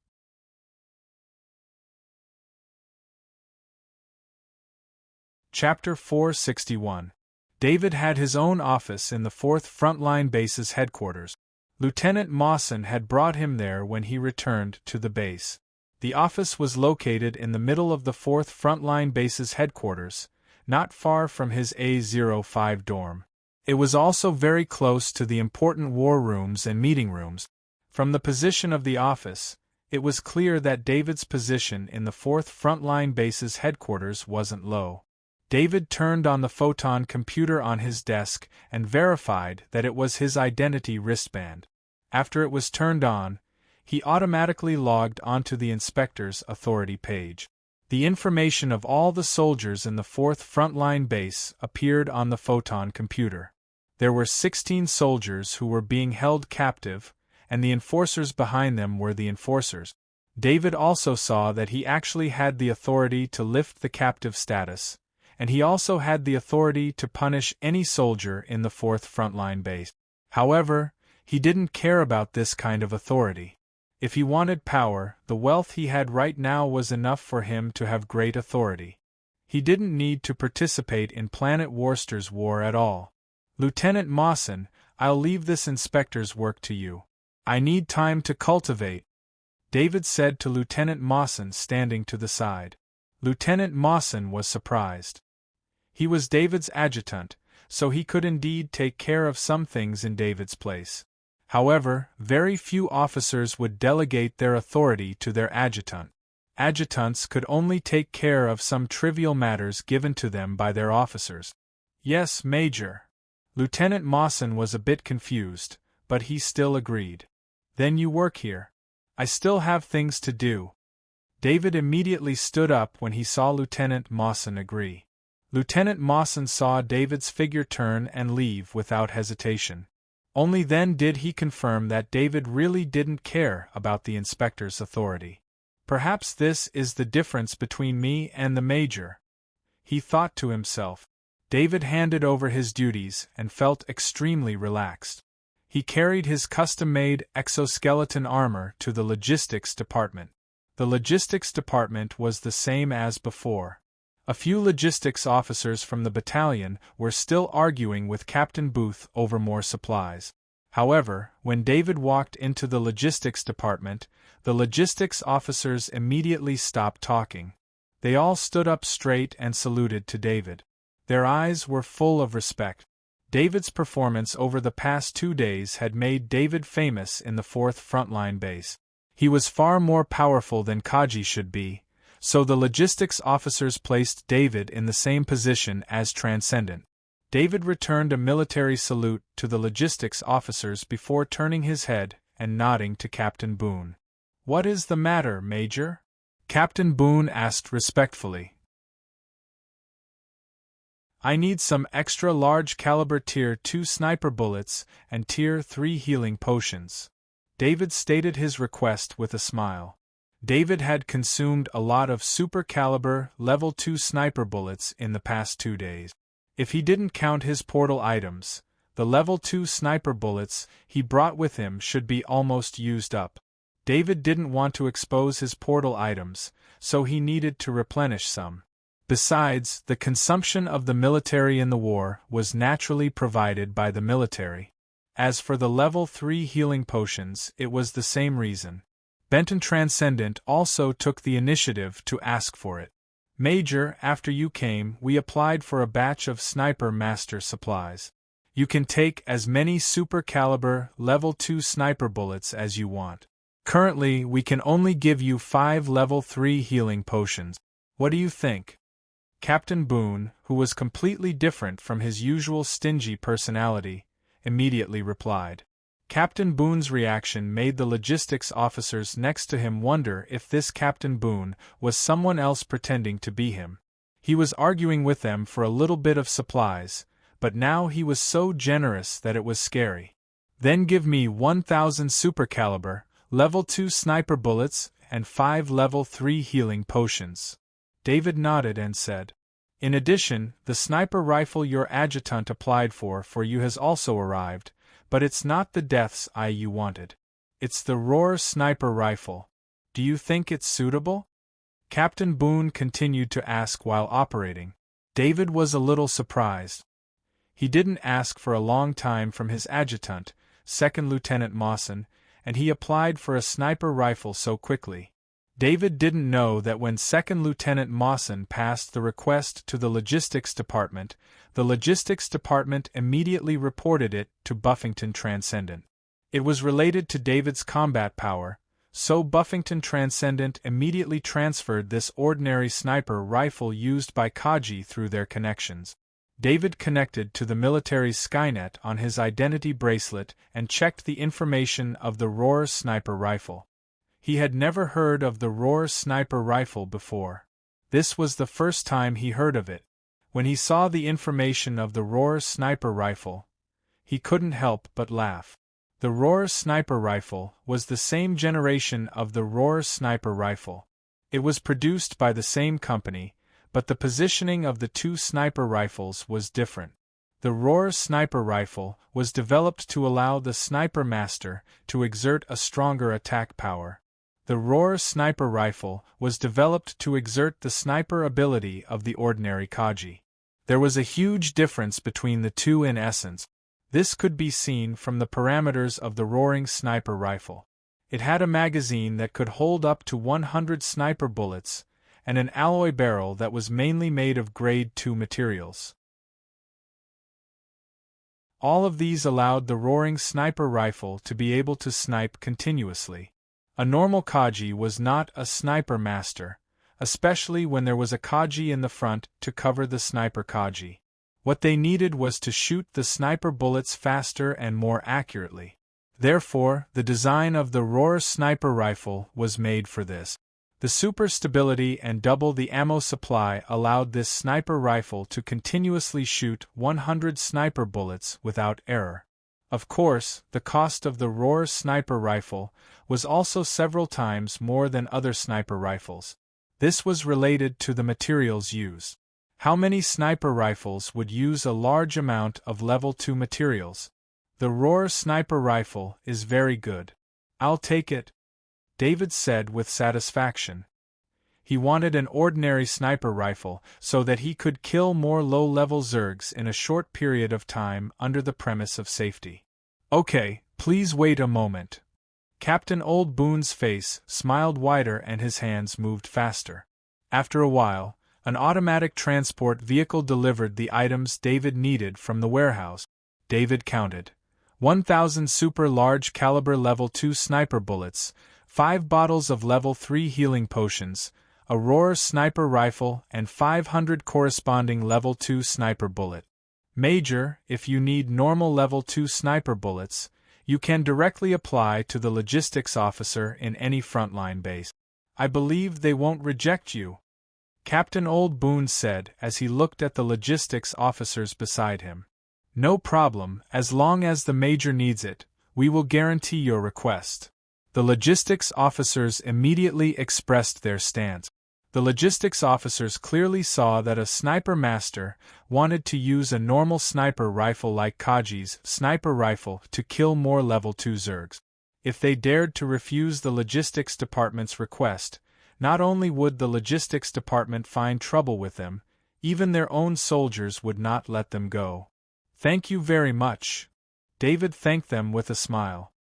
Chapter 461. David had his own office in the 4th Frontline Base's headquarters. Lieutenant Mawson had brought him there when he returned to the base. The office was located in the middle of the 4th Frontline Base's headquarters, not far from his A-05 dorm. It was also very close to the important war rooms and meeting rooms. From the position of the office, it was clear that David's position in the 4th Frontline Base's headquarters wasn't low. David turned on the photon computer on his desk and verified that it was his identity wristband. After it was turned on, he automatically logged onto the inspector's authority page. The information of all the soldiers in the 4th Frontline Base appeared on the photon computer. There were 16 soldiers who were being held captive, and the enforcers behind them were the enforcers. David also saw that he actually had the authority to lift the captive status, and he also had the authority to punish any soldier in the 4th Frontline base. However, he didn't care about this kind of authority. If he wanted power, the wealth he had right now was enough for him to have great authority. He didn't need to participate in Planet Worcester's war at all. Lieutenant Mawson, I'll leave this inspector's work to you. I need time to cultivate, David said to Lieutenant Mawson standing to the side. Lieutenant Mawson was surprised. He was David's adjutant, so he could indeed take care of some things in David's place. However, very few officers would delegate their authority to their adjutant. Adjutants could only take care of some trivial matters given to them by their officers. Yes, Major. Lieutenant Mawson was a bit confused, but he still agreed. Then you work here. I still have things to do. David immediately stood up when he saw Lieutenant Mawson agree. Lieutenant Mawson saw David's figure turn and leave without hesitation. Only then did he confirm that David really didn't care about the inspector's authority. Perhaps this is the difference between me and the Major, he thought to himself. David handed over his duties and felt extremely relaxed. He carried his custom-made exoskeleton armor to the logistics department. The logistics department was the same as before. A few logistics officers from the battalion were still arguing with Captain Booth over more supplies. However, when David walked into the logistics department, the logistics officers immediately stopped talking. They all stood up straight and saluted to David. Their eyes were full of respect. David's performance over the past 2 days had made David famous in the 4th Frontline base. He was far more powerful than Kaji should be, so the logistics officers placed David in the same position as Transcendent. David returned a military salute to the logistics officers before turning his head and nodding to Captain Boone. "What is the matter, Major?" Captain Boone asked respectfully. "I need some extra large caliber Tier 2 sniper bullets and Tier 3 healing potions." David stated his request with a smile. David had consumed a lot of super caliber level 2 sniper bullets in the past 2 days. If he didn't count his portal items, the level 2 sniper bullets he brought with him should be almost used up. David didn't want to expose his portal items, so he needed to replenish some. Besides, the consumption of the military in the war was naturally provided by the military. As for the level 3 healing potions, it was the same reason. Benton Transcendent also took the initiative to ask for it. "Major, after you came, we applied for a batch of Sniper Master supplies. You can take as many super caliber level 2 sniper bullets as you want. Currently, we can only give you 5 level 3 healing potions. What do you think?" Captain Boone, who was completely different from his usual stingy personality, immediately replied. Captain Boone's reaction made the logistics officers next to him wonder if this Captain Boone was someone else pretending to be him. He was arguing with them for a little bit of supplies, but now he was so generous that it was scary. "Then give me 1,000 super caliber, level 2 sniper bullets, and 5 level 3 healing potions." David nodded and said, "In addition, the sniper rifle your adjutant applied for you has also arrived, but it's not the Death's Eye you wanted. It's the Roar sniper rifle. Do you think it's suitable?" Captain Boone continued to ask while operating. David was a little surprised. He didn't ask for a long time from his adjutant, Second Lieutenant Mawson, and he applied for a sniper rifle so quickly. David didn't know that when Second Lieutenant Mawson passed the request to the logistics department, the logistics department immediately reported it to Buffington Transcendent. It was related to David's combat power, so Buffington Transcendent immediately transferred this ordinary sniper rifle used by Kaji through their connections. David connected to the military Skynet on his identity bracelet and checked the information of the Roar sniper rifle. He had never heard of the Roar sniper rifle before. This was the first time he heard of it. When he saw the information of the Roar sniper rifle, he couldn't help but laugh. The Rohr sniper rifle was the same generation of the Rohr sniper rifle. It was produced by the same company, but the positioning of the two sniper rifles was different. The Rohr sniper rifle was developed to allow the sniper master to exert a stronger attack power. The Rohr sniper rifle was developed to exert the sniper ability of the ordinary Kaji. There was a huge difference between the two in essence. This could be seen from the parameters of the roaring sniper rifle. It had a magazine that could hold up to 100 sniper bullets, and an alloy barrel that was mainly made of grade 2 materials. All of these allowed the roaring sniper rifle to be able to snipe continuously. A normal Kaji was not a sniper master, especially when there was a Kaji in the front to cover the sniper Kaji. What they needed was to shoot the sniper bullets faster and more accurately. Therefore, the design of the Rohr sniper rifle was made for this. The super stability and double the ammo supply allowed this sniper rifle to continuously shoot 100 sniper bullets without error. Of course, the cost of the Rohr sniper rifle was also several times more than other sniper rifles. This was related to the materials used. How many sniper rifles would use a large amount of level 2 materials? The Rohr sniper rifle is very good. I'll take it, David said with satisfaction. He wanted an ordinary sniper rifle so that he could kill more low-level Zergs in a short period of time under the premise of safety. Okay, please wait a moment. Captain Old Boone's face smiled wider and his hands moved faster. After a while, an automatic transport vehicle delivered the items David needed from the warehouse. David counted 1,000 super large caliber level 2 sniper bullets, 5 bottles of level 3 healing potions, a Rohr sniper rifle, and 500 corresponding level 2 sniper bullet. Major, if you need normal level 2 sniper bullets, you can directly apply to the logistics officer in any frontline base. I believe they won't reject you, Captain Old Boone said as he looked at the logistics officers beside him. No problem, as long as the Major needs it, we will guarantee your request. The logistics officers immediately expressed their stance. The logistics officers clearly saw that a sniper master wanted to use a normal sniper rifle like Kaji's sniper rifle to kill more level 2 Zergs. If they dared to refuse the logistics department's request, not only would the logistics department find trouble with them, even their own soldiers would not let them go. Thank you very much. David thanked them with a smile.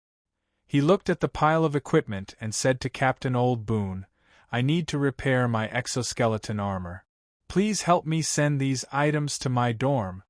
He looked at the pile of equipment and said to Captain Old Boone, I need to repair my exoskeleton armor. Please help me send these items to my dorm.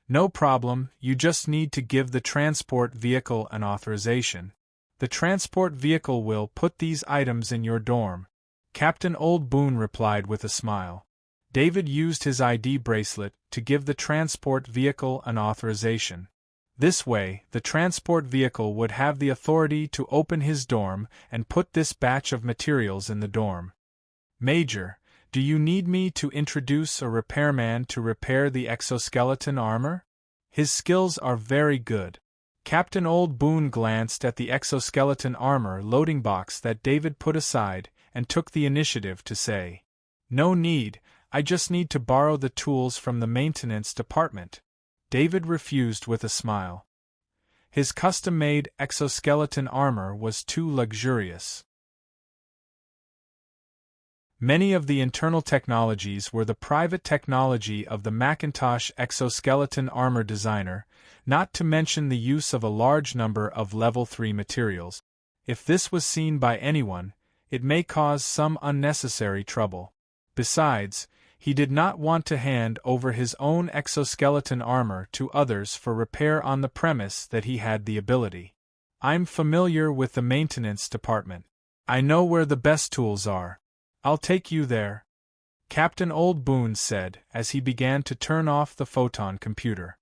No problem, you just need to give the transport vehicle an authorization. The transport vehicle will put these items in your dorm. Captain Old Boone replied with a smile. David used his ID bracelet to give the transport vehicle an authorization. This way, the transport vehicle would have the authority to open his dorm and put this batch of materials in the dorm. Major, do you need me to introduce a repairman to repair the exoskeleton armor? His skills are very good. Captain Old Boone glanced at the exoskeleton armor loading box that David put aside and took the initiative to say, No need, I just need to borrow the tools from the maintenance department. David refused with a smile. His custom-made exoskeleton armor was too luxurious. Many of the internal technologies were the private technology of the Macintosh exoskeleton armor designer, not to mention the use of a large number of level 3 materials. If this was seen by anyone, it may cause some unnecessary trouble. Besides, he did not want to hand over his own exoskeleton armor to others for repair on the premise that he had the ability. I'm familiar with the maintenance department. I know where the best tools are. I'll take you there, Captain Old Boone said as he began to turn off the photon computer.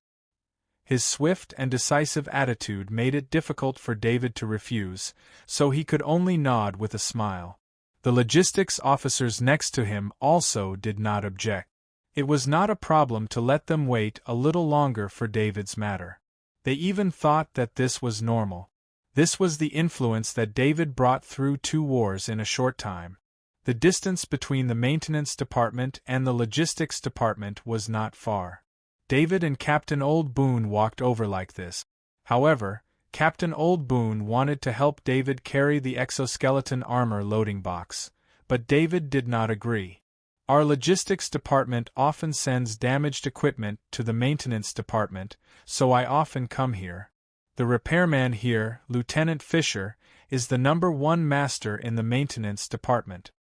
His swift and decisive attitude made it difficult for David to refuse, so he could only nod with a smile. The logistics officers next to him also did not object. It was not a problem to let them wait a little longer for David's matter. They even thought that this was normal. This was the influence that David brought through 2 wars in a short time. The distance between the maintenance department and the logistics department was not far. David and Captain Old Boone walked over like this. However, Captain Old Boone wanted to help David carry the exoskeleton armor loading box, but David did not agree. Our logistics department often sends damaged equipment to the maintenance department, so I often come here. The repairman here, Lieutenant Fisher, is the #1 master in the maintenance department.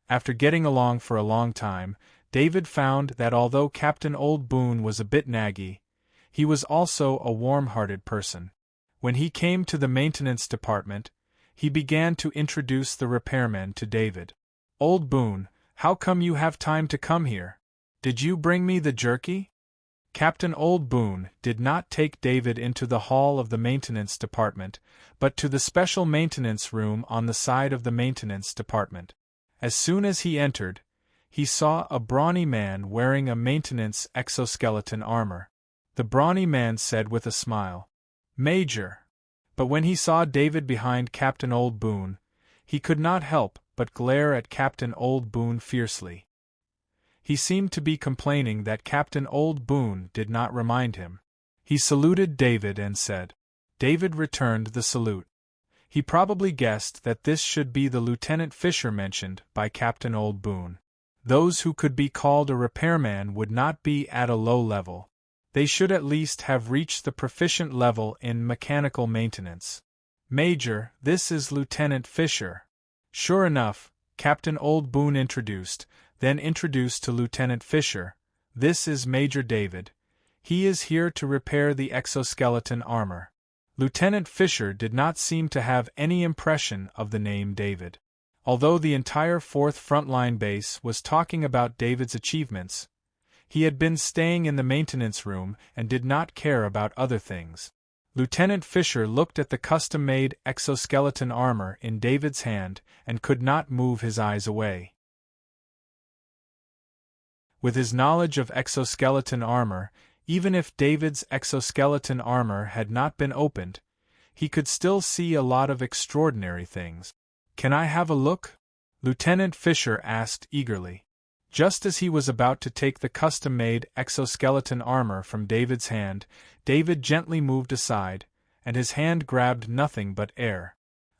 After getting along for a long time, David found that although Captain Old Boone was a bit naggy, he was also a warm-hearted person. When he came to the maintenance department, he began to introduce the repairmen to David. "Old Boone, how come you have time to come here? Did you bring me the jerky?" Captain Old Boone did not take David into the hall of the maintenance department, but to the special maintenance room on the side of the maintenance department. As soon as he entered, he saw a brawny man wearing a maintenance exoskeleton armor. The brawny man said with a smile, "Major." But when he saw David behind Captain Old Boone, he could not help but glare at Captain Old Boone fiercely. He seemed to be complaining that Captain Old Boone did not remind him. He saluted David and said. David returned the salute. He probably guessed that this should be the Lieutenant Fisher mentioned by Captain Old Boone. Those who could be called a repairman would not be at a low level. They should at least have reached the proficient level in mechanical maintenance. "Major, this is Lieutenant Fisher." Sure enough, Captain Old Boone then introduced to Lieutenant Fisher, "This is Major David. He is here to repair the exoskeleton armor." Lieutenant Fisher did not seem to have any impression of the name David. Although the entire 4th Frontline Base was talking about David's achievements, he had been staying in the maintenance room and did not care about other things. Lieutenant Fisher looked at the custom-made exoskeleton armor in David's hand and could not move his eyes away. With his knowledge of exoskeleton armor, even if David's exoskeleton armor had not been opened, he could still see a lot of extraordinary things. "Can I have a look?" Lieutenant Fisher asked eagerly. Just as he was about to take the custom-made exoskeleton armor from David's hand, David gently moved aside, and his hand grabbed nothing but air.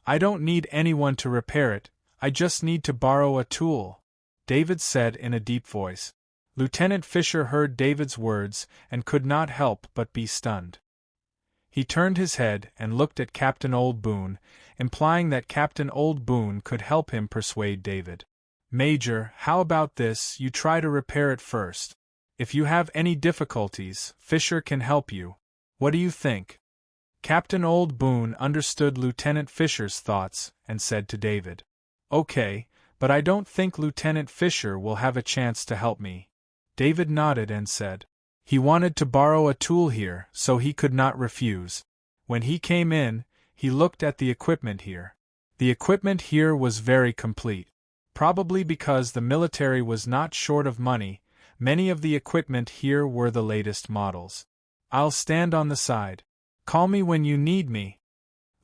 "I don't need anyone to repair it, I just need to borrow a tool," David said in a deep voice. Lieutenant Fisher heard David's words and could not help but be stunned. He turned his head and looked at Captain Old Boone, implying that Captain Old Boone could help him persuade David. "Major, how about this, you try to repair it first. If you have any difficulties, Fisher can help you. What do you think?" Captain Old Boone understood Lieutenant Fisher's thoughts and said to David, "Okay, but I don't think Lieutenant Fisher will have a chance to help me." David nodded and said, "He wanted to borrow a tool here, so he could not refuse. When he came in, he looked at the equipment here. The equipment here was very complete. Probably because the military was not short of money, many of the equipment here were the latest models. I'll stand on the side. Call me when you need me."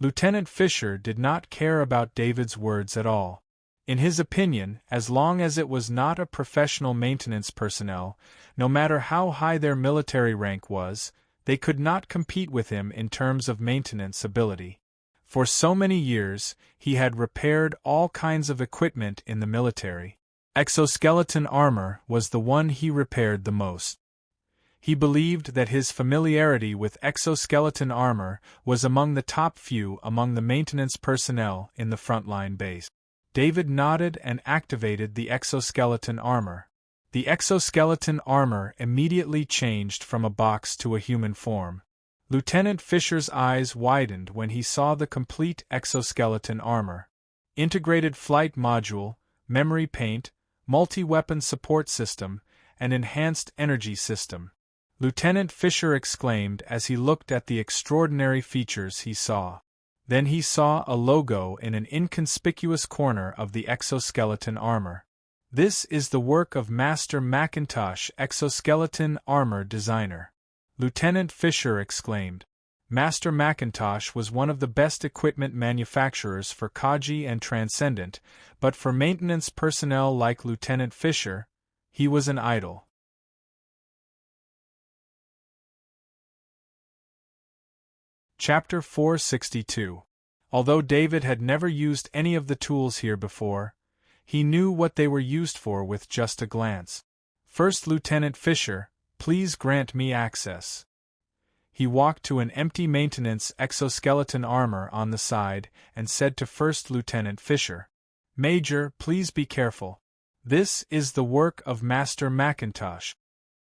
Lieutenant Fisher did not care about David's words at all. In his opinion, as long as it was not a professional maintenance personnel, no matter how high their military rank was, they could not compete with him in terms of maintenance ability. For so many years, he had repaired all kinds of equipment in the military. Exoskeleton armor was the one he repaired the most. He believed that his familiarity with exoskeleton armor was among the top few among the maintenance personnel in the frontline base. David nodded and activated the exoskeleton armor. The exoskeleton armor immediately changed from a box to a human form. Lieutenant Fisher's eyes widened when he saw the complete exoskeleton armor. Integrated flight module, memory paint, multi-weapon support system, and enhanced energy system. Lieutenant Fisher exclaimed as he looked at the extraordinary features he saw. Then he saw a logo in an inconspicuous corner of the exoskeleton armor. "This is the work of Master Macintosh, exoskeleton armor designer," Lieutenant Fisher exclaimed. Master Macintosh was one of the best equipment manufacturers for Kaji and Transcendent, but for maintenance personnel like Lieutenant Fisher, he was an idol. Chapter 462. Although David had never used any of the tools here before, he knew what they were used for with just a glance. First Lieutenant Fisher, please grant me access. He walked to an empty maintenance exoskeleton armor on the side and said to First Lieutenant Fisher, Major, please be careful. This is the work of Master Macintosh.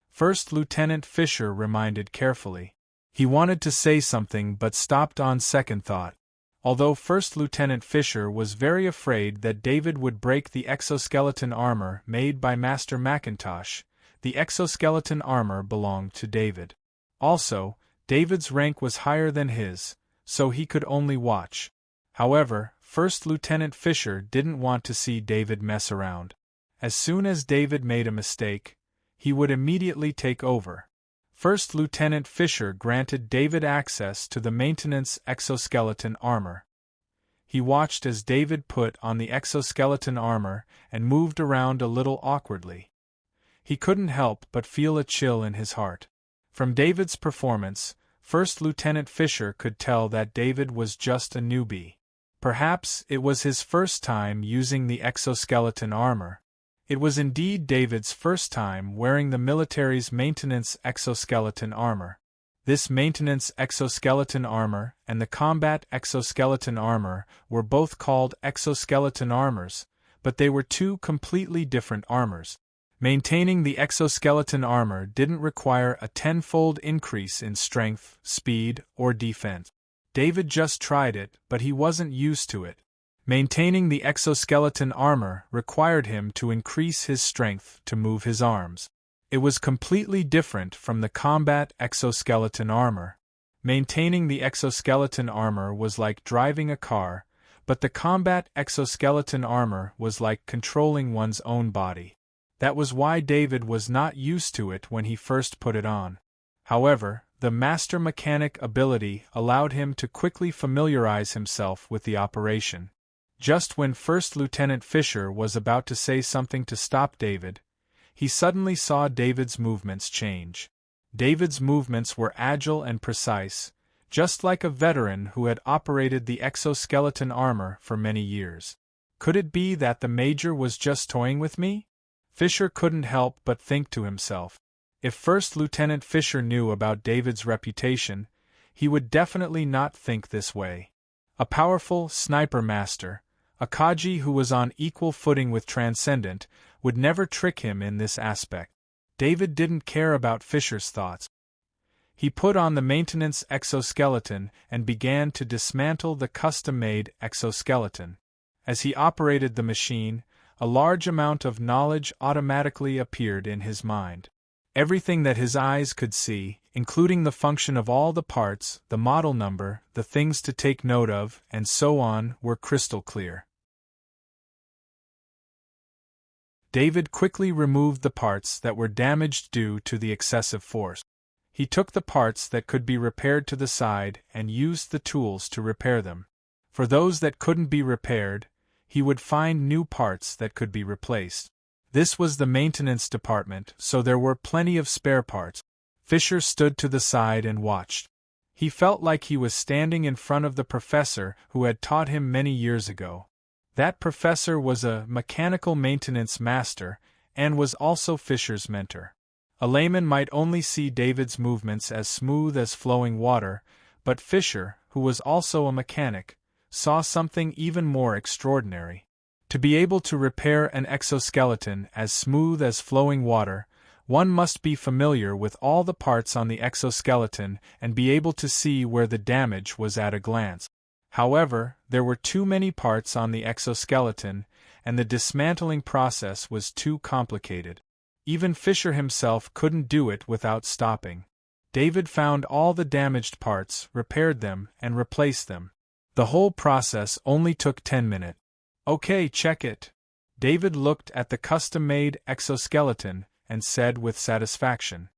First Lieutenant Fisher reminded carefully. He wanted to say something but stopped on second thought. Although First Lieutenant Fisher was very afraid that David would break the exoskeleton armor made by Master Macintosh, the exoskeleton armor belonged to David. Also, David's rank was higher than his, so he could only watch. However, First Lieutenant Fisher didn't want to see David mess around. As soon as David made a mistake, he would immediately take over. First Lieutenant Fisher granted David access to the maintenance exoskeleton armor. He watched as David put on the exoskeleton armor and moved around a little awkwardly. He couldn't help but feel a chill in his heart. From David's performance, First Lieutenant Fisher could tell that David was just a newbie. Perhaps it was his first time using the exoskeleton armor. It was indeed David's first time wearing the military's maintenance exoskeleton armor. This maintenance exoskeleton armor and the combat exoskeleton armor were both called exoskeleton armors, but they were two completely different armors. Maintaining the exoskeleton armor didn't require a tenfold increase in strength, speed, or defense. David just tried it, but he wasn't used to it. Maintaining the exoskeleton armor required him to increase his strength to move his arms. It was completely different from the combat exoskeleton armor. Maintaining the exoskeleton armor was like driving a car, but the combat exoskeleton armor was like controlling one's own body. That was why David was not used to it when he first put it on. However, the master mechanic ability allowed him to quickly familiarize himself with the operation. Just when First Lieutenant Fisher was about to say something to stop David, he suddenly saw David's movements change. David's movements were agile and precise, just like a veteran who had operated the exoskeleton armor for many years. Could it be that the Major was just toying with me? Fisher couldn't help but think to himself. If First Lieutenant Fisher knew about David's reputation, he would definitely not think this way. A powerful sniper master, a Kaji who was on equal footing with Transcendent, would never trick him in this aspect. David didn't care about Fisher's thoughts. He put on the maintenance exoskeleton and began to dismantle the custom-made exoskeleton. As he operated the machine, a large amount of knowledge automatically appeared in his mind. Everything that his eyes could see, including the function of all the parts, the model number, the things to take note of, and so on, were crystal clear. David quickly removed the parts that were damaged due to the excessive force. He took the parts that could be repaired to the side and used the tools to repair them. For those that couldn't be repaired, he would find new parts that could be replaced. This was the maintenance department, so there were plenty of spare parts. Fisher stood to the side and watched. He felt like he was standing in front of the professor who had taught him many years ago. That professor was a mechanical maintenance master, and was also Fisher's mentor. A layman might only see David's movements as smooth as flowing water, but Fisher, who was also a mechanic, saw something even more extraordinary. To be able to repair an exoskeleton as smooth as flowing water, one must be familiar with all the parts on the exoskeleton and be able to see where the damage was at a glance. However, there were too many parts on the exoskeleton, and the dismantling process was too complicated. Even Fisher himself couldn't do it without stopping. David found all the damaged parts, repaired them, and replaced them. The whole process only took 10 minutes. Okay, check it. David looked at the custom-made exoskeleton and said with satisfaction.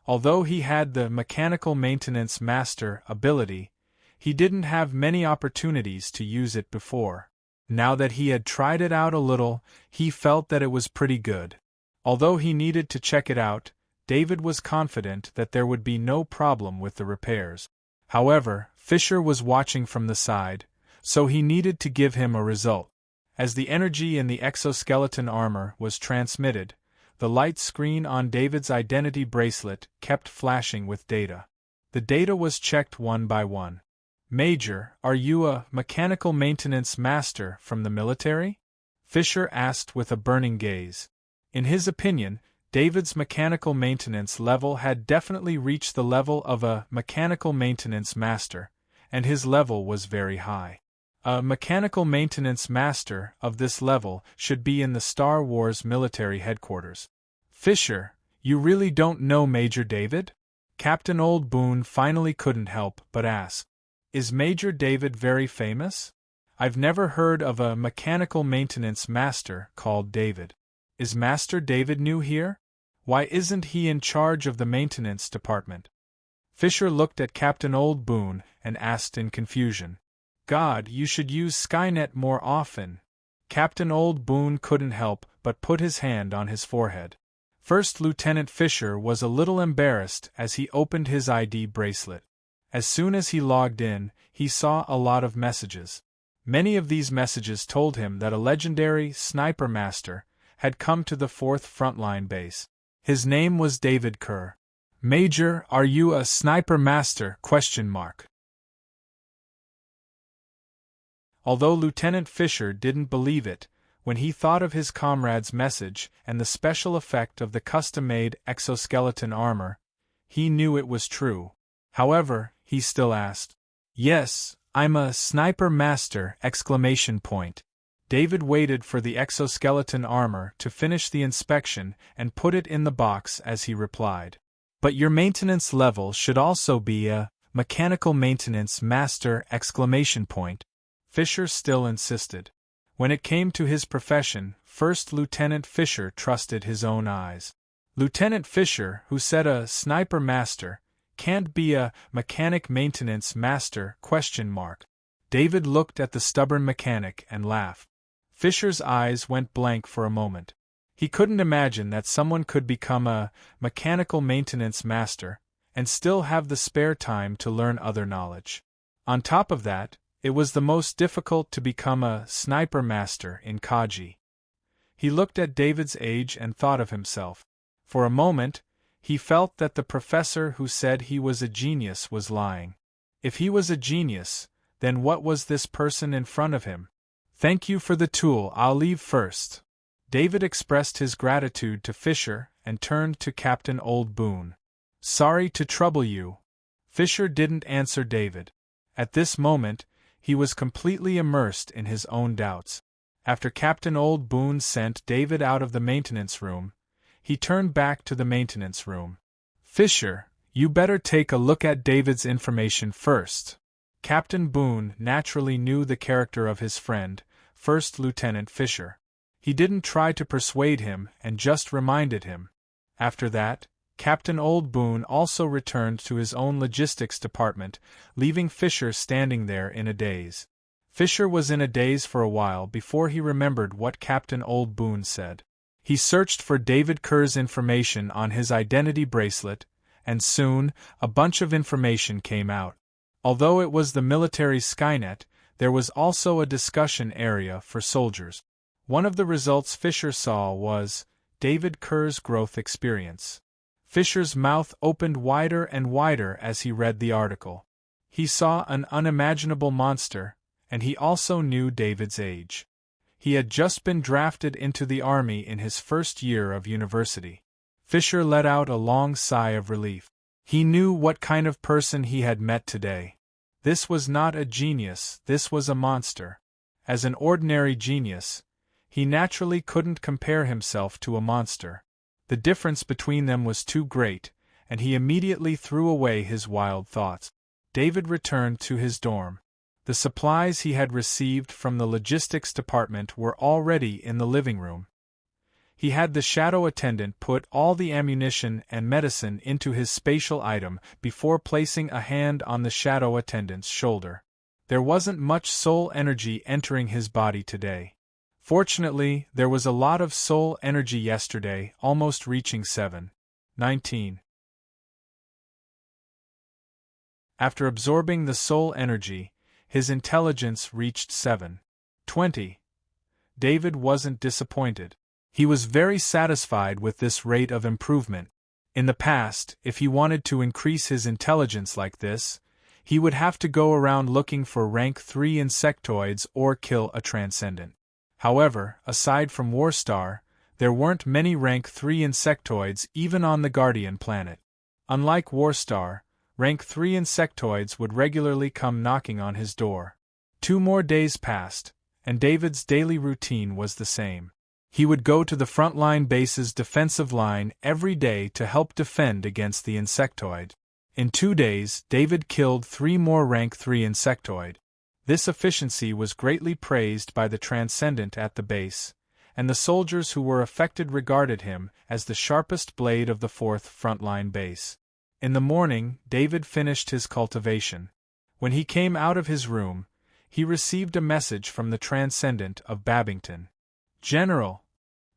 Although he had the mechanical maintenance master ability, he didn't have many opportunities to use it before. Now that he had tried it out a little, he felt that it was pretty good. Although he needed to check it out, David was confident that there would be no problem with the repairs. However, Fisher was watching from the side, so he needed to give him a result. As the energy in the exoskeleton armor was transmitted, the light screen on David's identity bracelet kept flashing with data. The data was checked one by one. "Major, are you a mechanical maintenance master from the military?" Fisher asked with a burning gaze. In his opinion, David's mechanical maintenance level had definitely reached the level of a mechanical maintenance master, and his level was very high. A mechanical maintenance master of this level should be in the Star Wars military headquarters. "Fisher, you really don't know Major David?" Captain Old Boone finally couldn't help but ask. "Is Major David very famous? I've never heard of a mechanical maintenance master called David. Is Master David new here? Why isn't he in charge of the maintenance department?" Fisher looked at Captain Old Boone and asked in confusion. "God, you should use Skynet more often." Captain Old Boone couldn't help but put his hand on his forehead. First Lieutenant Fisher was a little embarrassed as he opened his ID bracelet. As soon as he logged in, he saw a lot of messages. Many of these messages told him that a legendary sniper master had come to the 4th Frontline base. His name was David Kerr. "Major, are you a sniper master?" Although Lieutenant Fisher didn't believe it, when he thought of his comrade's message and the special effect of the custom-made exoskeleton armor, he knew it was true. However, he still asked, "Yes, I'm a sniper master!" David waited for the exoskeleton armor to finish the inspection and put it in the box as he replied. "But your maintenance level should also be a mechanical maintenance master!" Fisher still insisted. When it came to his profession, First Lieutenant Fisher trusted his own eyes. Lieutenant Fisher, who said a sniper master, can't be a mechanic maintenance master? David looked at the stubborn mechanic and laughed. Fisher's eyes went blank for a moment. He couldn't imagine that someone could become a mechanical maintenance master and still have the spare time to learn other knowledge. On top of that, it was the most difficult to become a sniper master in Kaji. He looked at David's age and thought of himself. For a moment, he felt that the professor who said he was a genius was lying. If he was a genius, then what was this person in front of him? "Thank you for the tool, I'll leave first." David expressed his gratitude to Fisher and turned to Captain Old Boone. "Sorry to trouble you." Fisher didn't answer David. At this moment, he was completely immersed in his own doubts. After Captain Old Boone sent David out of the maintenance room, he turned back to the maintenance room. "Fisher, you better take a look at David's information first." Captain Boone naturally knew the character of his friend, First Lieutenant Fisher. He didn't try to persuade him and just reminded him. After that, Captain Old Boone also returned to his own logistics department, leaving Fisher standing there in a daze. Fisher was in a daze for a while before he remembered what Captain Old Boone said. He searched for David Kerr's information on his identity bracelet, and soon, a bunch of information came out. Although it was the military Skynet, there was also a discussion area for soldiers. One of the results Fisher saw was David Kerr's growth experience. Fisher's mouth opened wider and wider as he read the article. He saw an unimaginable monster, and he also knew David's age. He had just been drafted into the army in his first year of university. Fisher let out a long sigh of relief. He knew what kind of person he had met today. This was not a genius, this was a monster. As an ordinary genius, he naturally couldn't compare himself to a monster. The difference between them was too great, and he immediately threw away his wild thoughts. David returned to his dorm. The supplies he had received from the logistics department were already in the living room. He had the shadow attendant put all the ammunition and medicine into his spatial item before placing a hand on the shadow attendant's shoulder. There wasn't much soul energy entering his body today. Fortunately, there was a lot of soul energy yesterday, almost reaching 719. After absorbing the soul energy, his intelligence reached 720. David wasn't disappointed. He was very satisfied with this rate of improvement. In the past, if he wanted to increase his intelligence like this, he would have to go around looking for rank 3 insectoids or kill a transcendent. However, aside from Warstar, there weren't many rank 3 insectoids even on the Guardian planet. Unlike Warstar, rank 3 insectoids would regularly come knocking on his door. 2 more days passed, and David's daily routine was the same. He would go to the frontline base's defensive line every day to help defend against the insectoid. In 2 days, David killed 3 more rank 3 insectoid. This efficiency was greatly praised by the Transcendent at the base, and the soldiers who were affected regarded him as the sharpest blade of the 4th frontline base. In the morning, David finished his cultivation. When he came out of his room, he received a message from the Transcendent of Babington. "General."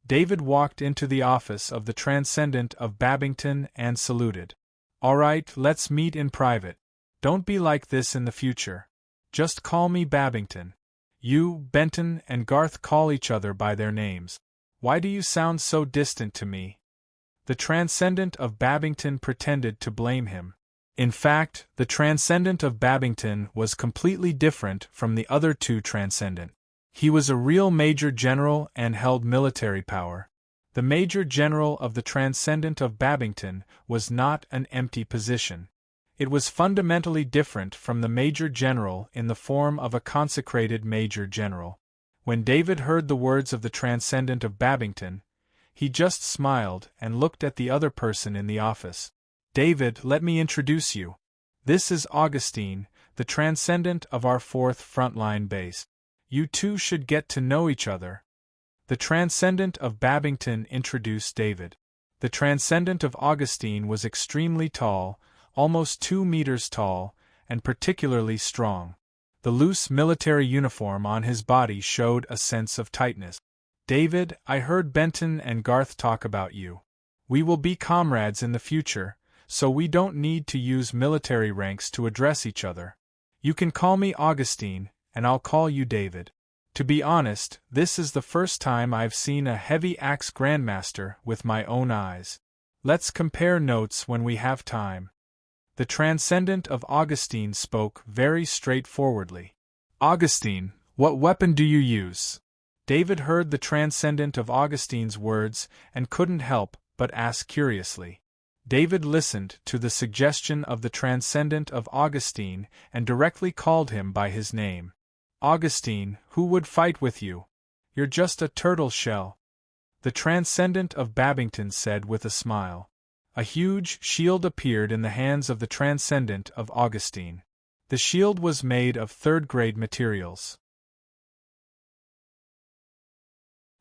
David walked into the office of the Transcendent of Babington and saluted. "All right, let's meet in private. Don't be like this in the future. Just call me Babington." You, Benton, and Garth call each other by their names. Why do you sound so distant to me? The Transcendent of Babington pretended to blame him. In fact, the Transcendent of Babington was completely different from the other 2 Transcendent. He was a real Major General and held military power. The Major General of the Transcendent of Babington was not an empty position. It was fundamentally different from the Major General in the form of a consecrated Major General. When David heard the words of the Transcendent of Babington, he just smiled and looked at the other person in the office. "David, let me introduce you. This is Augustine, the Transcendent of our 4th frontline base. You two should get to know each other." The Transcendent of Babington introduced David. The Transcendent of Augustine was extremely tall, almost 2 meters tall, and particularly strong. The loose military uniform on his body showed a sense of tightness. "David, I heard Benton and Garth talk about you. We will be comrades in the future, so we don't need to use military ranks to address each other. You can call me Augustine, and I'll call you David. To be honest, this is the first time I've seen a heavy axe grandmaster with my own eyes. Let's compare notes when we have time." The Transcendent of Augustine spoke very straightforwardly. "Augustine, what weapon do you use?" David heard the Transcendent of Augustine's words and couldn't help but ask curiously. David listened to the suggestion of the Transcendent of Augustine and directly called him by his name. "Augustine, who would fight with you? You're just a turtle shell." The Transcendent of Babington said with a smile. A huge shield appeared in the hands of the Transcendent of Augustine. The shield was made of 3rd-grade materials.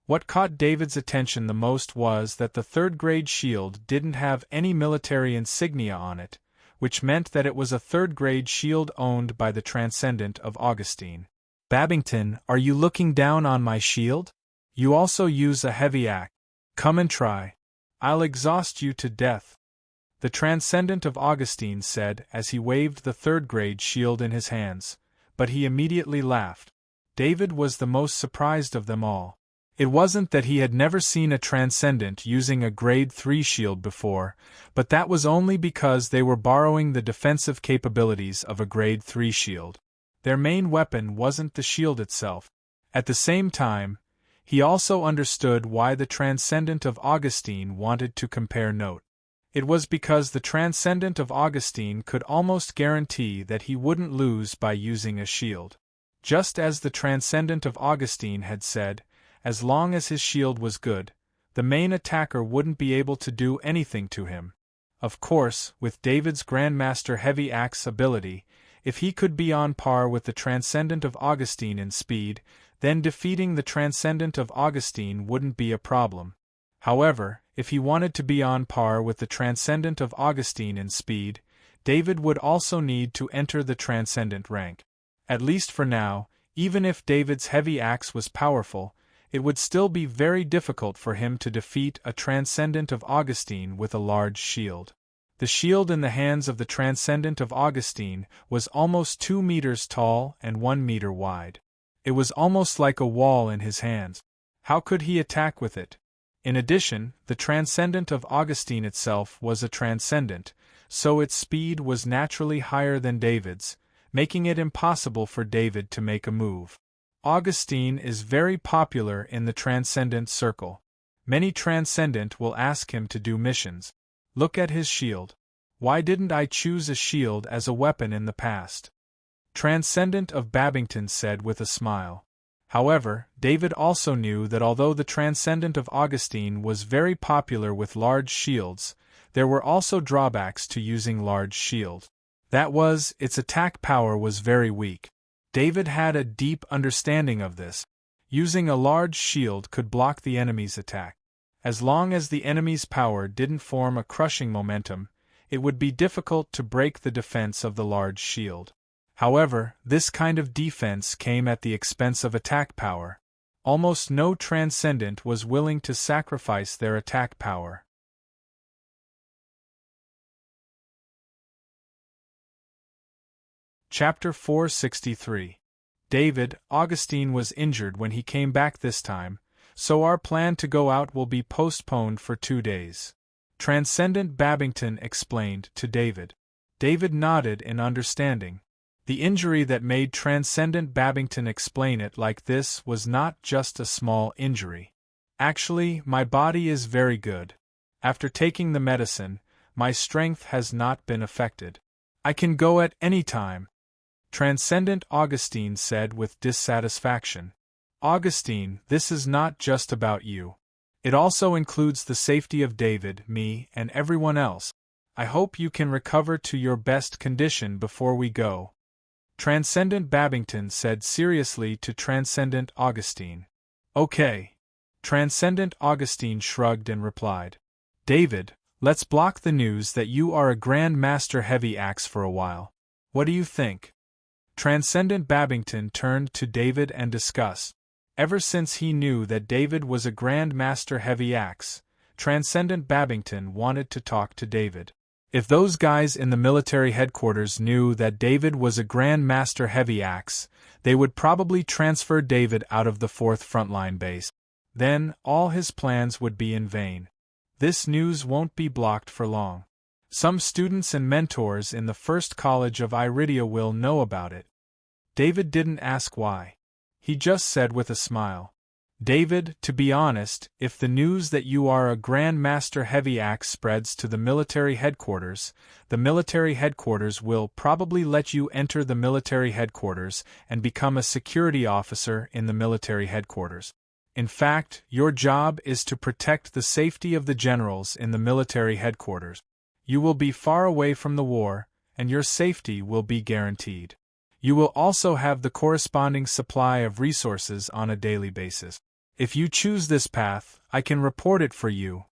What caught David's attention the most was that the 3rd-grade shield didn't have any military insignia on it, which meant that it was a 3rd-grade shield owned by the Transcendent of Augustine. "Babington, are you looking down on my shield? You also use a heavy axe. Come and try. I'll exhaust you to death," the Transcendent of Augustine said as he waved the 3rd-grade shield in his hands, but he immediately laughed. David was the most surprised of them all. It wasn't that he had never seen a Transcendent using a Grade 3 shield before, but that was only because they were borrowing the defensive capabilities of a Grade 3 shield. Their main weapon wasn't the shield itself. At the same time, he also understood why the Transcendent of Augustine wanted to compare note. It was because the Transcendent of Augustine could almost guarantee that he wouldn't lose by using a shield. Just as the Transcendent of Augustine had said, as long as his shield was good, the main attacker wouldn't be able to do anything to him. Of course, with David's Grandmaster Heavy Axe ability, if he could be on par with the Transcendent of Augustine in speed, then defeating the Transcendent of Augustine wouldn't be a problem. However, if he wanted to be on par with the Transcendent of Augustine in speed, David would also need to enter the Transcendent rank. At least for now, even if David's heavy axe was powerful, it would still be very difficult for him to defeat a Transcendent of Augustine with a large shield. The shield in the hands of the Transcendent of Augustine was almost 2 meters tall and 1 meter wide. It was almost like a wall in his hands. How could he attack with it? In addition, the Transcendent of Augustine itself was a Transcendent, so its speed was naturally higher than David's, making it impossible for David to make a move. Augustine is very popular in the Transcendent circle. Many Transcendent will ask him to do missions. Look at his shield. Why didn't I choose a shield as a weapon in the past? Transcendent of Babington said with a smile. However, David also knew that although the Transcendent of Augustine was very popular with large shields, there were also drawbacks to using large shield. That was, its attack power was very weak. David had a deep understanding of this. Using a large shield could block the enemy's attack. As long as the enemy's power didn't form a crushing momentum, it would be difficult to break the defense of the large shield. However, this kind of defense came at the expense of attack power. Almost no Transcendent was willing to sacrifice their attack power. Chapter 463. David, Augustine was injured when he came back this time, so our plan to go out will be postponed for 2 days. Transcendent Babington explained to David. David nodded in understanding. The injury that made Transcendent Babington explain it like this was not just a small injury. Actually, my body is very good. After taking the medicine, my strength has not been affected. I can go at any time. Transcendent Augustine said with dissatisfaction. Augustine, this is not just about you. It also includes the safety of David, me, and everyone else. I hope you can recover to your best condition before we go. Transcendent Babington said seriously to Transcendent Augustine. Okay. Transcendent Augustine shrugged and replied. David, let's block the news that you are a Grand Master Heavy Axe for a while. What do you think? Transcendent Babington turned to David and discussed. Ever since he knew that David was a Grand Master Heavy Axe, Transcendent Babington wanted to talk to David. If those guys in the military headquarters knew that David was a Grand Master Heavy Axe, they would probably transfer David out of the 4th Frontline base. Then, all his plans would be in vain. This news won't be blocked for long. Some students and mentors in the first college of Iridia will know about it. David didn't ask why. He just said with a smile. David, to be honest, if the news that you are a Grand Master Heavy Axe spreads to the military headquarters will probably let you enter the military headquarters and become a security officer in the military headquarters. In fact, your job is to protect the safety of the generals in the military headquarters. You will be far away from the war, and your safety will be guaranteed. You will also have the corresponding supply of resources on a daily basis. If you choose this path, I can report it for you.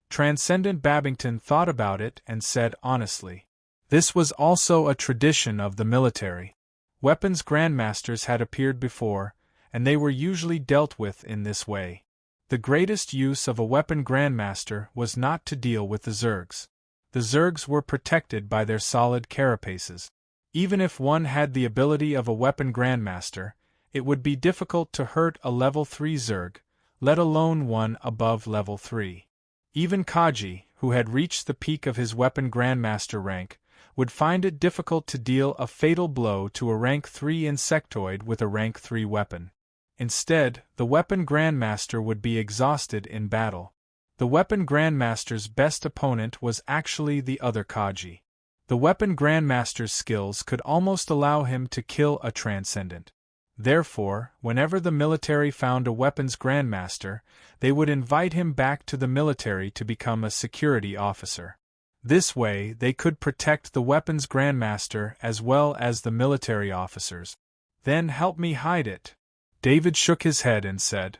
Transcendent Babington thought about it and said honestly. This was also a tradition of the military. Weapons grandmasters had appeared before, and they were usually dealt with in this way. The greatest use of a weapon grandmaster was not to deal with the Zergs. The Zergs were protected by their solid carapaces. Even if one had the ability of a weapon grandmaster, it would be difficult to hurt a level 3 Zerg, let alone one above level 3. Even Kaji, who had reached the peak of his weapon grandmaster rank, would find it difficult to deal a fatal blow to a rank 3 insectoid with a rank 3 weapon. Instead, the weapon grandmaster would be exhausted in battle. The weapon grandmaster's best opponent was actually the other Kaji. The weapon grandmaster's skills could almost allow him to kill a transcendent. Therefore, whenever the military found a weapons grandmaster, they would invite him back to the military to become a security officer. This way, they could protect the weapons grandmaster as well as the military officers. Then help me hide it. David shook his head and said.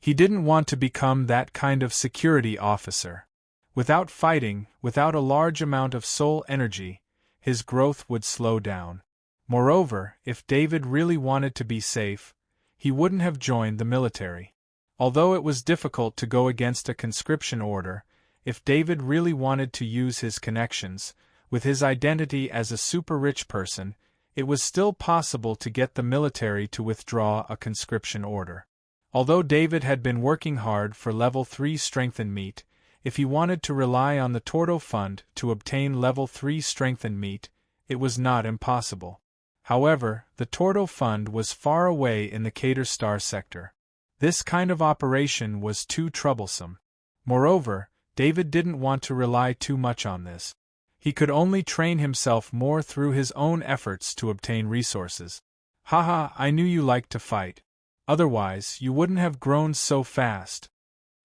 He didn't want to become that kind of security officer. Without fighting, without a large amount of soul energy, his growth would slow down. Moreover, if David really wanted to be safe, he wouldn't have joined the military. Although it was difficult to go against a conscription order, if David really wanted to use his connections, with his identity as a super-rich person, it was still possible to get the military to withdraw a conscription order. Although David had been working hard for level 3 strength and meat, if he wanted to rely on the Torto Fund to obtain level 3 strength and meat, it was not impossible. However, the Torto Fund was far away in the Cater Star sector. This kind of operation was too troublesome. Moreover, David didn't want to rely too much on this. He could only train himself more through his own efforts to obtain resources. Haha, I knew you liked to fight. Otherwise, you wouldn't have grown so fast.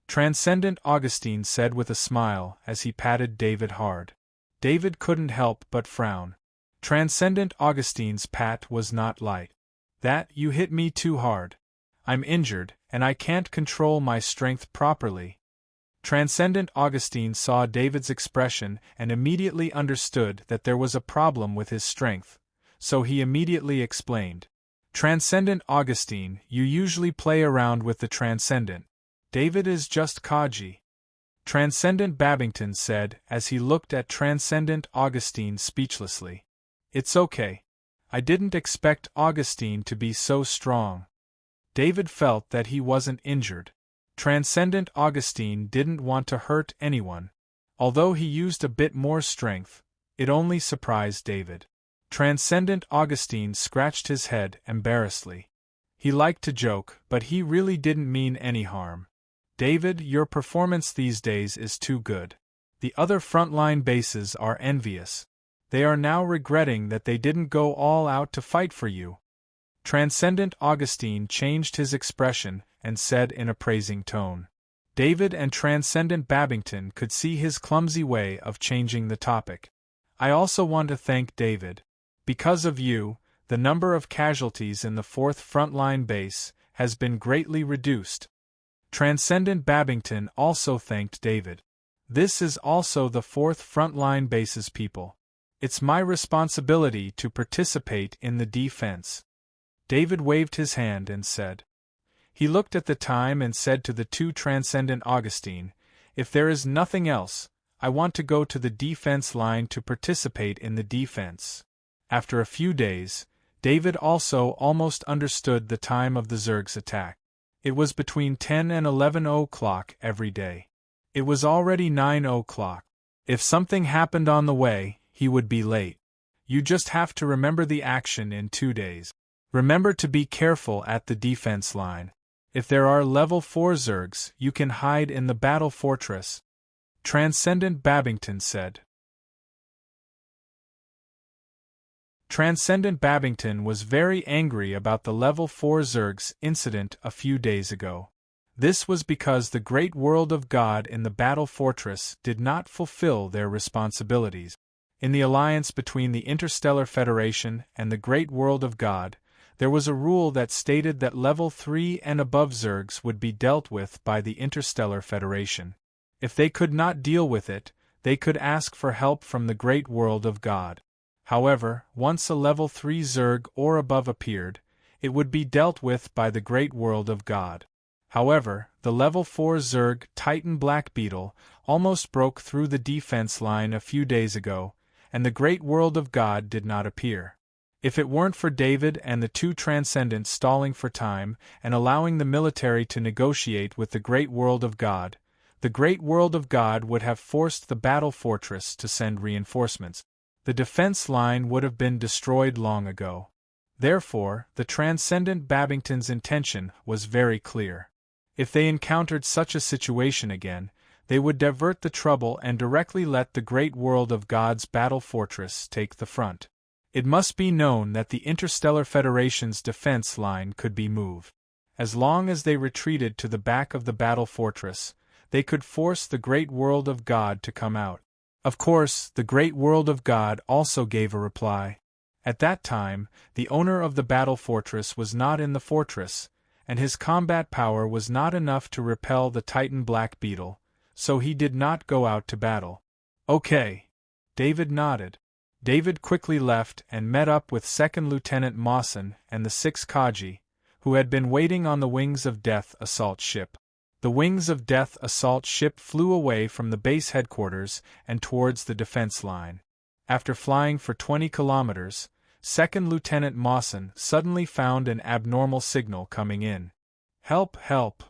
Transcendent Augustine said with a smile as he patted David hard. David couldn't help but frown. Transcendent Augustine's pat was not light. That, you hit me too hard. I'm injured, and I can't control my strength properly. Transcendent Augustine saw David's expression and immediately understood that there was a problem with his strength, so he immediately explained. Transcendent Augustine, you usually play around with the transcendent. David is just Kaji. Transcendent Babington said as he looked at Transcendent Augustine speechlessly. It's okay. I didn't expect Augustine to be so strong. David felt that he wasn't injured. Transcendent Augustine didn't want to hurt anyone. Although he used a bit more strength, it only surprised David. Transcendent Augustine scratched his head embarrassedly. He liked to joke, but he really didn't mean any harm. David, your performance these days is too good. The other frontline bases are envious. They are now regretting that they didn't go all out to fight for you. Transcendent Augustine changed his expression and said in a praising tone. David and Transcendent Babington could see his clumsy way of changing the topic. I also want to thank David. Because of you, the number of casualties in the 4th frontline base has been greatly reduced. Transcendent Babington also thanked David. This is also the 4th frontline base's people. It's my responsibility to participate in the defense. David waved his hand and said. He looked at the time and said to the two Transcendent Augustine, if there is nothing else, I want to go to the defense line to participate in the defense. After a few days, David also almost understood the time of the Zerg's attack. It was between 10 and 11 o'clock every day. It was already 9 o'clock. If something happened on the way, he would be late. You just have to remember the action in 2 days. Remember to be careful at the defense line. If there are level 4 Zergs, you can hide in the battle fortress. Transcendent Babington said. Transcendent Babington was very angry about the level 4 Zergs incident a few days ago. This was because the great world of God in the battle fortress did not fulfill their responsibilities. In the alliance between the Interstellar Federation and the great world of God, there was a rule that stated that level 3 and above Zergs would be dealt with by the Interstellar Federation. If they could not deal with it, they could ask for help from the great world of God. However, once a level 3 Zerg or above appeared, it would be dealt with by the great world of God. However, the level 4 Zerg Titan Black Beetle almost broke through the defense line a few days ago, and the great world of God did not appear. If it weren't for David and the two Transcendents stalling for time and allowing the military to negotiate with the great world of God, the great world of God would have forced the battle fortress to send reinforcements. The defense line would have been destroyed long ago. Therefore, the Transcendent Babington's intention was very clear. If they encountered such a situation again, they would divert the trouble and directly let the great world of God's battle fortress take the front. It must be known that the Interstellar Federation's defense line could be moved. As long as they retreated to the back of the battle fortress, they could force the great world of God to come out. Of course, the great world of God also gave a reply. At that time, the owner of the battle fortress was not in the fortress, and his combat power was not enough to repel the Titan Black Beetle, so he did not go out to battle. Okay. David nodded. David quickly left and met up with Second Lieutenant Mawson and the 6 Kaji, who had been waiting on the Wings of Death assault ship. The Wings of Death assault ship flew away from the base headquarters and towards the defense line. After flying for 20 kilometers, Second Lieutenant Mawson suddenly found an abnormal signal coming in. Help, help!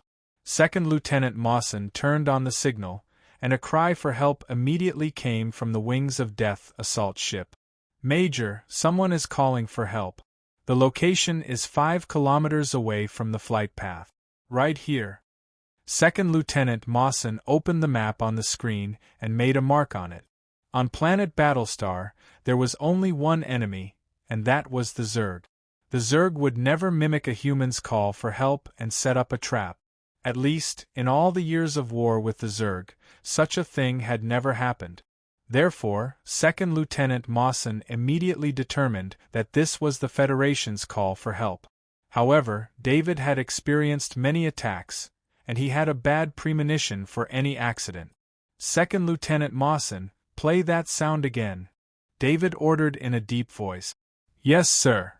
Second Lieutenant Mawson turned on the signal, and a cry for help immediately came from the Wings of Death assault ship. Major, someone is calling for help. The location is 5 kilometers away from the flight path. Right here. Second Lieutenant Mawson opened the map on the screen and made a mark on it. On planet Battlestar, there was only one enemy, and that was the Zerg. The Zerg would never mimic a human's call for help and set up a trap. At least, in all the years of war with the Zerg, such a thing had never happened. Therefore, Second Lieutenant Mawson immediately determined that this was the Federation's call for help. However, David had experienced many attacks, and he had a bad premonition for any accident. Second Lieutenant Mawson, play that sound again. David ordered in a deep voice. Yes, sir.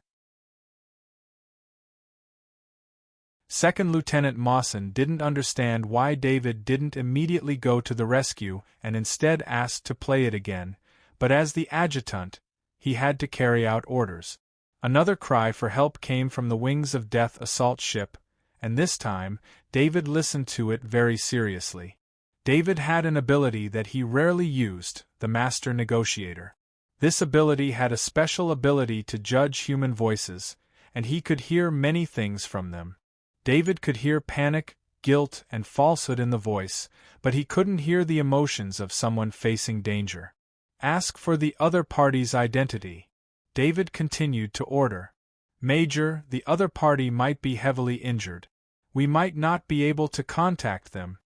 Second Lieutenant Mawson didn't understand why David didn't immediately go to the rescue and instead asked to play it again, but as the adjutant, he had to carry out orders. Another cry for help came from the Wings of Death assault ship, and this time, David listened to it very seriously. David had an ability that he rarely used, the Master Negotiator. This ability had a special ability to judge human voices, and he could hear many things from them. David could hear panic, guilt, and falsehood in the voice, but he couldn't hear the emotions of someone facing danger. Ask for the other party's identity. David continued to order. Major, the other party might be heavily injured. We might not be able to contact them.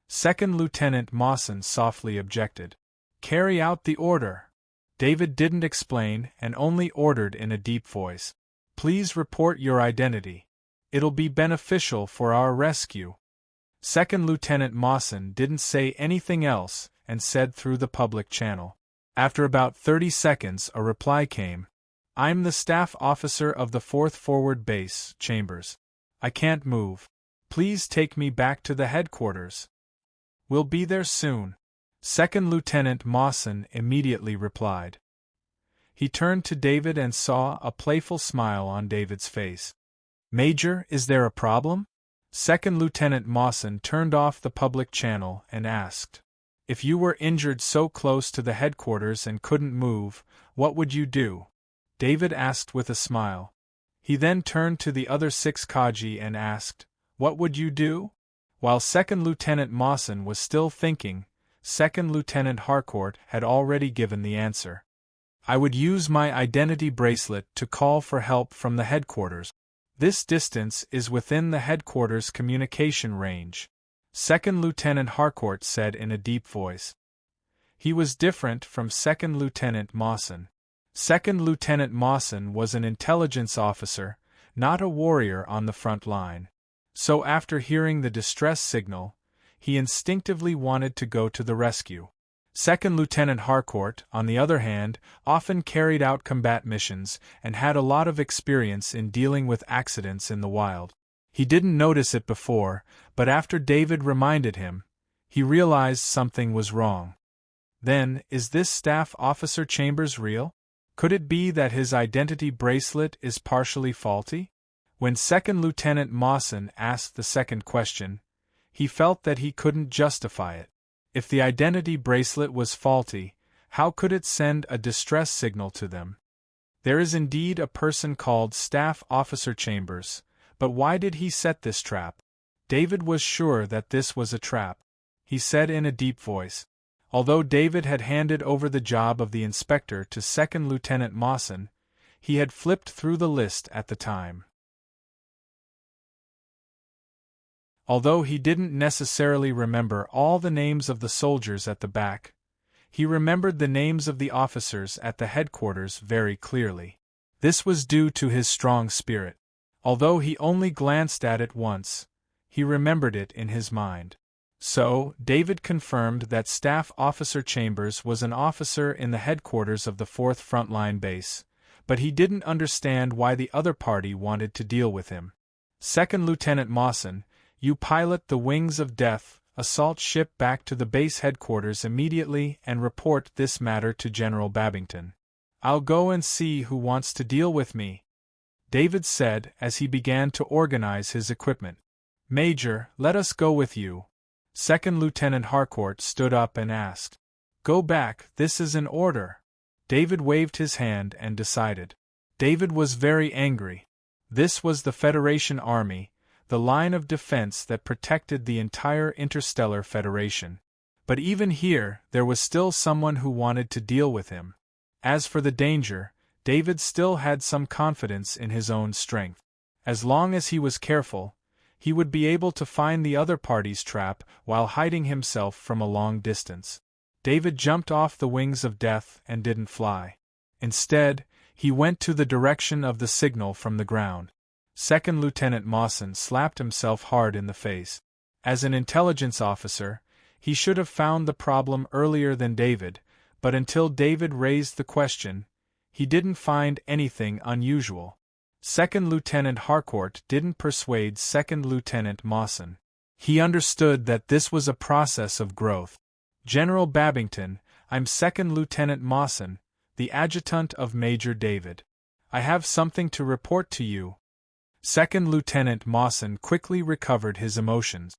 Second Lieutenant Mawson softly objected. Carry out the order. David didn't explain and only ordered in a deep voice. Please report your identity. It'll be beneficial for our rescue. Second Lieutenant Mawson didn't say anything else and said through the public channel. After about 30 seconds a reply came. I'm the staff officer of the 4th Forward Base, Chambers. I can't move. Please take me back to the headquarters. We'll be there soon. Second Lieutenant Mawson immediately replied. He turned to David and saw a playful smile on David's face. Major, is there a problem? Second Lieutenant Mawson turned off the public channel and asked. If you were injured so close to the headquarters and couldn't move, what would you do? David asked with a smile. He then turned to the other 6 Kaji and asked, What would you do? While Second Lieutenant Mawson was still thinking, Second Lieutenant Harcourt had already given the answer. I would use my identity bracelet to call for help from the headquarters. This distance is within the headquarters' communication range, Second Lieutenant Harcourt said in a deep voice. He was different from Second Lieutenant Mawson. Second Lieutenant Mawson was an intelligence officer, not a warrior on the front line. So after hearing the distress signal, he instinctively wanted to go to the rescue. Second Lieutenant Harcourt, on the other hand, often carried out combat missions and had a lot of experience in dealing with accidents in the wild. He didn't notice it before, but after David reminded him, he realized something was wrong. Then, is this Staff Officer Chambers real? Could it be that his identity bracelet is partially faulty? When Second Lieutenant Mawson asked the second question, he felt that he couldn't justify it. If the identity bracelet was faulty, how could it send a distress signal to them? There is indeed a person called Staff Officer Chambers, but why did he set this trap? David was sure that this was a trap. He said in a deep voice. Although David had handed over the job of the inspector to Second Lieutenant Mawson, he had flipped through the list at the time. Although he didn't necessarily remember all the names of the soldiers at the back, he remembered the names of the officers at the headquarters very clearly. This was due to his strong spirit. Although he only glanced at it once, he remembered it in his mind. So, David confirmed that Staff Officer Chambers was an officer in the headquarters of the 4th Frontline Base, but he didn't understand why the other party wanted to deal with him. Second Lieutenant Mawson, you pilot the Wings of Death assault ship back to the base headquarters immediately and report this matter to General Babington. I'll go and see who wants to deal with me, David said as he began to organize his equipment. Major, let us go with you. Second Lieutenant Harcourt stood up and asked. Go back, this is an order. David waved his hand and decided. David was very angry. This was the Federation Army, the line of defense that protected the entire Interstellar Federation. But even here, there was still someone who wanted to deal with him. As for the danger, David still had some confidence in his own strength. As long as he was careful, he would be able to find the other party's trap while hiding himself from a long distance. David jumped off the Wings of Death and didn't fly. Instead, he went to the direction of the signal from the ground. Second Lieutenant Mawson slapped himself hard in the face. As an intelligence officer, he should have found the problem earlier than David, but until David raised the question, he didn't find anything unusual. Second Lieutenant Harcourt didn't persuade Second Lieutenant Mawson. He understood that this was a process of growth. General Babington, I'm Second Lieutenant Mawson, the adjutant of Major David. I have something to report to you. Second Lieutenant Mawson quickly recovered his emotions.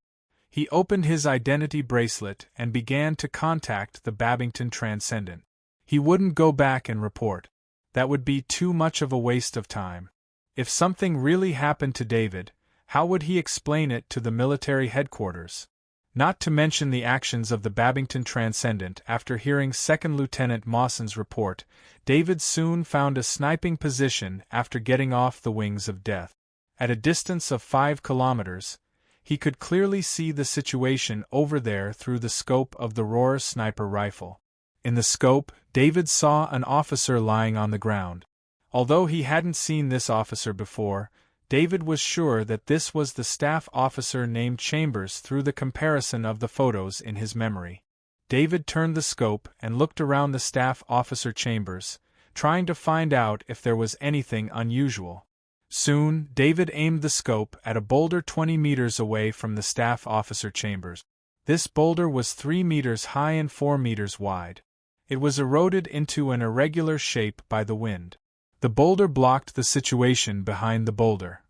He opened his identity bracelet and began to contact the Babington Transcendent. He wouldn't go back and report. That would be too much of a waste of time. If something really happened to David, how would he explain it to the military headquarters? Not to mention the actions of the Babington Transcendent. After hearing Second Lieutenant Mawson's report, David soon found a sniping position after getting off the Wings of Death. At a distance of 5 kilometers, he could clearly see the situation over there through the scope of the Rohr sniper rifle. In the scope, David saw an officer lying on the ground. Although he hadn't seen this officer before, David was sure that this was the staff officer named Chambers through the comparison of the photos in his memory. David turned the scope and looked around the staff officer Chambers, trying to find out if there was anything unusual. Soon, David aimed the scope at a boulder 20 meters away from the staff officer Chambers. This boulder was 3 meters high and 4 meters wide. It was eroded into an irregular shape by the wind. The boulder blocked the situation behind the boulder.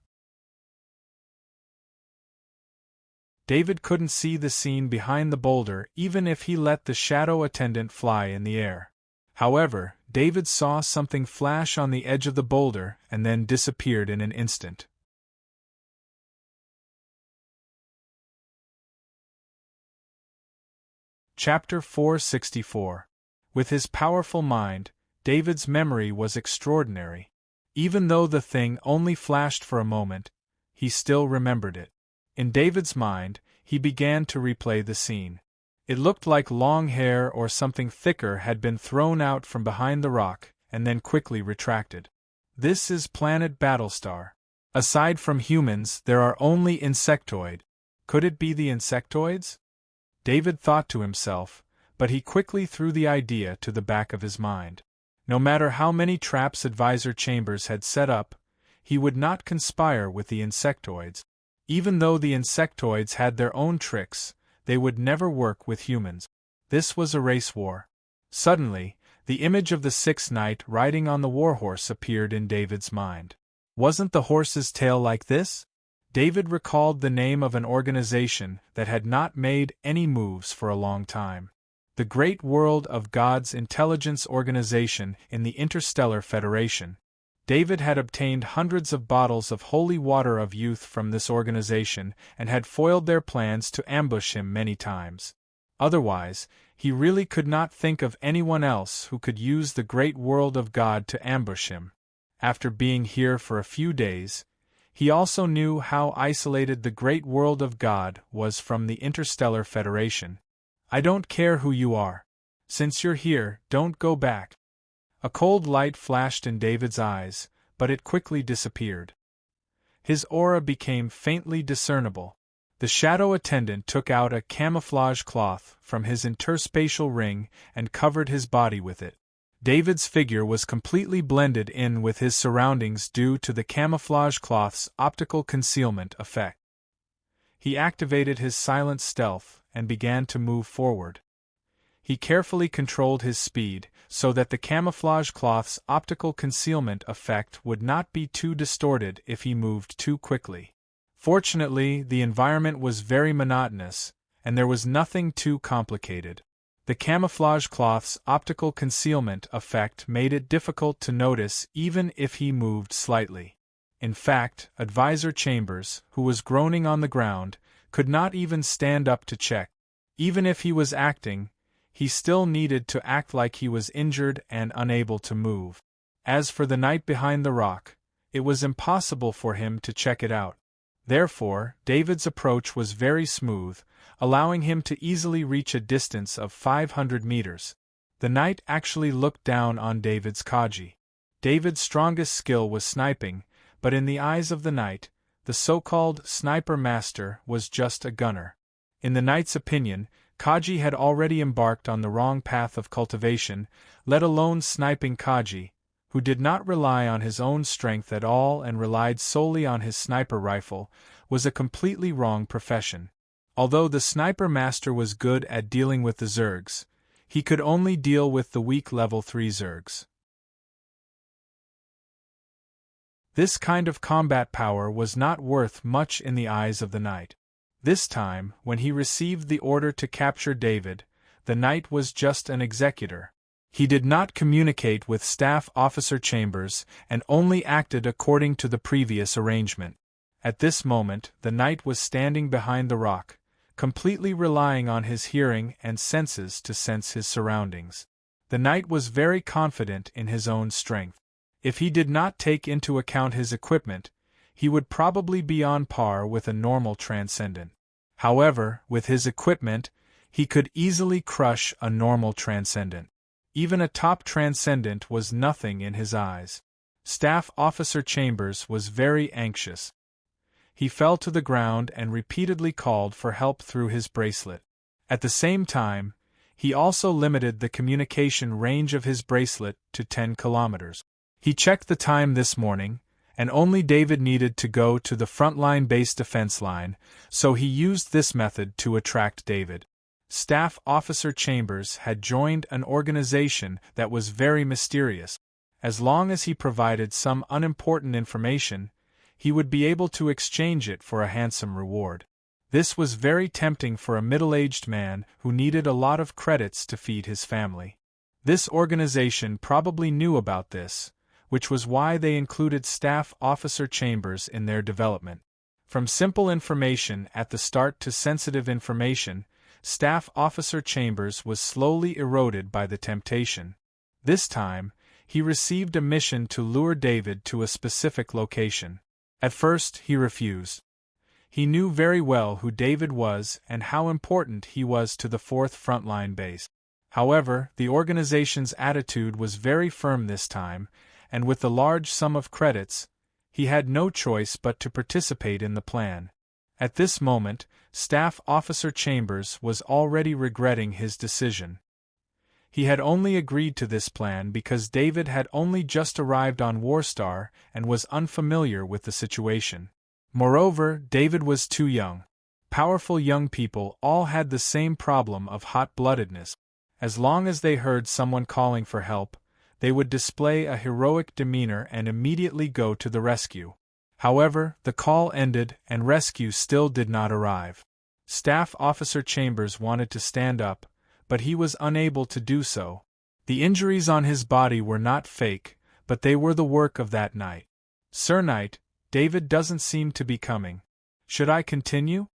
David couldn't see the scene behind the boulder even if he let the shadow attendant fly in the air. However, David saw something flash on the edge of the boulder and then disappeared in an instant. Chapter 464. With his powerful mind, David's memory was extraordinary. Even though the thing only flashed for a moment, he still remembered it. In David's mind, he began to replay the scene. It looked like long hair or something thicker had been thrown out from behind the rock and then quickly retracted. This is planet Battlestar. Aside from humans, there are only insectoid. Could it be the insectoids? David thought to himself, but he quickly threw the idea to the back of his mind. No matter how many traps Advisor Chambers had set up, he would not conspire with the insectoids. Even though the insectoids had their own tricks, they would never work with humans. This was a race war. Suddenly, the image of the sixth knight riding on the warhorse appeared in David's mind. Wasn't the horse's tail like this? David recalled the name of an organization that had not made any moves for a long time. The Great World of God's Intelligence Organization in the Interstellar Federation. David had obtained hundreds of bottles of holy water of youth from this organization and had foiled their plans to ambush him many times. Otherwise, he really could not think of anyone else who could use the Great World of God to ambush him. After being here for a few days, he also knew how isolated the Great World of God was from the Interstellar Federation. I don't care who you are. Since you're here, don't go back. A cold light flashed in David's eyes, but it quickly disappeared. His aura became faintly discernible. The shadow attendant took out a camouflage cloth from his interspatial ring and covered his body with it. David's figure was completely blended in with his surroundings due to the camouflage cloth's optical concealment effect. He activated his silent stealth and began to move forward. He carefully controlled his speed so that the camouflage cloth's optical concealment effect would not be too distorted if he moved too quickly. Fortunately, the environment was very monotonous, and there was nothing too complicated. The camouflage cloth's optical concealment effect made it difficult to notice even if he moved slightly. In fact, Advisor Chambers, who was groaning on the ground, could not even stand up to check. Even if he was acting, he still needed to act like he was injured and unable to move. As for the knight behind the rock, it was impossible for him to check it out. Therefore, David's approach was very smooth, allowing him to easily reach a distance of 500 meters. The knight actually looked down on David's Kaji. David's strongest skill was sniping, but in the eyes of the knight, the so-called sniper master was just a gunner. In the knight's opinion, Kaji had already embarked on the wrong path of cultivation, let alone sniping. Kaji, who did not rely on his own strength at all and relied solely on his sniper rifle, was a completely wrong profession. Although the sniper master was good at dealing with the Zergs, he could only deal with the weak level 3 Zergs. This kind of combat power was not worth much in the eyes of the knight. This time, when he received the order to capture David, the knight was just an executor. He did not communicate with Staff Officer Chambers and only acted according to the previous arrangement. At this moment, the knight was standing behind the rock, completely relying on his hearing and senses to sense his surroundings. The knight was very confident in his own strength. If he did not take into account his equipment, he would probably be on par with a normal transcendent. However, with his equipment, he could easily crush a normal transcendent. Even a top transcendent was nothing in his eyes. Staff Officer Chambers was very anxious. He fell to the ground and repeatedly called for help through his bracelet. At the same time, he also limited the communication range of his bracelet to 10 kilometers. He checked the time this morning, and only David needed to go to the frontline base defense line, so he used this method to attract David. Staff Officer Chambers had joined an organization that was very mysterious. As long as he provided some unimportant information, he would be able to exchange it for a handsome reward. This was very tempting for a middle-aged man who needed a lot of credits to feed his family. This organization probably knew about this, which was why they included Staff Officer Chambers in their development. From simple information at the start to sensitive information, Staff Officer Chambers was slowly eroded by the temptation. This time, he received a mission to lure David to a specific location. At first, he refused. He knew very well who David was and how important he was to the 4th Frontline Base. However, the organization's attitude was very firm this time, and with the large sum of credits, he had no choice but to participate in the plan. At this moment, Staff Officer Chambers was already regretting his decision. He had only agreed to this plan because David had only just arrived on Warstar and was unfamiliar with the situation. Moreover, David was too young. Powerful young people all had the same problem of hot-bloodedness. As long as they heard someone calling for help, they would display a heroic demeanor and immediately go to the rescue. However, the call ended and rescue still did not arrive. Staff Officer Chambers wanted to stand up, but he was unable to do so. The injuries on his body were not fake, but they were the work of that night. "Sir Knight, David doesn't seem to be coming. Should I continue?"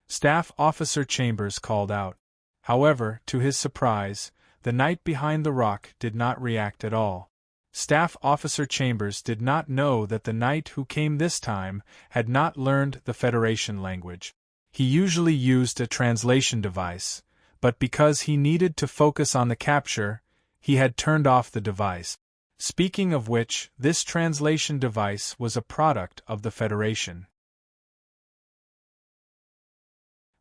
Staff Officer Chambers called out. However, to his surprise, the knight behind the rock did not react at all. Staff Officer Chambers did not know that the knight who came this time had not learned the Federation language. He usually used a translation device, but because he needed to focus on the capture, he had turned off the device. Speaking of which, this translation device was a product of the Federation.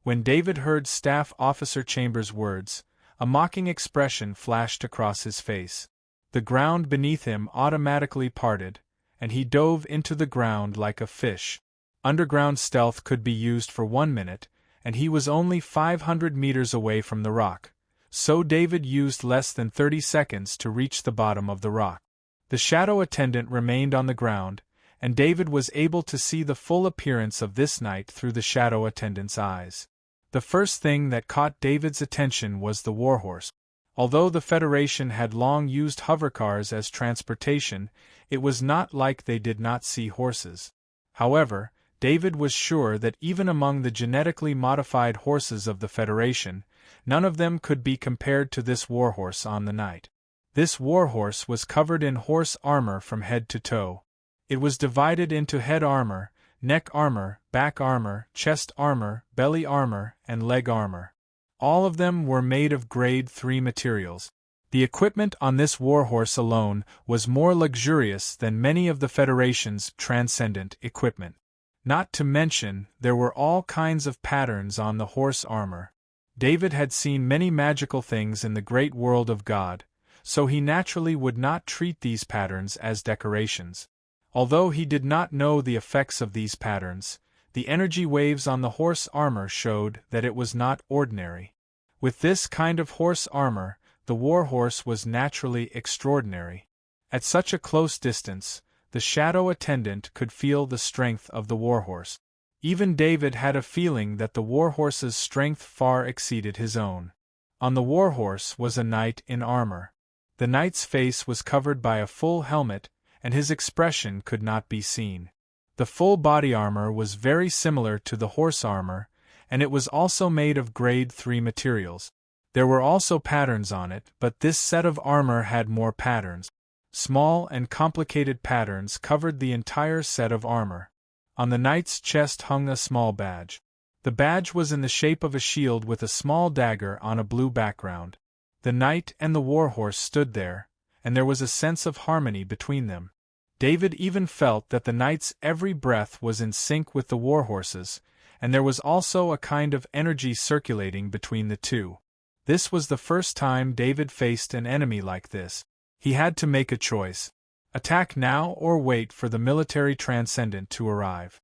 When David heard Staff Officer Chambers' words, a mocking expression flashed across his face. The ground beneath him automatically parted, and he dove into the ground like a fish. Underground stealth could be used for 1 minute, and he was only 500 meters away from the rock, so David used less than 30 seconds to reach the bottom of the rock. The shadow attendant remained on the ground, and David was able to see the full appearance of this knight through the shadow attendant's eyes. The first thing that caught David's attention was the warhorse. Although the Federation had long used hovercars as transportation, it was not like they did not see horses. However, David was sure that even among the genetically modified horses of the Federation, none of them could be compared to this warhorse on the night. This warhorse was covered in horse armor from head to toe. It was divided into head armor, neck armor, back armor, chest armor, belly armor, and leg armor. All of them were made of grade 3 materials. The equipment on this warhorse alone was more luxurious than many of the Federation's transcendent equipment. Not to mention, there were all kinds of patterns on the horse armor. David had seen many magical things in the great world of God, so he naturally would not treat these patterns as decorations. Although he did not know the effects of these patterns, the energy waves on the horse armor showed that it was not ordinary. With this kind of horse armor, the warhorse was naturally extraordinary. At such a close distance, the shadow attendant could feel the strength of the warhorse. Even David had a feeling that the warhorse's strength far exceeded his own. On the warhorse was a knight in armor. The knight's face was covered by a full helmet, and his expression could not be seen. The full body armor was very similar to the horse armor, and it was also made of grade 3 materials. There were also patterns on it, but this set of armor had more patterns. Small and complicated patterns covered the entire set of armor. On the knight's chest hung a small badge. The badge was in the shape of a shield with a small dagger on a blue background. The knight and the warhorse stood there, and there was a sense of harmony between them. David even felt that the knight's every breath was in sync with the warhorse's, and there was also a kind of energy circulating between the two. This was the first time David faced an enemy like this. He had to make a choice: attack now or wait for the military transcendent to arrive.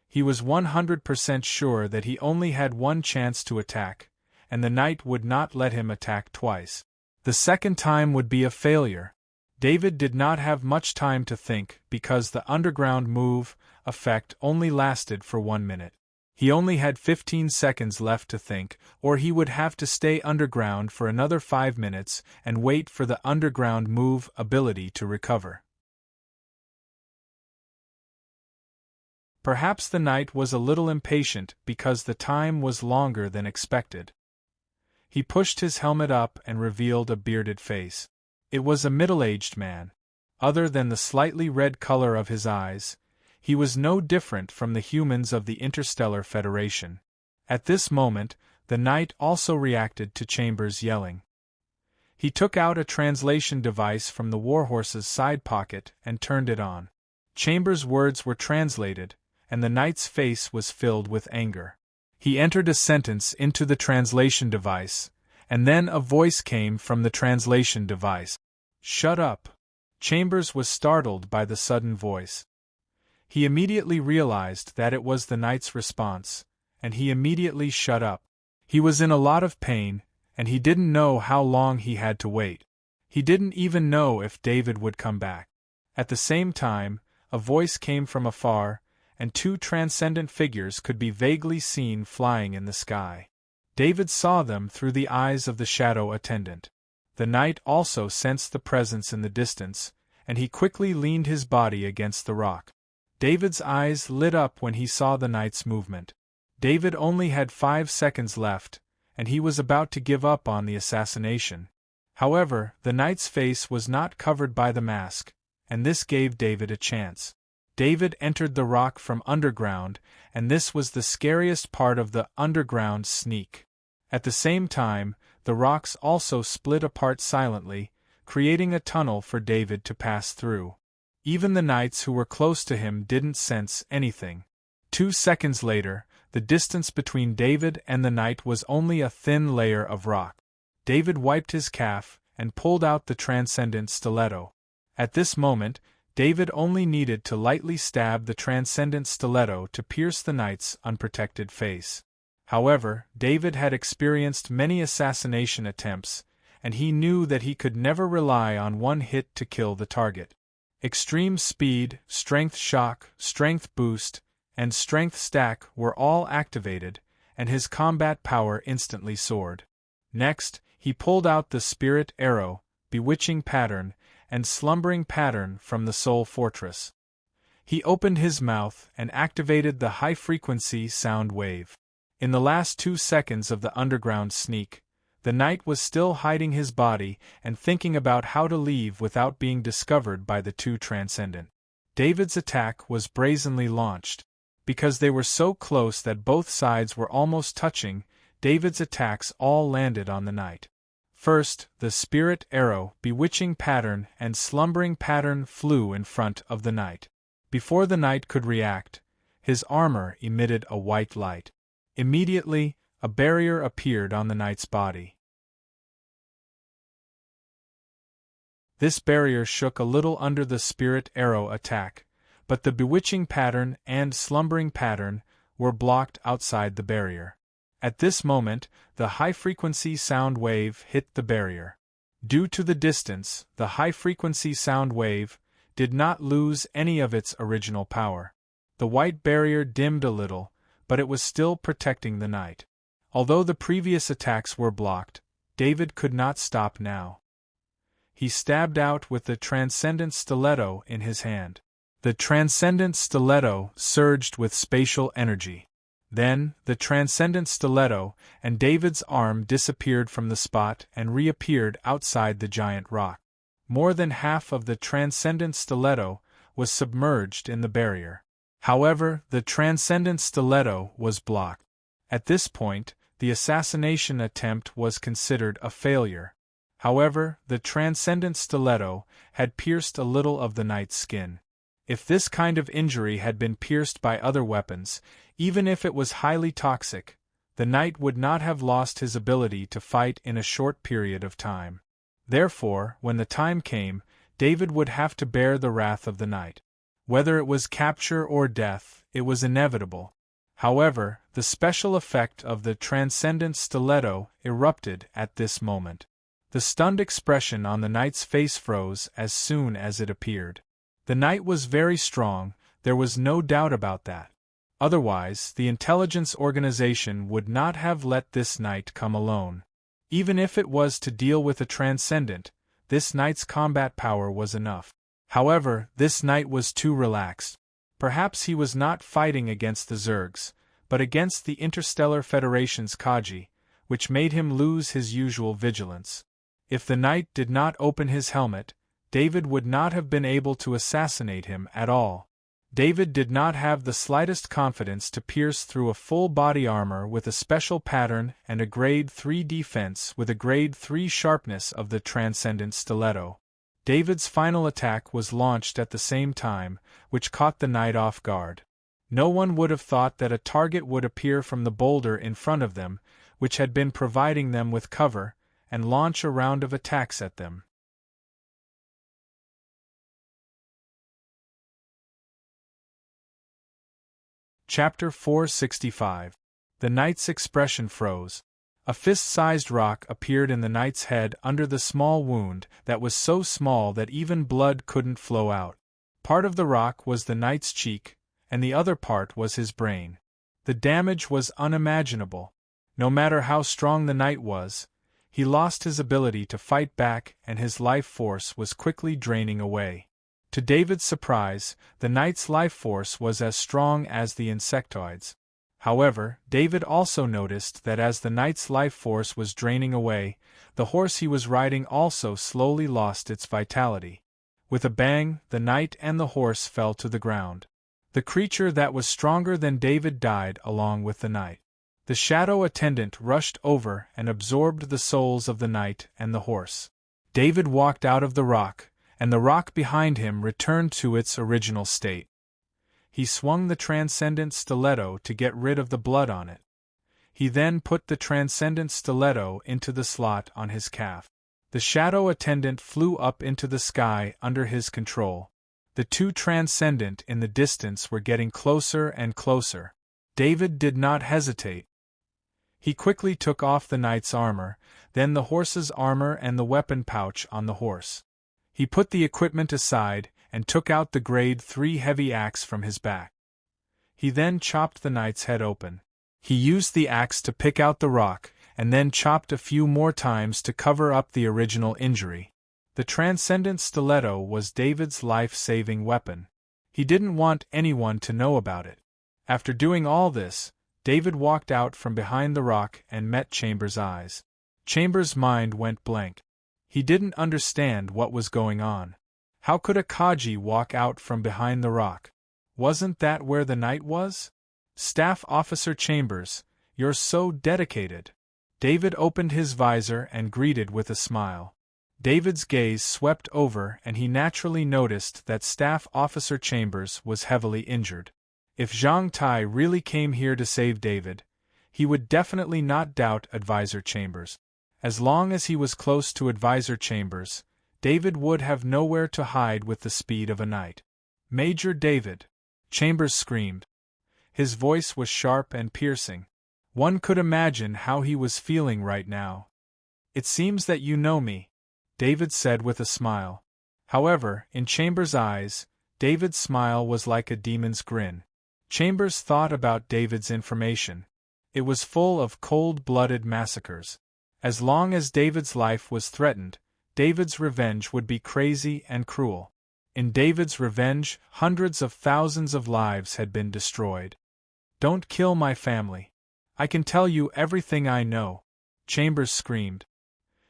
He was 100% sure that he only had one chance to attack, and the knight would not let him attack twice. The second time would be a failure. David did not have much time to think because the underground move effect only lasted for 1 minute. He only had 15 seconds left to think, or he would have to stay underground for another 5 minutes and wait for the underground move ability to recover. Perhaps the knight was a little impatient because the time was longer than expected. He pushed his helmet up and revealed a bearded face. It was a middle-aged man. Other than the slightly red color of his eyes, he was no different from the humans of the Interstellar Federation. At this moment, the knight also reacted to Chambers' yelling. He took out a translation device from the warhorse's side pocket and turned it on. Chambers' words were translated, and the knight's face was filled with anger. He entered a sentence into the translation device, and then a voice came from the translation device. "Shut up." Chambers was startled by the sudden voice. He immediately realized that it was the knight's response, and he immediately shut up. He was in a lot of pain, and he didn't know how long he had to wait. He didn't even know if David would come back. At the same time, a voice came from afar, and 2 transcendent figures could be vaguely seen flying in the sky. David saw them through the eyes of the shadow attendant. The knight also sensed the presence in the distance, and he quickly leaned his body against the rock. David's eyes lit up when he saw the knight's movement. David only had 5 seconds left, and he was about to give up on the assassination. However, the knight's face was not covered by the mask, and this gave David a chance. David entered the rock from underground, and this was the scariest part of the underground sneak. At the same time, the rocks also split apart silently, creating a tunnel for David to pass through. Even the knights who were close to him didn't sense anything. 2 seconds later, the distance between David and the knight was only a thin layer of rock. David wiped his calf and pulled out the transcendent stiletto. At this moment, David only needed to lightly stab the transcendent stiletto to pierce the knight's unprotected face. However, David had experienced many assassination attempts, and he knew that he could never rely on one hit to kill the target. Extreme speed, strength shock, strength boost, and strength stack were all activated, and his combat power instantly soared. Next, he pulled out the spirit arrow, bewitching pattern, and slumbering pattern from the soul fortress. He opened his mouth and activated the high-frequency sound wave. In the last 2 seconds of the underground sneak, the knight was still hiding his body and thinking about how to leave without being discovered by the two transcendent. David's attack was brazenly launched. Because they were so close that both sides were almost touching, David's attacks all landed on the knight. First, the spirit arrow, bewitching pattern, and slumbering pattern flew in front of the knight. Before the knight could react, his armor emitted a white light. Immediately, a barrier appeared on the knight's body. This barrier shook a little under the spirit arrow attack, but the bewitching pattern and slumbering pattern were blocked outside the barrier. At this moment, the high-frequency sound wave hit the barrier. Due to the distance, the high-frequency sound wave did not lose any of its original power. The white barrier dimmed a little, but it was still protecting the knight. Although the previous attacks were blocked, David could not stop now. He stabbed out with the transcendent stiletto in his hand. The transcendent stiletto surged with spatial energy. Then, the transcendent stiletto and David's arm disappeared from the spot and reappeared outside the giant rock. More than half of the transcendent stiletto was submerged in the barrier. However, the transcendent stiletto was blocked. At this point, the assassination attempt was considered a failure. However, the transcendent stiletto had pierced a little of the knight's skin. If this kind of injury had been pierced by other weapons, even if it was highly toxic, the knight would not have lost his ability to fight in a short period of time. Therefore, when the time came, David would have to bear the wrath of the knight. Whether it was capture or death, it was inevitable. However, the special effect of the transcendent stiletto erupted at this moment. The stunned expression on the knight's face froze as soon as it appeared. The knight was very strong, there was no doubt about that. Otherwise, the intelligence organization would not have let this knight come alone. Even if it was to deal with a transcendent, this knight's combat power was enough. However, this knight was too relaxed. Perhaps he was not fighting against the Zergs, but against the Interstellar Federation's Kaji, which made him lose his usual vigilance. If the knight did not open his helmet, David would not have been able to assassinate him at all. David did not have the slightest confidence to pierce through a full body armor with a special pattern and a grade 3 defense with a grade 3 sharpness of the transcendent stiletto. David's final attack was launched at the same time, which caught the knight off guard. No one would have thought that a target would appear from the boulder in front of them, which had been providing them with cover, and launch a round of attacks at them. Chapter 465. The knight's expression froze. A fist-sized rock appeared in the knight's head under the small wound that was so small that even blood couldn't flow out. Part of the rock was the knight's cheek, and the other part was his brain. The damage was unimaginable. No matter how strong the knight was, he lost his ability to fight back and his life force was quickly draining away. To David's surprise, the knight's life force was as strong as the insectoid's. However, David also noticed that as the knight's life force was draining away, the horse he was riding also slowly lost its vitality. With a bang, the knight and the horse fell to the ground. The creature that was stronger than David died along with the knight. The shadow attendant rushed over and absorbed the souls of the knight and the horse. David walked out of the rock, and the rock behind him returned to its original state. He swung the transcendent stiletto to get rid of the blood on it. He then put the transcendent stiletto into the slot on his calf. The shadow attendant flew up into the sky under his control. The two transcendent in the distance were getting closer and closer. David did not hesitate. He quickly took off the knight's armor, then the horse's armor and the weapon pouch on the horse. He put the equipment aside and took out the grade 3 heavy axe from his back. He then chopped the knight's head open. He used the axe to pick out the rock, and then chopped a few more times to cover up the original injury. The transcendent stiletto was David's life-saving weapon. He didn't want anyone to know about it. After doing all this, David walked out from behind the rock and met Chambers' eyes. Chambers' mind went blank. He didn't understand what was going on. How could a Kaji walk out from behind the rock? Wasn't that where the knight was? Staff Officer Chambers, you're so dedicated. David opened his visor and greeted with a smile. David's gaze swept over and he naturally noticed that Staff Officer Chambers was heavily injured. If Zhang Tai really came here to save David, he would definitely not doubt Advisor Chambers. As long as he was close to Advisor Chambers, David would have nowhere to hide with the speed of a knight. Major David! Chambers screamed. His voice was sharp and piercing. One could imagine how he was feeling right now. It seems that you know me, David said with a smile. However, in Chambers' eyes, David's smile was like a demon's grin. Chambers thought about David's information. It was full of cold-blooded massacres. As long as David's life was threatened, David's revenge would be crazy and cruel. In David's revenge, hundreds of thousands of lives had been destroyed. Don't kill my family. I can tell you everything I know, Chambers screamed.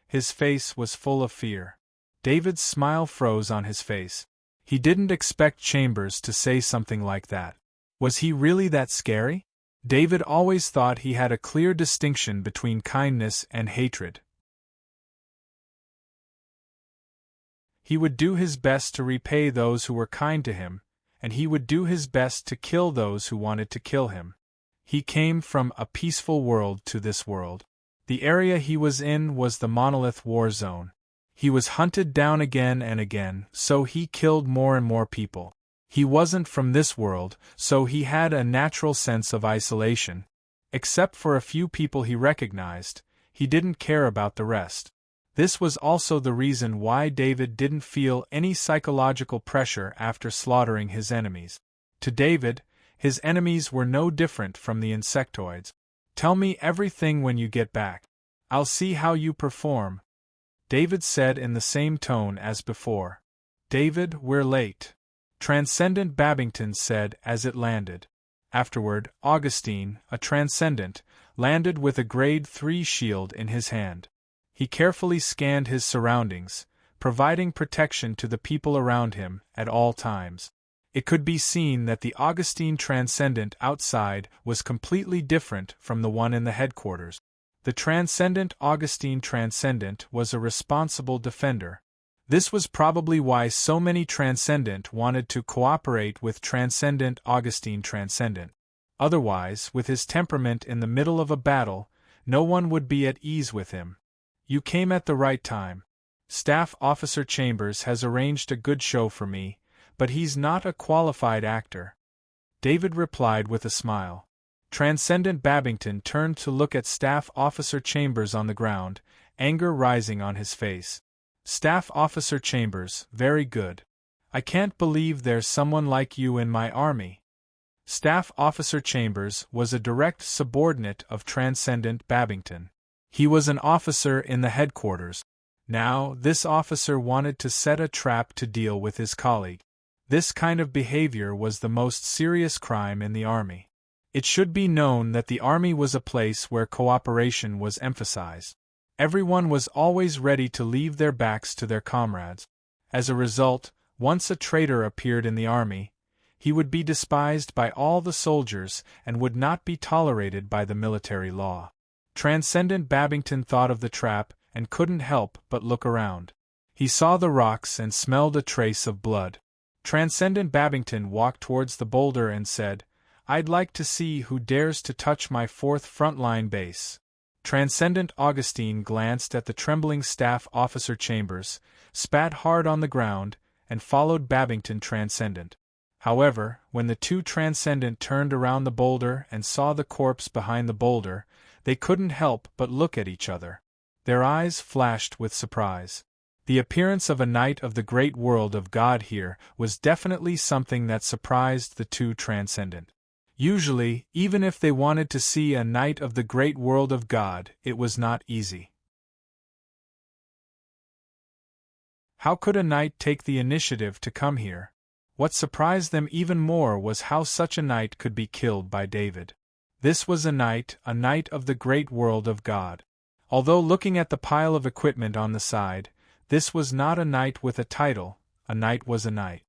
His face was full of fear. David's smile froze on his face. He didn't expect Chambers to say something like that. Was he really that scary? David always thought he had a clear distinction between kindness and hatred. He would do his best to repay those who were kind to him, and he would do his best to kill those who wanted to kill him. He came from a peaceful world to this world. The area he was in was the Monolith War Zone. He was hunted down again and again, so he killed more and more people. He wasn't from this world, so he had a natural sense of isolation. Except for a few people he recognized, he didn't care about the rest. This was also the reason why David didn't feel any psychological pressure after slaughtering his enemies. To David, his enemies were no different from the insectoids. Tell me everything when you get back. I'll see how you perform, David said in the same tone as before. David, we're late, Transcendent Babington said as it landed. Afterward, Augustine, a Transcendent, landed with a grade 3 shield in his hand. He carefully scanned his surroundings, providing protection to the people around him at all times. It could be seen that the Augustine Transcendent outside was completely different from the one in the headquarters. The Transcendent Augustine Transcendent was a responsible defender. This was probably why so many Transcendent wanted to cooperate with Transcendent Augustine Transcendent. Otherwise, with his temperament in the middle of a battle, no one would be at ease with him. You came at the right time. Staff Officer Chambers has arranged a good show for me, but he's not a qualified actor, David replied with a smile. Transcendent Babington turned to look at Staff Officer Chambers on the ground, anger rising on his face. Staff Officer Chambers, very good. I can't believe there's someone like you in my army. Staff Officer Chambers was a direct subordinate of Transcendent Babington. He was an officer in the headquarters. Now, this officer wanted to set a trap to deal with his colleague. This kind of behavior was the most serious crime in the army. It should be known that the army was a place where cooperation was emphasized. Everyone was always ready to leave their backs to their comrades. As a result, once a traitor appeared in the army, he would be despised by all the soldiers and would not be tolerated by the military law. Transcendent Babington thought of the trap and couldn't help but look around. He saw the rocks and smelled a trace of blood. Transcendent Babington walked towards the boulder and said, "I'd like to see who dares to touch my fourth frontline base." Transcendent Augustine glanced at the trembling Staff Officer Chambers, spat hard on the ground, and followed Babington Transcendent. However, when the two Transcendent turned around the boulder and saw the corpse behind the boulder, they couldn't help but look at each other. Their eyes flashed with surprise. The appearance of a knight of the great world of God here was definitely something that surprised the two Transcendent. Usually, even if they wanted to see a knight of the great world of God, it was not easy. How could a knight take the initiative to come here? What surprised them even more was how such a knight could be killed by David. This was a knight of the great world of God. Although looking at the pile of equipment on the side, this was not a knight with a title. A knight was a knight.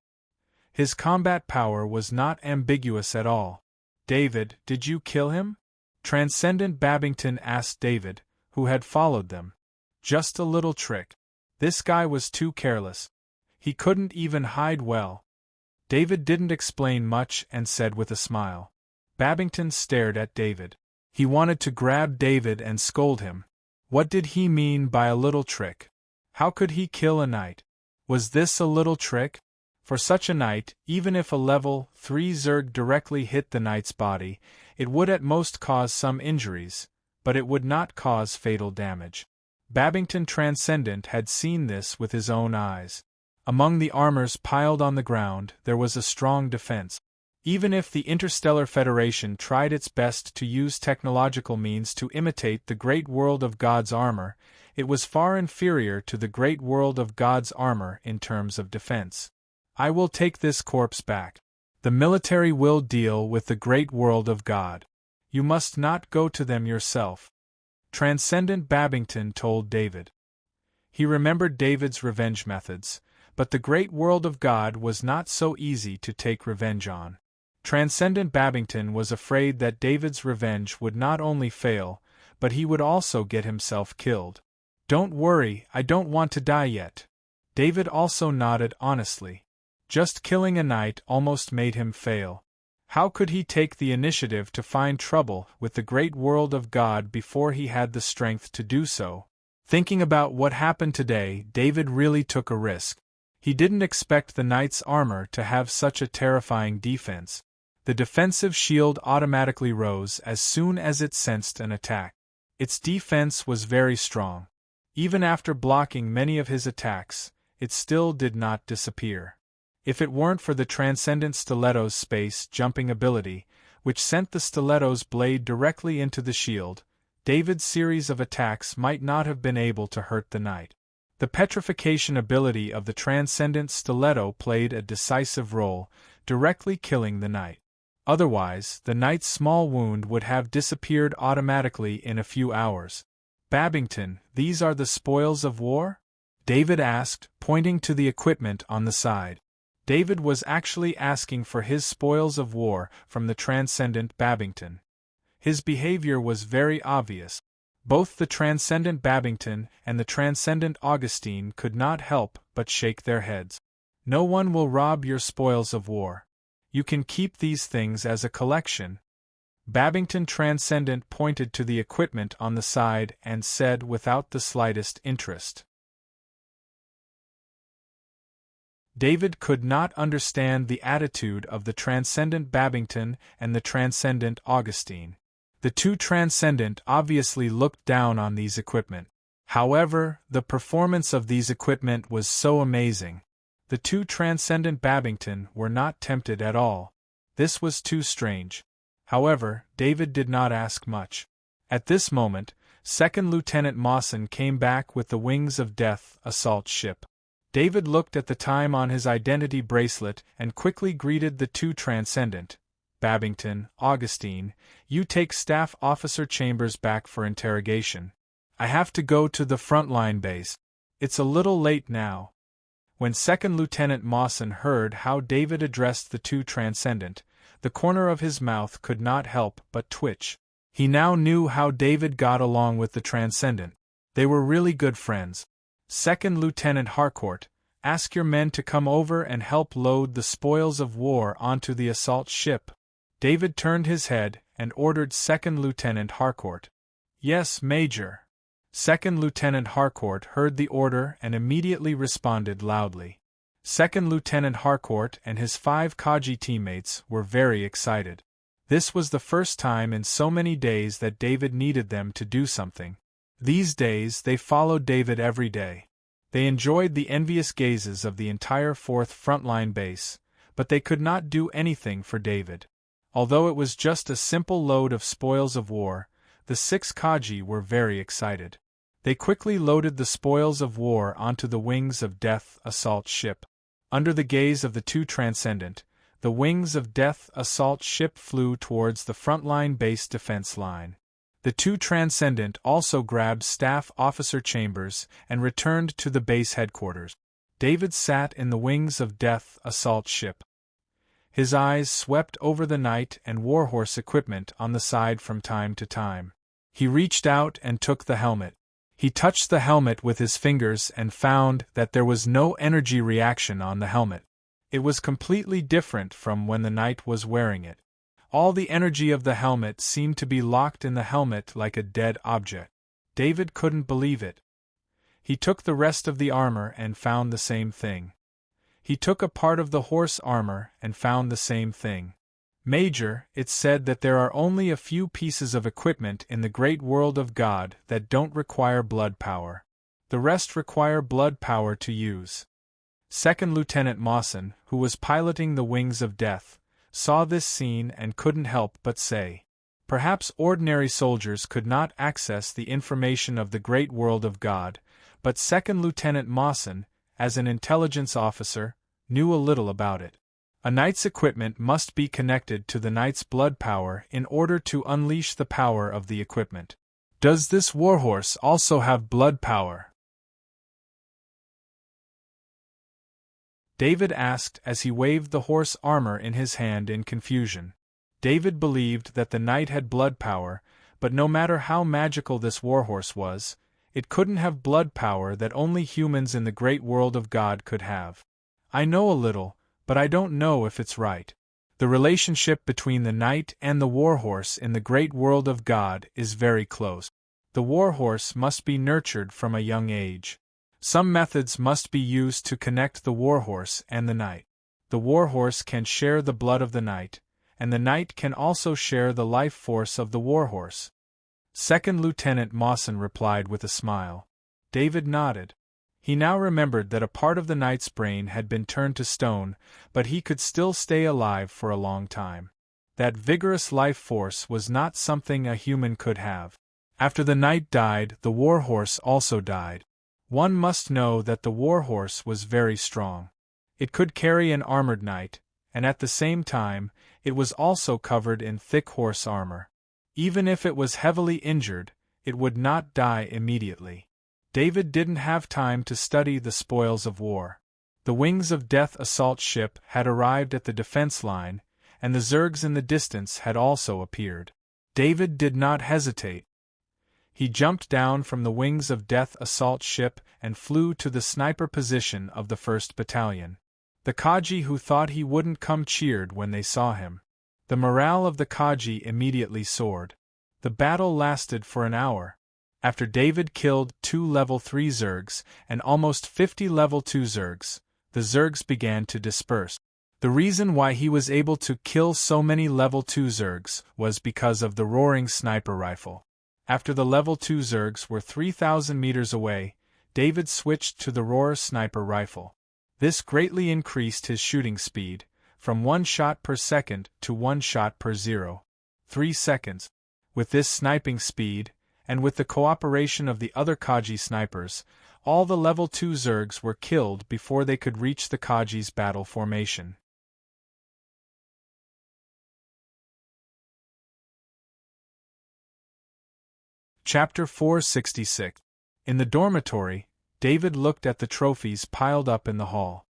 His combat power was not ambiguous at all. "David, did you kill him?" Transcendent Babington asked David, who had followed them. "Just a little trick. This guy was too careless. He couldn't even hide well." David didn't explain much and said with a smile. Babington stared at David. He wanted to grab David and scold him. What did he mean by a little trick? How could he kill a knight? Was this a little trick? For such a knight, even if a level 3 Zerg directly hit the knight's body, it would at most cause some injuries, but it would not cause fatal damage. Babington Transcendent had seen this with his own eyes. Among the armors piled on the ground, there was a strong defense. Even if the Interstellar Federation tried its best to use technological means to imitate the great world of God's armor, it was far inferior to the great world of God's armor in terms of defense. "I will take this corpse back. The military will deal with the great world of God. You must not go to them yourself," Transcendent Babington told David. He remembered David's revenge methods, but the great world of God was not so easy to take revenge on. Transcendent Babington was afraid that David's revenge would not only fail, but he would also get himself killed. "Don't worry, I don't want to die yet." David also nodded honestly. Just killing a knight almost made him fail. How could he take the initiative to find trouble with the great world of God before he had the strength to do so? Thinking about what happened today, David really took a risk. He didn't expect the knight's armor to have such a terrifying defense. The defensive shield automatically rose as soon as it sensed an attack. Its defense was very strong. Even after blocking many of his attacks, it still did not disappear. If it weren't for the Transcendent Stiletto's space-jumping ability, which sent the stiletto's blade directly into the shield, David's series of attacks might not have been able to hurt the knight. The petrification ability of the Transcendent Stiletto played a decisive role, directly killing the knight. Otherwise, the knight's small wound would have disappeared automatically in a few hours. "Babington, these are the spoils of war?" David asked, pointing to the equipment on the side. David was actually asking for his spoils of war from the Transcendent Babington. His behavior was very obvious. Both the Transcendent Babington and the Transcendent Augustine could not help but shake their heads. "No one will rob your spoils of war. You can keep these things as a collection." Babington Transcendent pointed to the equipment on the side and said without the slightest interest. David could not understand the attitude of the Transcendent Babington and the Transcendent Augustine. The two Transcendent obviously looked down on these equipment. However, the performance of these equipment was so amazing. The two Transcendent Babington were not tempted at all. This was too strange. However, David did not ask much. At this moment, Second Lieutenant Mawson came back with the Wings of Death assault ship. David looked at the time on his identity bracelet and quickly greeted the two Transcendent. "Babington, Augustine, you take Staff Officer Chambers back for interrogation. I have to go to the frontline base. It's a little late now." When Second Lieutenant Mawson heard how David addressed the two Transcendent, the corner of his mouth could not help but twitch. He now knew how David got along with the Transcendent. They were really good friends. "Second Lieutenant Harcourt, ask your men to come over and help load the spoils of war onto the assault ship." David turned his head and ordered Second Lieutenant Harcourt. "Yes, Major." Second Lieutenant Harcourt heard the order and immediately responded loudly. Second Lieutenant Harcourt and his 5 Kaji teammates were very excited. This was the first time in so many days that David needed them to do something. These days they followed David every day. They enjoyed the envious gazes of the entire 4th Frontline base, but they could not do anything for David. Although it was just a simple load of spoils of war, the 6 Kaji were very excited. They quickly loaded the spoils of war onto the Wings of Death assault ship. Under the gaze of the 2 Transcendent, the Wings of Death assault ship flew towards the frontline base defense line. The 2 Transcendent also grabbed Staff Officer Chambers and returned to the base headquarters. David sat in the Wings of Death assault ship. His eyes swept over the night and warhorse equipment on the side from time to time. He reached out and took the helmet. He touched the helmet with his fingers and found that there was no energy reaction on the helmet. It was completely different from when the knight was wearing it. All the energy of the helmet seemed to be locked in the helmet like a dead object. David couldn't believe it. He took the rest of the armor and found the same thing. He took a part of the horse armor and found the same thing. "Major, it's said that there are only a few pieces of equipment in the great world of God that don't require blood power. The rest require blood power to use." Second Lieutenant Mawson, who was piloting the Wings of Death, saw this scene and couldn't help but say, "Perhaps ordinary soldiers could not access the information of the great world of God, but Second Lieutenant Mawson, as an intelligence officer, knew a little about it. A knight's equipment must be connected to the knight's blood power in order to unleash the power of the equipment. Does this warhorse also have blood power?" David asked as he waved the horse armor in his hand in confusion. David believed that the knight had blood power, but no matter how magical this warhorse was, it couldn't have blood power that only humans in the great world of God could have. "I know a little, but I don't know if it's right. The relationship between the knight and the warhorse in the great world of God is very close. The warhorse must be nurtured from a young age. Some methods must be used to connect the warhorse and the knight. The warhorse can share the blood of the knight, and the knight can also share the life force of the warhorse." Second Lieutenant Mawson replied with a smile. David nodded. He now remembered that a part of the knight's brain had been turned to stone, but he could still stay alive for a long time. That vigorous life force was not something a human could have. After the knight died, the warhorse also died. One must know that the warhorse was very strong. It could carry an armored knight, and at the same time, it was also covered in thick horse armor. Even if it was heavily injured, it would not die immediately. David didn't have time to study the spoils of war. The Wings of Death assault ship had arrived at the defense line, and the Zergs in the distance had also appeared. David did not hesitate. He jumped down from the Wings of Death assault ship and flew to the sniper position of the 1st Battalion. The Kaji who thought he wouldn't come cheered when they saw him. The morale of the Kaji immediately soared. The battle lasted for an hour. After David killed 2 level 3 Zergs and almost 50 level 2 Zergs, the Zergs began to disperse. The reason why he was able to kill so many level 2 Zergs was because of the roaring sniper rifle. After the level 2 Zergs were 3,000 meters away, David switched to the roar sniper rifle. This greatly increased his shooting speed, from 1 shot per second to 1 shot per 0.3 seconds. With this sniping speed, and with the cooperation of the other Kaji snipers, all the level 2 Zergs were killed before they could reach the Kaji's battle formation. Chapter 466. In the dormitory, David looked at the trophies piled up in the hall.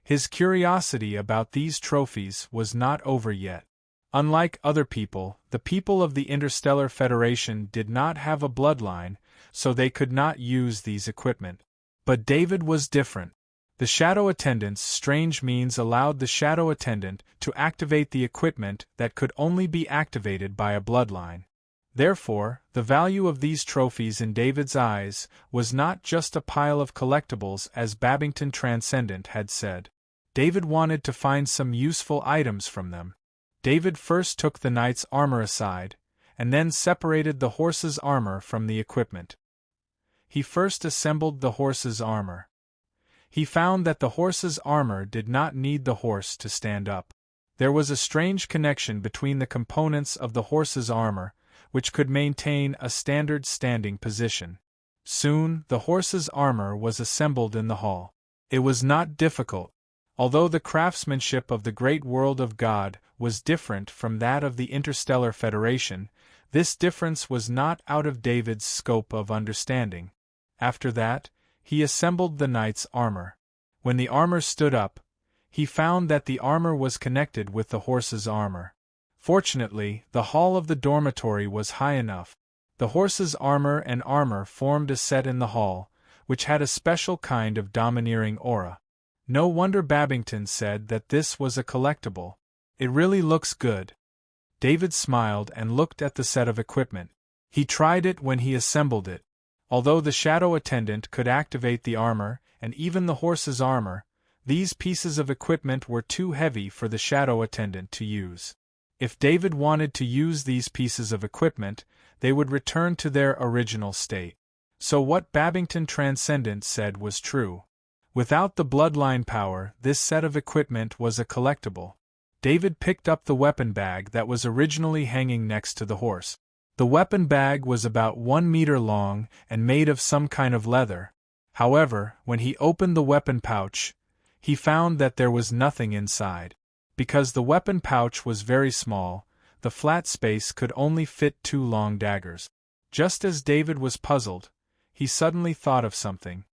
His curiosity about these trophies was not over yet. Unlike other people, the people of the Interstellar Federation did not have a bloodline, so they could not use these equipment. But David was different. The Shadow Attendant's strange means allowed the Shadow Attendant to activate the equipment that could only be activated by a bloodline. Therefore, the value of these trophies in David's eyes was not just a pile of collectibles as Babington Transcendent had said. David wanted to find some useful items from them. David first took the knight's armor aside, and then separated the horse's armor from the equipment. He first assembled the horse's armor. He found that the horse's armor did not need the horse to stand up. There was a strange connection between the components of the horse's armor, which could maintain a standard standing position. Soon, the horse's armor was assembled in the hall. It was not difficult. Although the craftsmanship of the great world of God was different from that of the Interstellar Federation, this difference was not out of David's scope of understanding. After that, he assembled the knight's armor. When the armor stood up, he found that the armor was connected with the horse's armor. Fortunately, the hall of the dormitory was high enough. The horse's armor and armor formed a set in the hall, which had a special kind of domineering aura. No wonder Babington said that this was a collectible. It really looks good. David smiled and looked at the set of equipment. He tried it when he assembled it. Although the Shadow Attendant could activate the armor, and even the horse's armor, these pieces of equipment were too heavy for the Shadow Attendant to use. If David wanted to use these pieces of equipment, they would return to their original state. So what Babington Transcendent said was true. Without the bloodline power, this set of equipment was a collectible. David picked up the weapon bag that was originally hanging next to the horse. The weapon bag was about 1 meter long and made of some kind of leather. However, when he opened the weapon pouch, he found that there was nothing inside. Because the weapon pouch was very small, the flat space could only fit 2 long daggers. Just as David was puzzled, he suddenly thought of something.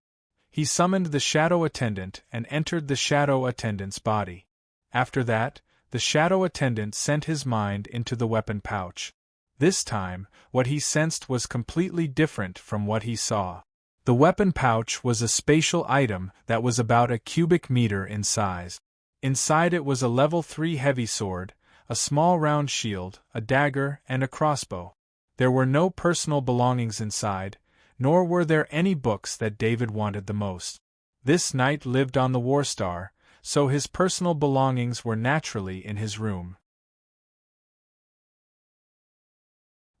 He summoned the Shadow Attendant and entered the Shadow Attendant's body. After that, the Shadow Attendant sent his mind into the weapon pouch. This time, what he sensed was completely different from what he saw. The weapon pouch was a spatial item that was about a cubic meter in size. Inside it was a level 3 heavy sword, a small round shield, a dagger, and a crossbow. There were no personal belongings inside, nor were there any books that David wanted the most. This knight lived on the Warstar, so his personal belongings were naturally in his room.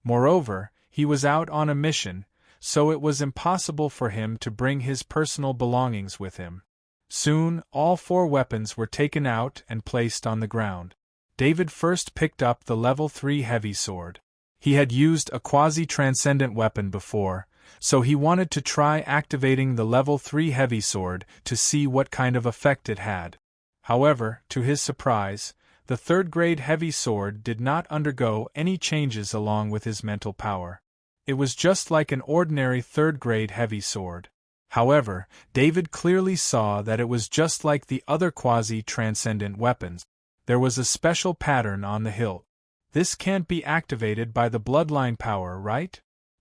Moreover, he was out on a mission, so it was impossible for him to bring his personal belongings with him. Soon, all 4 weapons were taken out and placed on the ground. David first picked up the level 3 heavy sword. He had used a quasi-transcendent weapon before, so he wanted to try activating the level 3 heavy sword to see what kind of effect it had. However, to his surprise, the 3rd grade heavy sword did not undergo any changes along with his mental power. It was just like an ordinary 3rd grade heavy sword. However, David clearly saw that it was just like the other quasi-transcendent weapons. There was a special pattern on the hilt. This can't be activated by the bloodline power, right?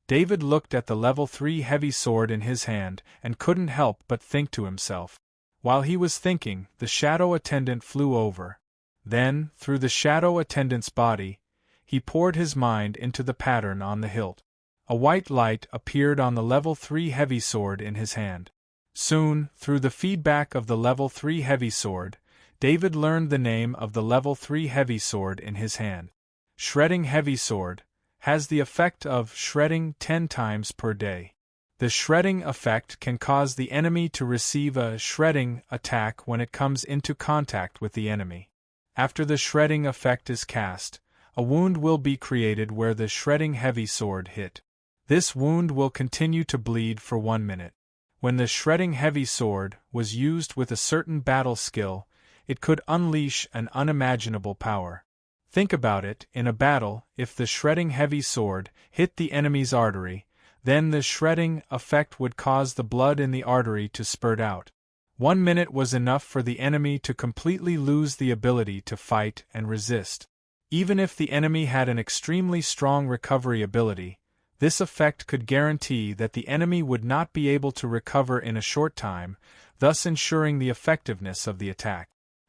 David looked at the level 3 heavy sword in his hand and couldn't help but think to himself. While he was thinking, the Shadow Attendant flew over. Then, through the Shadow Attendant's body, he poured his mind into the pattern on the hilt. A white light appeared on the level 3 heavy sword in his hand. Soon, through the feedback of the level 3 heavy sword, David learned the name of the level 3 heavy sword in his hand. Shredding heavy sword has the effect of shredding 10 times per day. The shredding effect can cause the enemy to receive a shredding attack when it comes into contact with the enemy. After the shredding effect is cast, a wound will be created where the shredding heavy sword hit. This wound will continue to bleed for 1 minute. When the shredding heavy sword was used with a certain battle skill, it could unleash an unimaginable power. Think about it, in a battle, if the shredding heavy sword hit the enemy's artery, then the shredding effect would cause the blood in the artery to spurt out. 1 minute was enough for the enemy to completely lose the ability to fight and resist. Even if the enemy had an extremely strong recovery ability, This effect could guarantee that the enemy would not be able to recover in a short time, thus ensuring the effectiveness of the attack.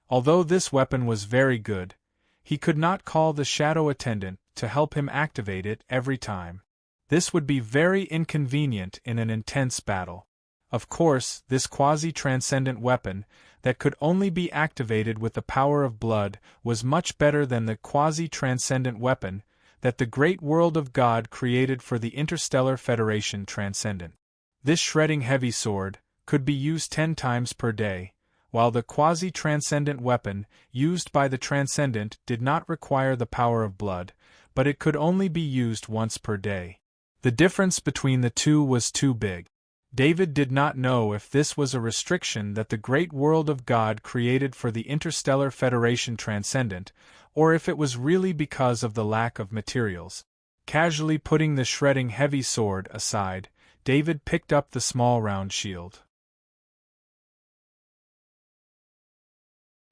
Although this weapon was very good, he could not call the shadow attendant to help him activate it every time. This would be very inconvenient in an intense battle. Of course, this quasi-transcendent weapon, that could only be activated with the power of blood, was much better than the quasi-transcendent weapon that the great world of God created for the Interstellar Federation Transcendent. This shredding heavy sword could be used 10 times per day, while the quasi-transcendent weapon used by the Transcendent did not require the power of blood, but it could only be used once per day. The difference between the two was too big. David did not know if this was a restriction that the great world of God created for the Interstellar Federation Transcendent, or if it was really because of the lack of materials. Casually putting the shredding heavy sword aside, David picked up the small round shield.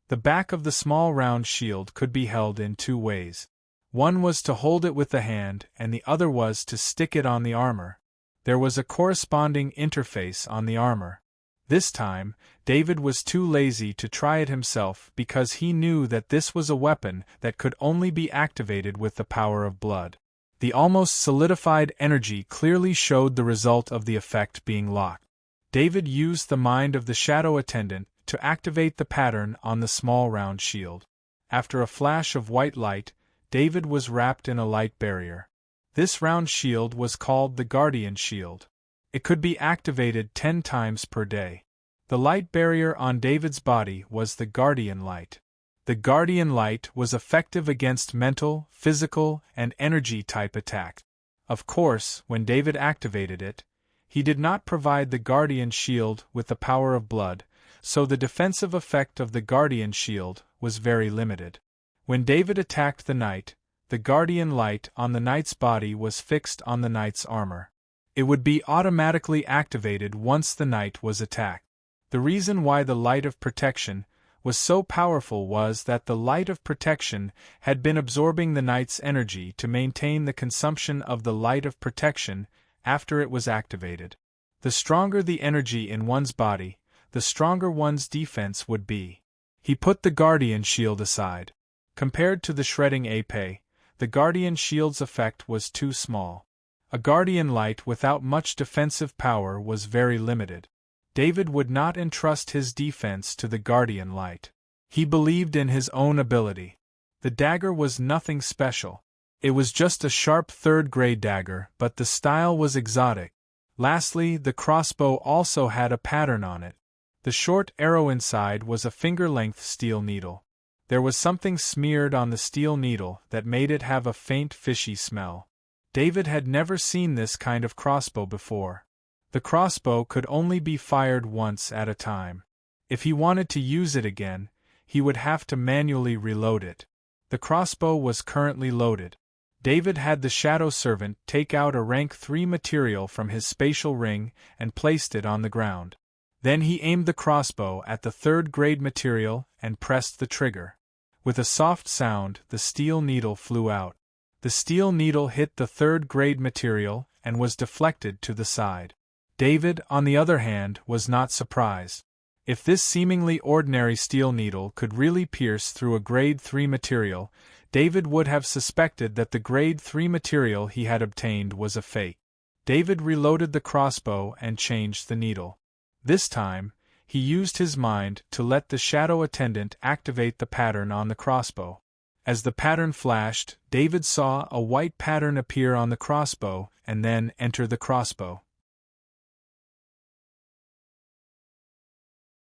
The back of the small round shield could be held in 2 ways. One was to hold it with the hand, and the other was to stick it on the armor. There was a corresponding interface on the armor. This time, David was too lazy to try it himself because he knew that this was a weapon that could only be activated with the power of blood. The almost solidified energy clearly showed the result of the effect being locked. David used the mind of the shadow attendant to activate the pattern on the small round shield. After a flash of white light, David was wrapped in a light barrier. This round shield was called the Guardian Shield. It could be activated 10 times per day. The light barrier on David's body was the Guardian Light. The Guardian Light was effective against mental, physical, and energy-type attacks. Of course, when David activated it, he did not provide the Guardian Shield with the power of blood, so the defensive effect of the Guardian Shield was very limited. When David attacked the knight, the Guardian Light on the knight's body was fixed on the knight's armor. It would be automatically activated once the knight was attacked. The reason why the Light of Protection was so powerful was that the Light of Protection had been absorbing the knight's energy to maintain the consumption of the Light of Protection after it was activated. The stronger the energy in one's body, the stronger one's defense would be. He put the Guardian Shield aside. Compared to the shredding épée, the Guardian Shield's effect was too small. A Guardian Light without much defensive power was very limited. David would not entrust his defense to the Guardian Light. He believed in his own ability. The dagger was nothing special. It was just a sharp third-grade dagger, but the style was exotic. Lastly, the crossbow also had a pattern on it. The short arrow inside was a finger-length steel needle. There was something smeared on the steel needle that made it have a faint fishy smell. David had never seen this kind of crossbow before. The crossbow could only be fired once at a time. If he wanted to use it again, he would have to manually reload it. The crossbow was currently loaded. David had the shadow servant take out a rank 3 material from his spatial ring and placed it on the ground. Then he aimed the crossbow at the 3rd-grade material and pressed the trigger. With a soft sound, the steel needle flew out. The steel needle hit the 3rd-grade material and was deflected to the side. David, on the other hand, was not surprised. If this seemingly ordinary steel needle could really pierce through a grade 3 material, David would have suspected that the grade 3 material he had obtained was a fake. David reloaded the crossbow and changed the needle. This time, he used his mind to let the shadow attendant activate the pattern on the crossbow. As the pattern flashed, David saw a white pattern appear on the crossbow and then enter the crossbow.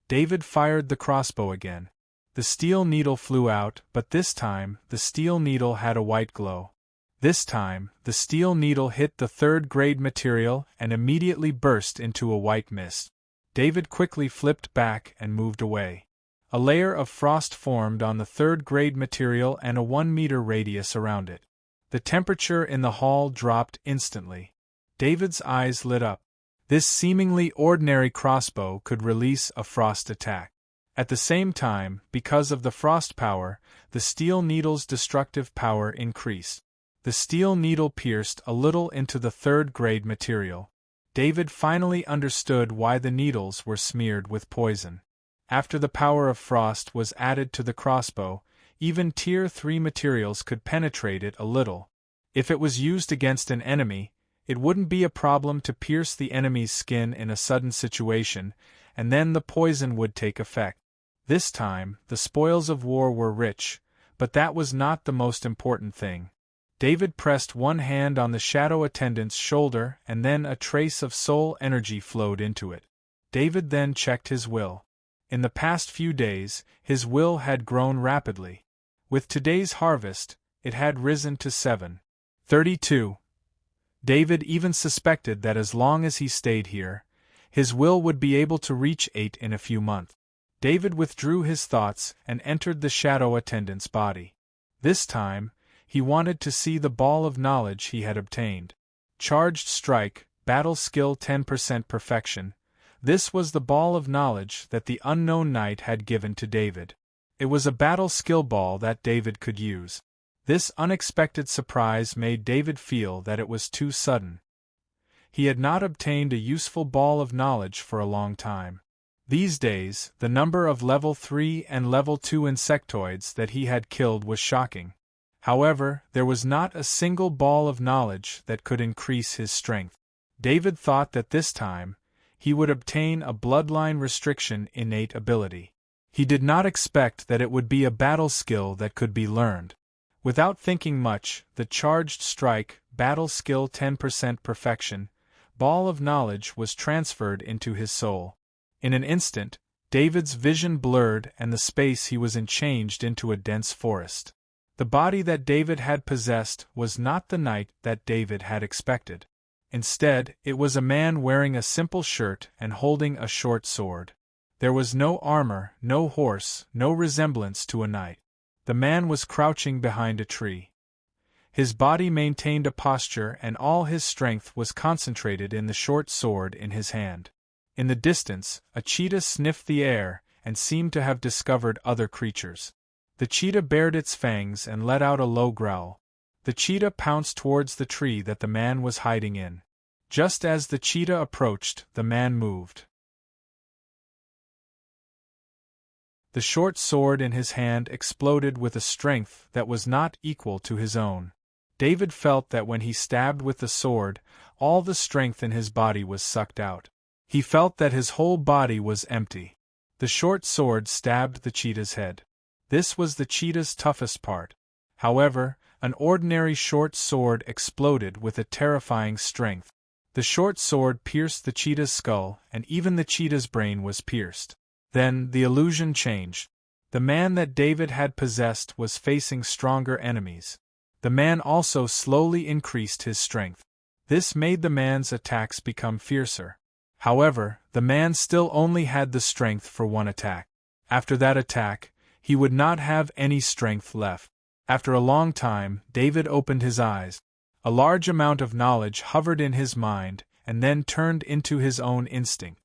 David fired the crossbow again. The steel needle flew out, but this time, the steel needle had a white glow. This time, the steel needle hit the 3rd-grade material and immediately burst into a white mist. David quickly flipped back and moved away. A layer of frost formed on the 3rd-grade material and a 1-meter radius around it. The temperature in the hall dropped instantly. David's eyes lit up. This seemingly ordinary crossbow could release a frost attack. At the same time, because of the frost power, the steel needle's destructive power increased. The steel needle pierced a little into the third-grade material. David finally understood why the needles were smeared with poison. After the power of frost was added to the crossbow, even Tier 3 materials could penetrate it a little. If it was used against an enemy, it wouldn't be a problem to pierce the enemy's skin in a sudden situation, and then the poison would take effect. This time, the spoils of war were rich, but that was not the most important thing. David pressed one hand on the shadow attendant's shoulder, and then a trace of soul energy flowed into it. David then checked his will. In the past few days, his will had grown rapidly. With today's harvest, it had risen to 732. David even suspected that as long as he stayed here, his will would be able to reach 8 in a few months. David withdrew his thoughts and entered the shadow attendant's body. This time, he wanted to see the ball of knowledge he had obtained. Charged strike, battle skill 10% perfection. This was the ball of knowledge that the unknown knight had given to David. It was a battle skill ball that David could use. This unexpected surprise made David feel that it was too sudden. He had not obtained a useful ball of knowledge for a long time. These days, the number of level 3 and level 2 insectoids that he had killed was shocking. However, there was not a single ball of knowledge that could increase his strength. David thought that this time, he would obtain a bloodline restriction innate ability. He did not expect that it would be a battle skill that could be learned. Without thinking much, the charged strike, battle skill 10% perfection, ball of knowledge was transferred into his soul. In an instant, David's vision blurred and the space he was in changed into a dense forest. The body that David had possessed was not the knight that David had expected. Instead, it was a man wearing a simple shirt and holding a short sword. There was no armor, no horse, no resemblance to a knight. The man was crouching behind a tree. His body maintained a posture and all his strength was concentrated in the short sword in his hand. In the distance, a cheetah sniffed the air and seemed to have discovered other creatures. The cheetah bared its fangs and let out a low growl. The cheetah pounced towards the tree that the man was hiding in. Just as the cheetah approached, the man moved. The short sword in his hand exploded with a strength that was not equal to his own. David felt that when he stabbed with the sword, all the strength in his body was sucked out. He felt that his whole body was empty. The short sword stabbed the cheetah's head. This was the cheetah's toughest part. However, an ordinary short sword exploded with a terrifying strength. The short sword pierced the cheetah's skull, and even the cheetah's brain was pierced. Then, the illusion changed. The man that David had possessed was facing stronger enemies. The man also slowly increased his strength. This made the man's attacks become fiercer. However, the man still only had the strength for one attack. After that attack, he would not have any strength left. After a long time, David opened his eyes. A large amount of knowledge hovered in his mind, and then turned into his own instinct.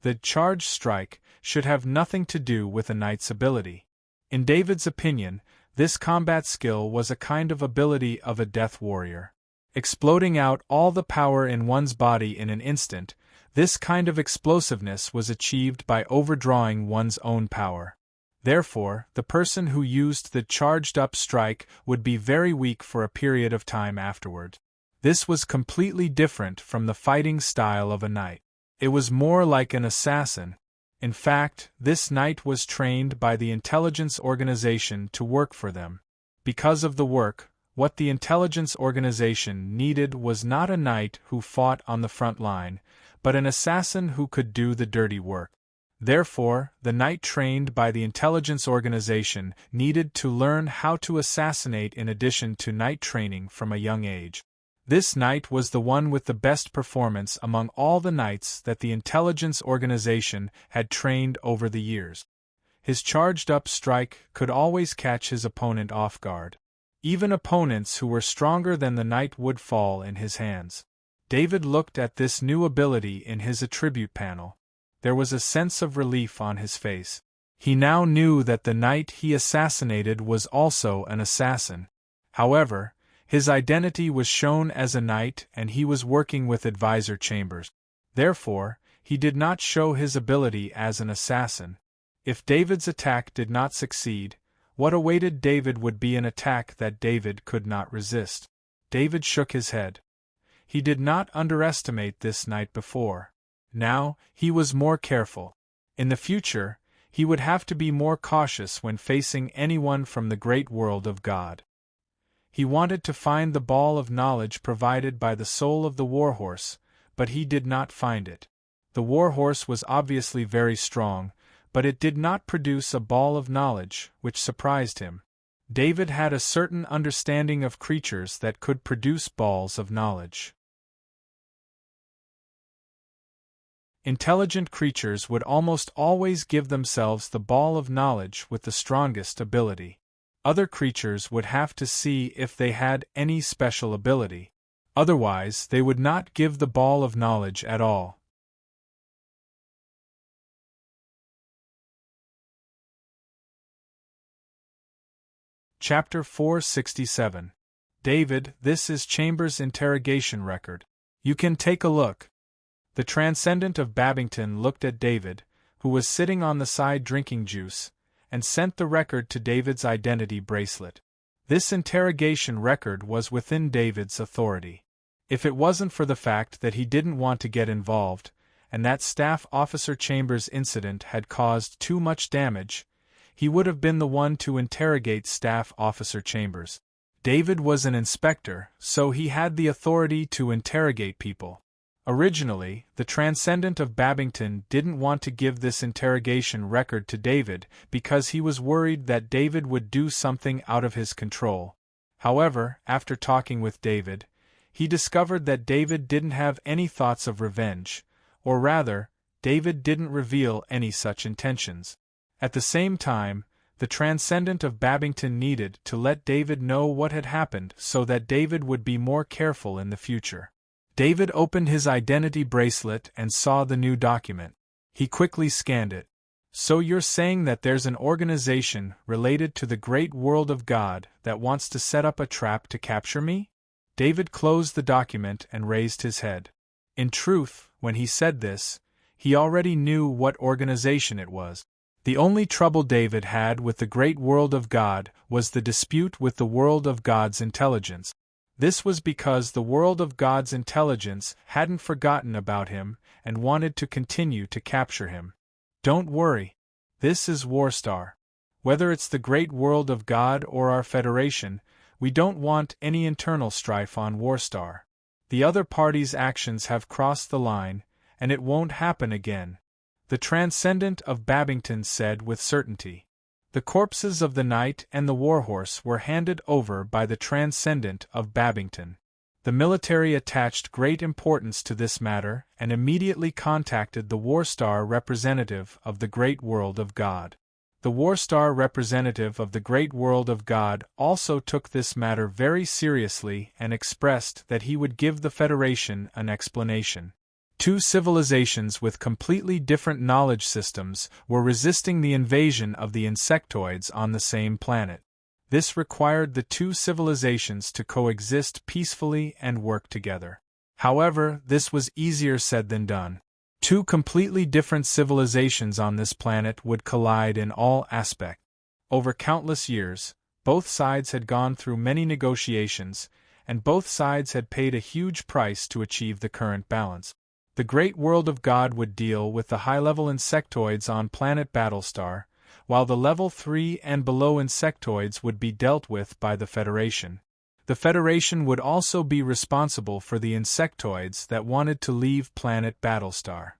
The charged strike should have nothing to do with a knight's ability. In David's opinion, this combat skill was a kind of ability of a death warrior. Exploding out all the power in one's body in an instant, this kind of explosiveness was achieved by overdrawing one's own power. Therefore, the person who used the charged-up strike would be very weak for a period of time afterward. This was completely different from the fighting style of a knight. It was more like an assassin. In fact, this knight was trained by the intelligence organization to work for them. Because of the work, what the intelligence organization needed was not a knight who fought on the front line, but an assassin who could do the dirty work. Therefore, the knight trained by the intelligence organization needed to learn how to assassinate in addition to knight training from a young age. This knight was the one with the best performance among all the knights that the intelligence organization had trained over the years. His charged-up strike could always catch his opponent off guard. Even opponents who were stronger than the knight would fall in his hands. David looked at this new ability in his attribute panel. There was a sense of relief on his face. He now knew that the knight he assassinated was also an assassin. However, His identity was shown as a knight and he was working with advisor Chambers. Therefore, he did not show his ability as an assassin. If David's attack did not succeed, what awaited David would be an attack that David could not resist. David shook his head. He did not underestimate this night before. Now, he was more careful. In the future, he would have to be more cautious when facing anyone from the great world of God. He wanted to find the ball of knowledge provided by the soul of the warhorse, but he did not find it. The warhorse was obviously very strong, but it did not produce a ball of knowledge, which surprised him. David had a certain understanding of creatures that could produce balls of knowledge. Intelligent creatures would almost always give themselves the ball of knowledge with the strongest ability. Other creatures would have to see if they had any special ability. Otherwise, they would not give the ball of knowledge at all. Chapter 467. David, this is Chambers' interrogation record. You can take a look. The Transcendent of Babington looked at David, who was sitting on the side drinking juice, and sent the record to David's identity bracelet. This interrogation record was within David's authority. If it wasn't for the fact that he didn't want to get involved, and that Staff Officer Chambers' incident had caused too much damage, he would have been the one to interrogate Staff Officer Chambers. David was an inspector, so he had the authority to interrogate people. Originally, the Transcendent of Babington didn't want to give this interrogation record to David because he was worried that David would do something out of his control. However, after talking with David, he discovered that David didn't have any thoughts of revenge, or rather, David didn't reveal any such intentions. At the same time, the Transcendent of Babington needed to let David know what had happened so that David would be more careful in the future. David opened his identity bracelet and saw the new document. He quickly scanned it. So you're saying that there's an organization related to the great world of God that wants to set up a trap to capture me? David closed the document and raised his head. In truth, when he said this, he already knew what organization it was. The only trouble David had with the great world of God was the dispute with the world of God's intelligence. This was because the world of God's intelligence hadn't forgotten about him and wanted to continue to capture him. Don't worry. This is Warstar. Whether it's the great world of God or our Federation, we don't want any internal strife on Warstar. The other party's actions have crossed the line, and it won't happen again, the Transcendent of Babington said with certainty. The corpses of the knight and the warhorse were handed over by the Transcendent of Babington. The military attached great importance to this matter and immediately contacted the Warstar representative of the great world of God. The Warstar representative of the great world of God also took this matter very seriously and expressed that he would give the Federation an explanation. Two civilizations with completely different knowledge systems were resisting the invasion of the insectoids on the same planet. This required the two civilizations to coexist peacefully and work together. However, this was easier said than done. Two completely different civilizations on this planet would collide in all aspects. Over countless years, both sides had gone through many negotiations, and both sides had paid a huge price to achieve the current balance. The great world of God would deal with the high-level insectoids on planet Battlestar, while the level 3 and below insectoids would be dealt with by the Federation. The Federation would also be responsible for the insectoids that wanted to leave planet Battlestar.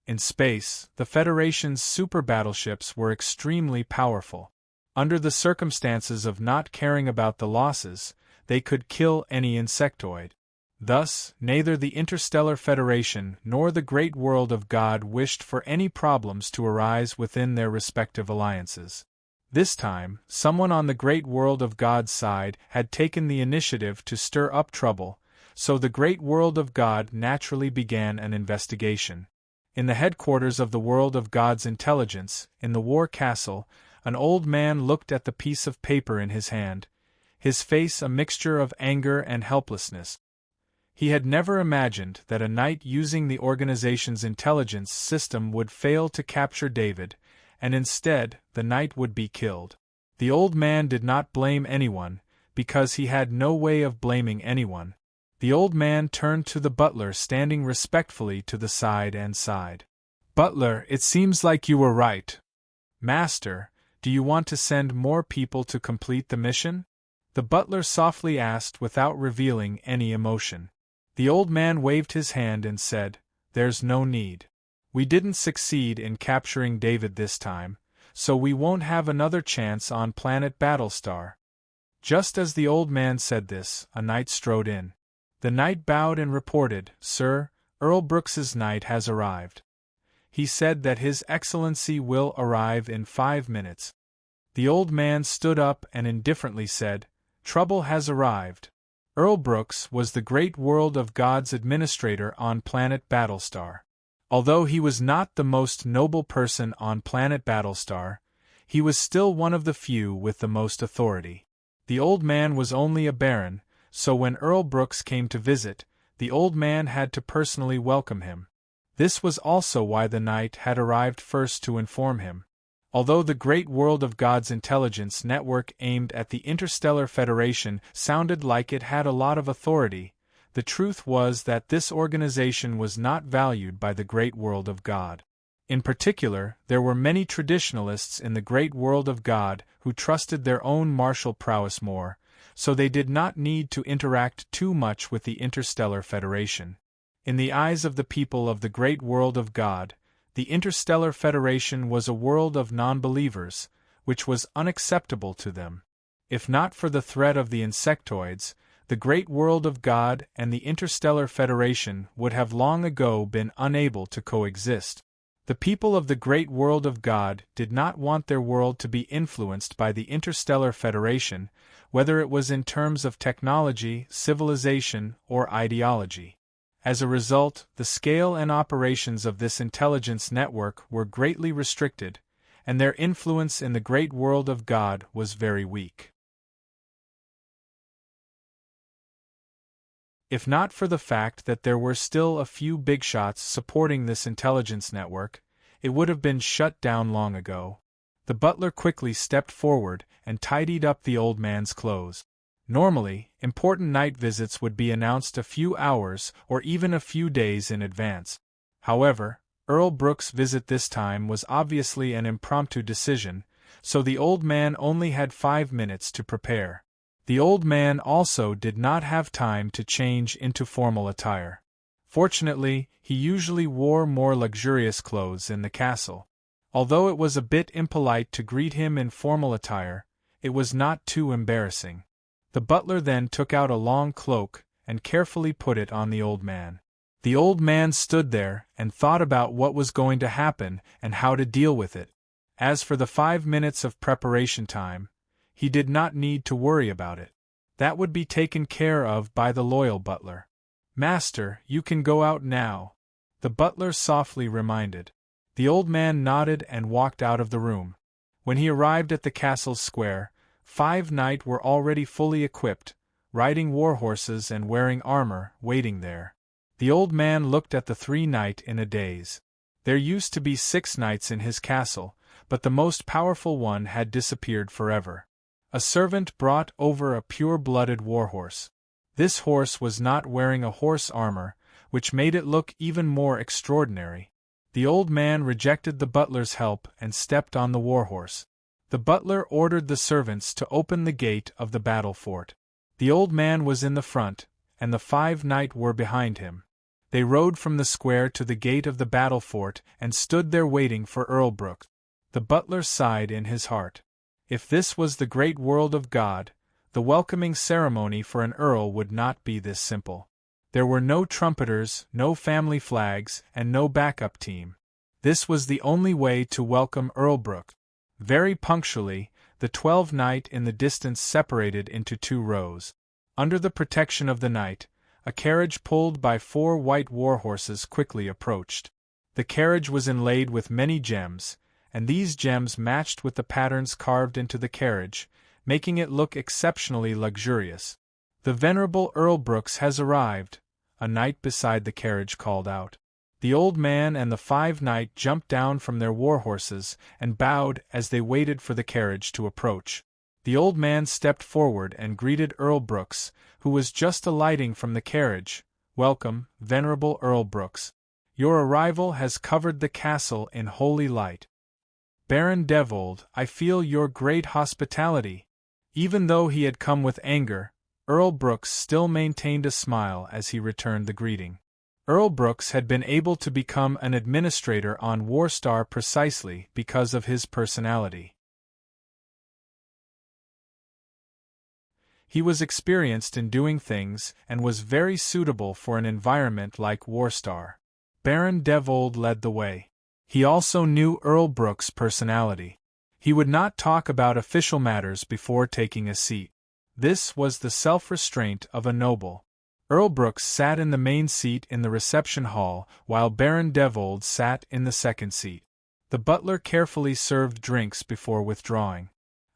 In space, the Federation's super battleships were extremely powerful. Under the circumstances of not caring about the losses, they could kill any insectoid. Thus, neither the Interstellar Federation nor the great world of God wished for any problems to arise within their respective alliances. This time, someone on the great world of God's side had taken the initiative to stir up trouble, so the great world of God naturally began an investigation. In the headquarters of the world of God's intelligence, in the War Castle, An old man looked at the piece of paper in his hand, his face a mixture of anger and helplessness. He had never imagined that a knight using the organization's intelligence system would fail to capture David, and instead, the knight would be killed. The old man did not blame anyone, because he had no way of blaming anyone. The old man turned to the butler standing respectfully to the side and sighed. "Butler, it seems like you were right. Master, do you want to send more people to complete the mission?" The butler softly asked without revealing any emotion. The old man waved his hand and said, "There's no need. We didn't succeed in capturing David this time, so we won't have another chance on planet Battlestar." Just as the old man said this, a knight strode in. The knight bowed and reported, "Sir, Earl Brooks's knight has arrived. He said that His Excellency will arrive in 5 minutes." The old man stood up and indifferently said, "Trouble has arrived." Earl Brooks was the great world of God's administrator on planet Battlestar. Although he was not the most noble person on planet Battlestar, he was still one of the few with the most authority. The old man was only a baron, so when Earl Brooks came to visit, the old man had to personally welcome him. This was also why the knight had arrived first to inform him. Although the great world of God's intelligence network aimed at the Interstellar Federation sounded like it had a lot of authority, the truth was that this organization was not valued by the great world of God. In particular, there were many traditionalists in the great world of God who trusted their own martial prowess more, so they did not need to interact too much with the Interstellar Federation. In the eyes of the people of the great world of God, the Interstellar Federation was a world of non-believers, which was unacceptable to them. If not for the threat of the insectoids, the great world of God and the Interstellar Federation would have long ago been unable to coexist. The people of the great world of God did not want their world to be influenced by the Interstellar Federation, whether it was in terms of technology, civilization, or ideology. As a result, the scale and operations of this intelligence network were greatly restricted, and their influence in the great world of God was very weak. If not for the fact that there were still a few big shots supporting this intelligence network, it would have been shut down long ago. The butler quickly stepped forward and tidied up the old man's clothes. Normally, important night visits would be announced a few hours or even a few days in advance. However, Earl Brooks' visit this time was obviously an impromptu decision, so the old man only had 5 minutes to prepare. The old man also did not have time to change into formal attire. Fortunately, he usually wore more luxurious clothes in the castle. Although it was a bit impolite to greet him in formal attire, it was not too embarrassing. The butler then took out a long cloak and carefully put it on the old man. The old man stood there and thought about what was going to happen and how to deal with it. As for the 5 minutes of preparation time, he did not need to worry about it. That would be taken care of by the loyal butler. "Master, you can go out now," the butler softly reminded. The old man nodded and walked out of the room. When he arrived at the castle's square, 5 knights were already fully equipped, riding war horses and wearing armor, waiting there. The old man looked at the 3 knights in a daze. There used to be 6 knights in his castle, but the most powerful one had disappeared forever. A servant brought over a pure-blooded warhorse. This horse was not wearing a horse armor, which made it look even more extraordinary. The old man rejected the butler's help and stepped on the warhorse. The butler ordered the servants to open the gate of the battle fort. The old man was in the front, and the 5 knights were behind him. They rode from the square to the gate of the battle fort and stood there waiting for Earl Brooks. The butler sighed in his heart. If this was the great world of God, the welcoming ceremony for an earl would not be this simple. There were no trumpeters, no family flags, and no backup team. This was the only way to welcome Earl Brooks. Very punctually, the 12 knights in the distance separated into 2 rows. Under the protection of the knight, a carriage pulled by 4 white war horses quickly approached. The carriage was inlaid with many gems, and these gems matched with the patterns carved into the carriage, making it look exceptionally luxurious. "The Venerable Earl Brooks has arrived," a knight beside the carriage called out. The old man and the 5 knights jumped down from their war horses and bowed as they waited for the carriage to approach. The old man stepped forward and greeted Earl Brooks, who was just alighting from the carriage. "Welcome, Venerable Earl Brooks. Your arrival has covered the castle in holy light. Baron Devold, I feel your great hospitality." Even though he had come with anger, Earl Brooks still maintained a smile as he returned the greeting. Earl Brooks had been able to become an administrator on Warstar precisely because of his personality. He was experienced in doing things and was very suitable for an environment like Warstar. Baron Devold led the way. He also knew Earl Brooks' personality. He would not talk about official matters before taking a seat. This was the self-restraint of a noble. Earl Brooks sat in the main seat in the reception hall, while Baron Devold sat in the second seat. The butler carefully served drinks before withdrawing.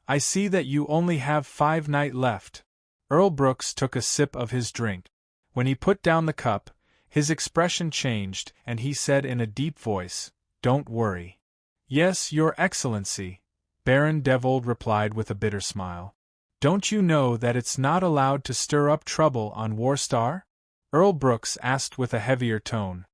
"I see that you only have 5 knights left." Earl Brooks took a sip of his drink. When he put down the cup, his expression changed and he said in a deep voice, "Don't worry." "Yes, Your Excellency," Baron Devold replied with a bitter smile. "Don't you know that it's not allowed to stir up trouble on Warstar?" Earl Brooks asked with a heavier tone.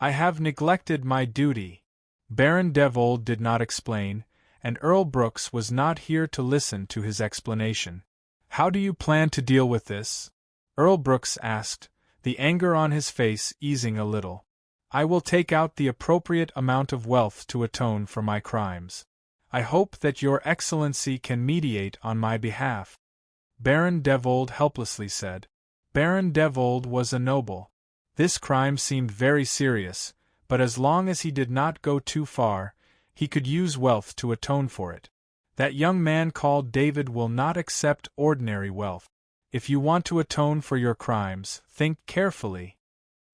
"I have neglected my duty." Baron Devold did not explain, and Earl Brooks was not here to listen to his explanation. "How do you plan to deal with this?" Earl Brooks asked, the anger on his face easing a little. "I will take out the appropriate amount of wealth to atone for my crimes. I hope that Your Excellency can mediate on my behalf," Baron Devold helplessly said. Baron Devold was a noble. This crime seemed very serious, but as long as he did not go too far, he could use wealth to atone for it. "That young man called David will not accept ordinary wealth. If you want to atone for your crimes, think carefully,"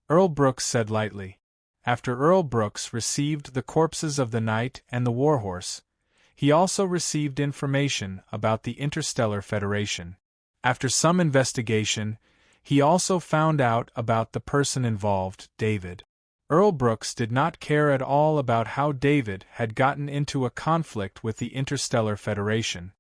Earl Brooks said lightly. After Earl Brooks received the corpses of the knight and the warhorse, he also received information about the Interstellar Federation. After some investigation, he also found out about the person involved, David. Earl Brooks did not care at all about how David had gotten into a conflict with the Interstellar Federation.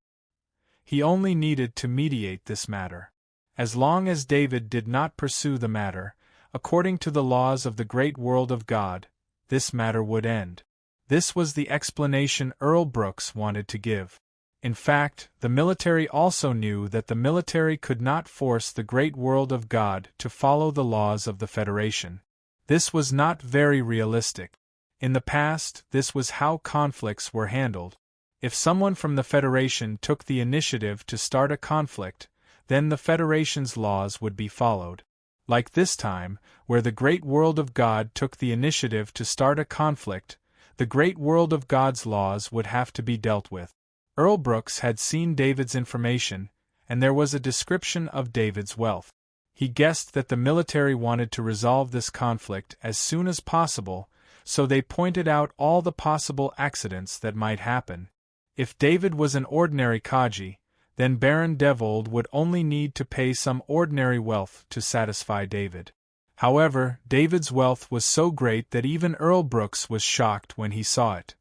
He only needed to mediate this matter. As long as David did not pursue the matter, according to the laws of the great world of God, this matter would end. This was the explanation Earl Brooks wanted to give. In fact, the military also knew that the military could not force the great world of God to follow the laws of the Federation. This was not very realistic. In the past, this was how conflicts were handled. If someone from the Federation took the initiative to start a conflict, then the Federation's laws would be followed. Like this time, where the great world of God took the initiative to start a conflict, the great world of God's laws would have to be dealt with. Earl Brooks had seen David's information, and there was a description of David's wealth. He guessed that the military wanted to resolve this conflict as soon as possible, so they pointed out all the possible accidents that might happen. If David was an ordinary Kaji, then Baron Devold would only need to pay some ordinary wealth to satisfy David. However, David's wealth was so great that even Earl Brooks was shocked when he saw it.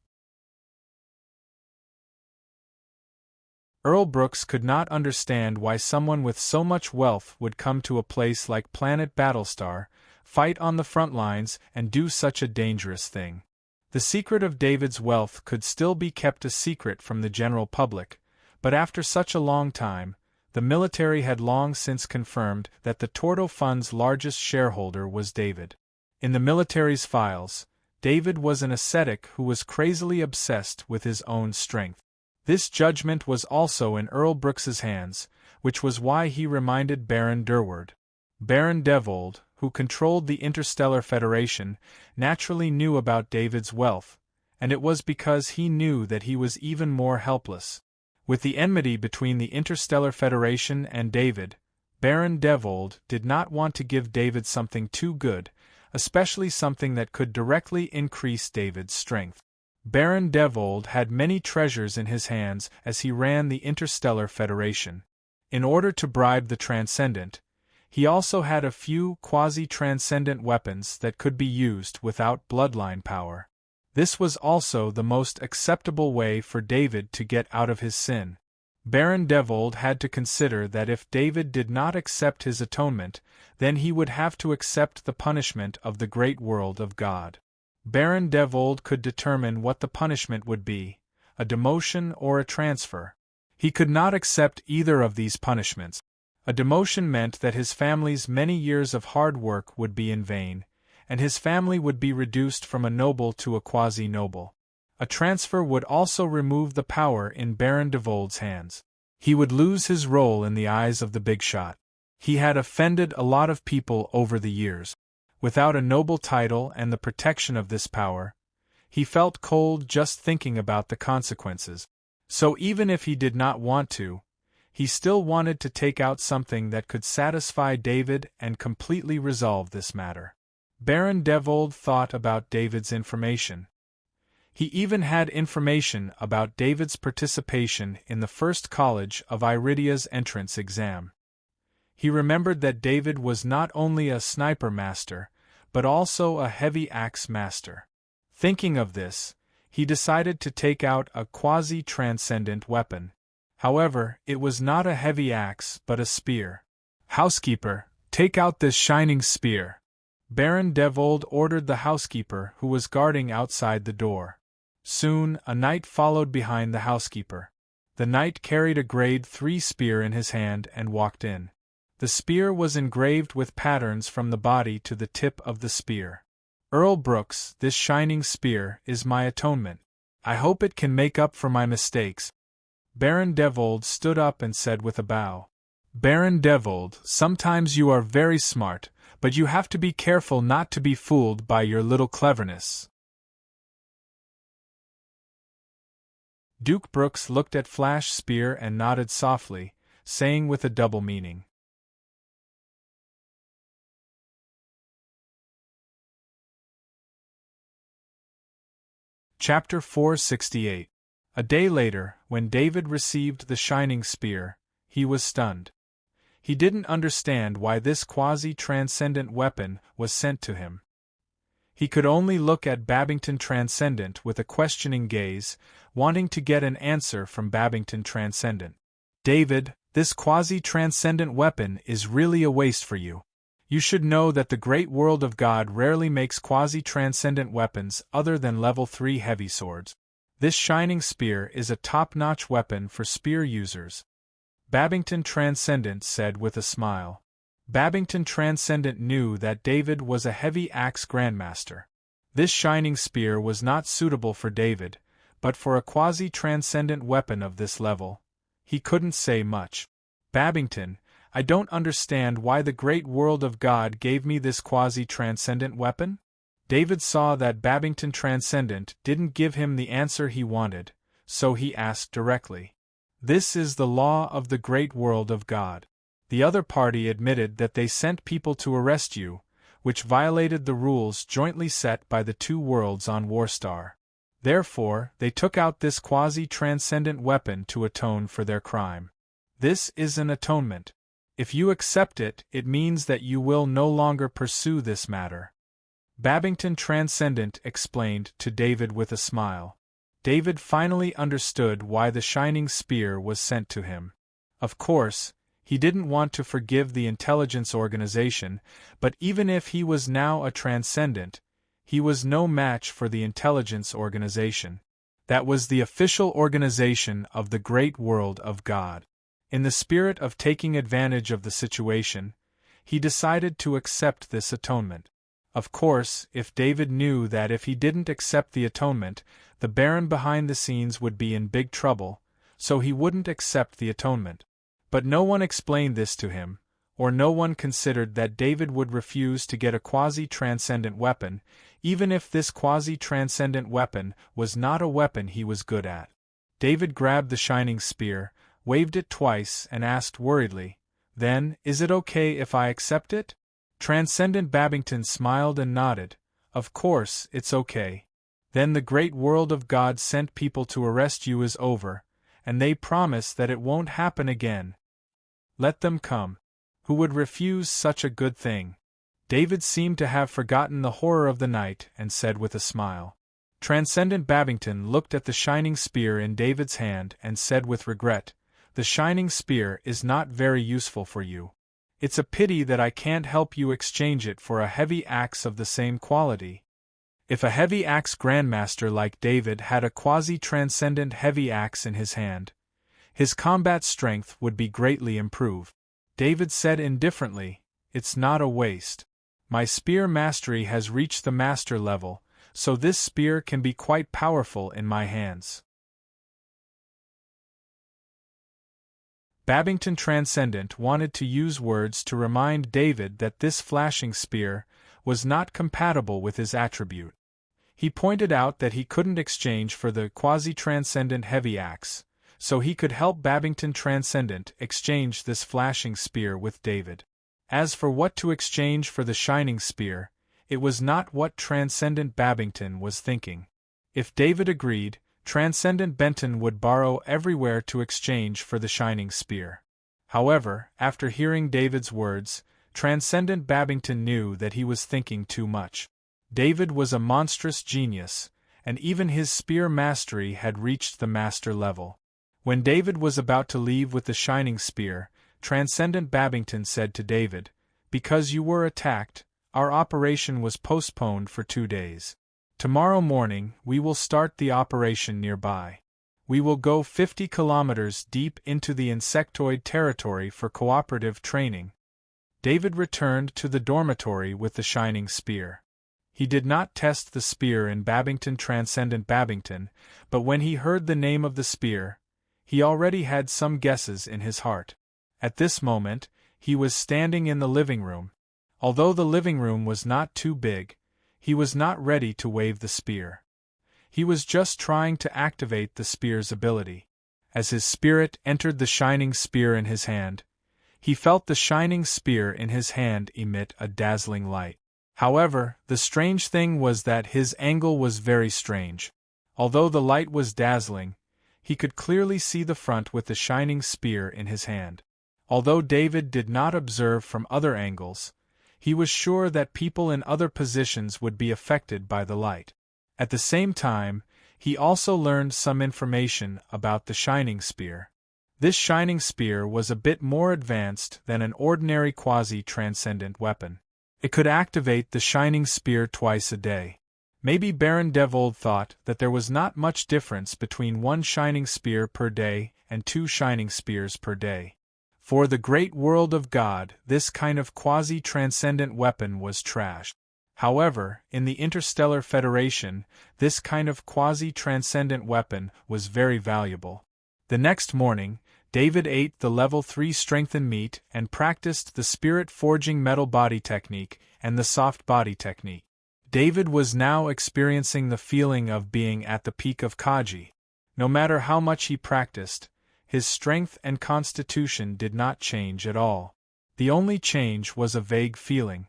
Earl Brooks could not understand why someone with so much wealth would come to a place like Planet Battlestar, fight on the front lines, and do such a dangerous thing. The secret of David's wealth could still be kept a secret from the general public, but after such a long time, the military had long since confirmed that the Torto Fund's largest shareholder was David. In the military's files, David was an ascetic who was crazily obsessed with his own strength. This judgment was also in Earl Brooks's hands, which was why he reminded Baron Durward. Baron Devold, who controlled the Interstellar Federation, naturally knew about David's wealth, and it was because he knew that he was even more helpless. With the enmity between the Interstellar Federation and David, Baron Devold did not want to give David something too good, especially something that could directly increase David's strength. Baron Devold had many treasures in his hands as he ran the Interstellar Federation. In order to bribe the Transcendent, he also had a few quasi-transcendent weapons that could be used without bloodline power. This was also the most acceptable way for David to get out of his sin. Baron Devold had to consider that if David did not accept his atonement, then he would have to accept the punishment of the great world of God. Baron Devold could determine what the punishment would be, a demotion or a transfer. He could not accept either of these punishments. A demotion meant that his family's many years of hard work would be in vain, and his family would be reduced from a noble to a quasi-noble. A transfer would also remove the power in Baron Devold's hands. He would lose his role in the eyes of the big shot. He had offended a lot of people over the years. Without a noble title and the protection of this power, he felt cold just thinking about the consequences. So even if he did not want to, he still wanted to take out something that could satisfy David and completely resolve this matter. Baron Devold thought about David's information. He even had information about David's participation in the first college of Iridia's entrance exam. He remembered that David was not only a sniper master, but also a heavy axe master. Thinking of this, he decided to take out a quasi-transcendent weapon. However, it was not a heavy axe but a spear. "Housekeeper, take out this shining spear." Baron Devold ordered the housekeeper who was guarding outside the door. Soon, a knight followed behind the housekeeper. The knight carried a grade 3 spear in his hand and walked in. The spear was engraved with patterns from the body to the tip of the spear. "Earl Brooks, this shining spear is my atonement. I hope it can make up for my mistakes." Baron Devold stood up and said with a bow, "Baron Devold, sometimes you are very smart, but you have to be careful not to be fooled by your little cleverness." Duke Brooks looked at Flash Spear and nodded softly, saying with a double meaning, Chapter 468. A day later, when David received the shining spear, he was stunned. He didn't understand why this quasi-transcendent weapon was sent to him. He could only look at Babington Transcendent with a questioning gaze, wanting to get an answer from Babington Transcendent. "David, this quasi-transcendent weapon is really a waste for you. You should know that the great world of God rarely makes quasi-transcendent weapons other than level 3 heavy swords. This shining spear is a top-notch weapon for spear users," Babington Transcendent said with a smile. Babington Transcendent knew that David was a heavy axe grandmaster. This shining spear was not suitable for David, but for a quasi-transcendent weapon of this level, he couldn't say much. "Babington, I don't understand why the great world of God gave me this quasi-transcendent weapon?" David saw that Babington Transcendent didn't give him the answer he wanted, so he asked directly. "This is the law of the great world of God. The other party admitted that they sent people to arrest you, which violated the rules jointly set by the two worlds on Warstar. Therefore, they took out this quasi-transcendent weapon to atone for their crime. This is an atonement. If you accept it, it means that you will no longer pursue this matter," Babington Transcendent explained to David with a smile. David finally understood why the shining spear was sent to him. Of course, he didn't want to forgive the intelligence organization, but even if he was now a Transcendent, he was no match for the intelligence organization. That was the official organization of the great world of God. In the spirit of taking advantage of the situation, he decided to accept this atonement. Of course, if David knew that if he didn't accept the atonement, the Baron behind the scenes would be in big trouble, so he wouldn't accept the atonement. But no one explained this to him, or no one considered that David would refuse to get a quasi-transcendent weapon, even if this quasi-transcendent weapon was not a weapon he was good at. David grabbed the shining spear, waved it twice and asked worriedly, "Then, is it okay if I accept it?" Transcendent Babington smiled and nodded. "Of course, it's okay. Then the great world of God sent people to arrest you is over, and they promise that it won't happen again. Let them come. Who would refuse such a good thing? David seemed to have forgotten the horror of the night and said with a smile. Transcendent Babington looked at the shining spear in David's hand and said with regret, "The shining spear is not very useful for you. It's a pity that I can't help you exchange it for a heavy axe of the same quality." If a heavy axe grandmaster like David had a quasi-transcendent heavy axe in his hand, his combat strength would be greatly improved. David said indifferently, "It's not a waste. My spear mastery has reached the master level, so this spear can be quite powerful in my hands." Babington Transcendent wanted to use words to remind David that this flashing spear was not compatible with his attribute. He pointed out that he couldn't exchange for the quasi-transcendent heavy axe, so he could help Babington Transcendent exchange this flashing spear with David. As for what to exchange for the shining spear, it was not what Transcendent Babington was thinking. If David agreed, Transcendent Benton would borrow everywhere to exchange for the shining spear. However, after hearing David's words, Transcendent Babington knew that he was thinking too much. David was a monstrous genius, and even his spear mastery had reached the master level. When David was about to leave with the shining spear, Transcendent Babington said to David, "Because you were attacked, our operation was postponed for 2 days. Tomorrow morning, we will start the operation nearby. We will go 50 kilometers deep into the insectoid territory for cooperative training." David returned to the dormitory with the shining spear. He did not test the spear in Babington Transcendent Babington, but when he heard the name of the spear, he already had some guesses in his heart. At this moment, he was standing in the living room. Although the living room was not too big, he was not ready to wave the spear. He was just trying to activate the spear's ability. As his spirit entered the shining spear in his hand, he felt the shining spear in his hand emit a dazzling light. However, the strange thing was that his angle was very strange. Although the light was dazzling, he could clearly see the front with the shining spear in his hand. Although David did not observe from other angles, he was sure that people in other positions would be affected by the light. At the same time, he also learned some information about the shining spear. This shining spear was a bit more advanced than an ordinary quasi-transcendent weapon. It could activate the shining spear twice a day. Maybe Baron Devold thought that there was not much difference between 1 shining spear per day and 2 shining spears per day. For the great world of God, this kind of quasi-transcendent weapon was trash. However, in the Interstellar Federation, this kind of quasi-transcendent weapon was very valuable. The next morning, David ate the level 3 strengthened meat and practiced the spirit-forging metal body technique and the soft body technique. David was now experiencing the feeling of being at the peak of Kaji. No matter how much he practiced, his strength and constitution did not change at all. The only change was a vague feeling.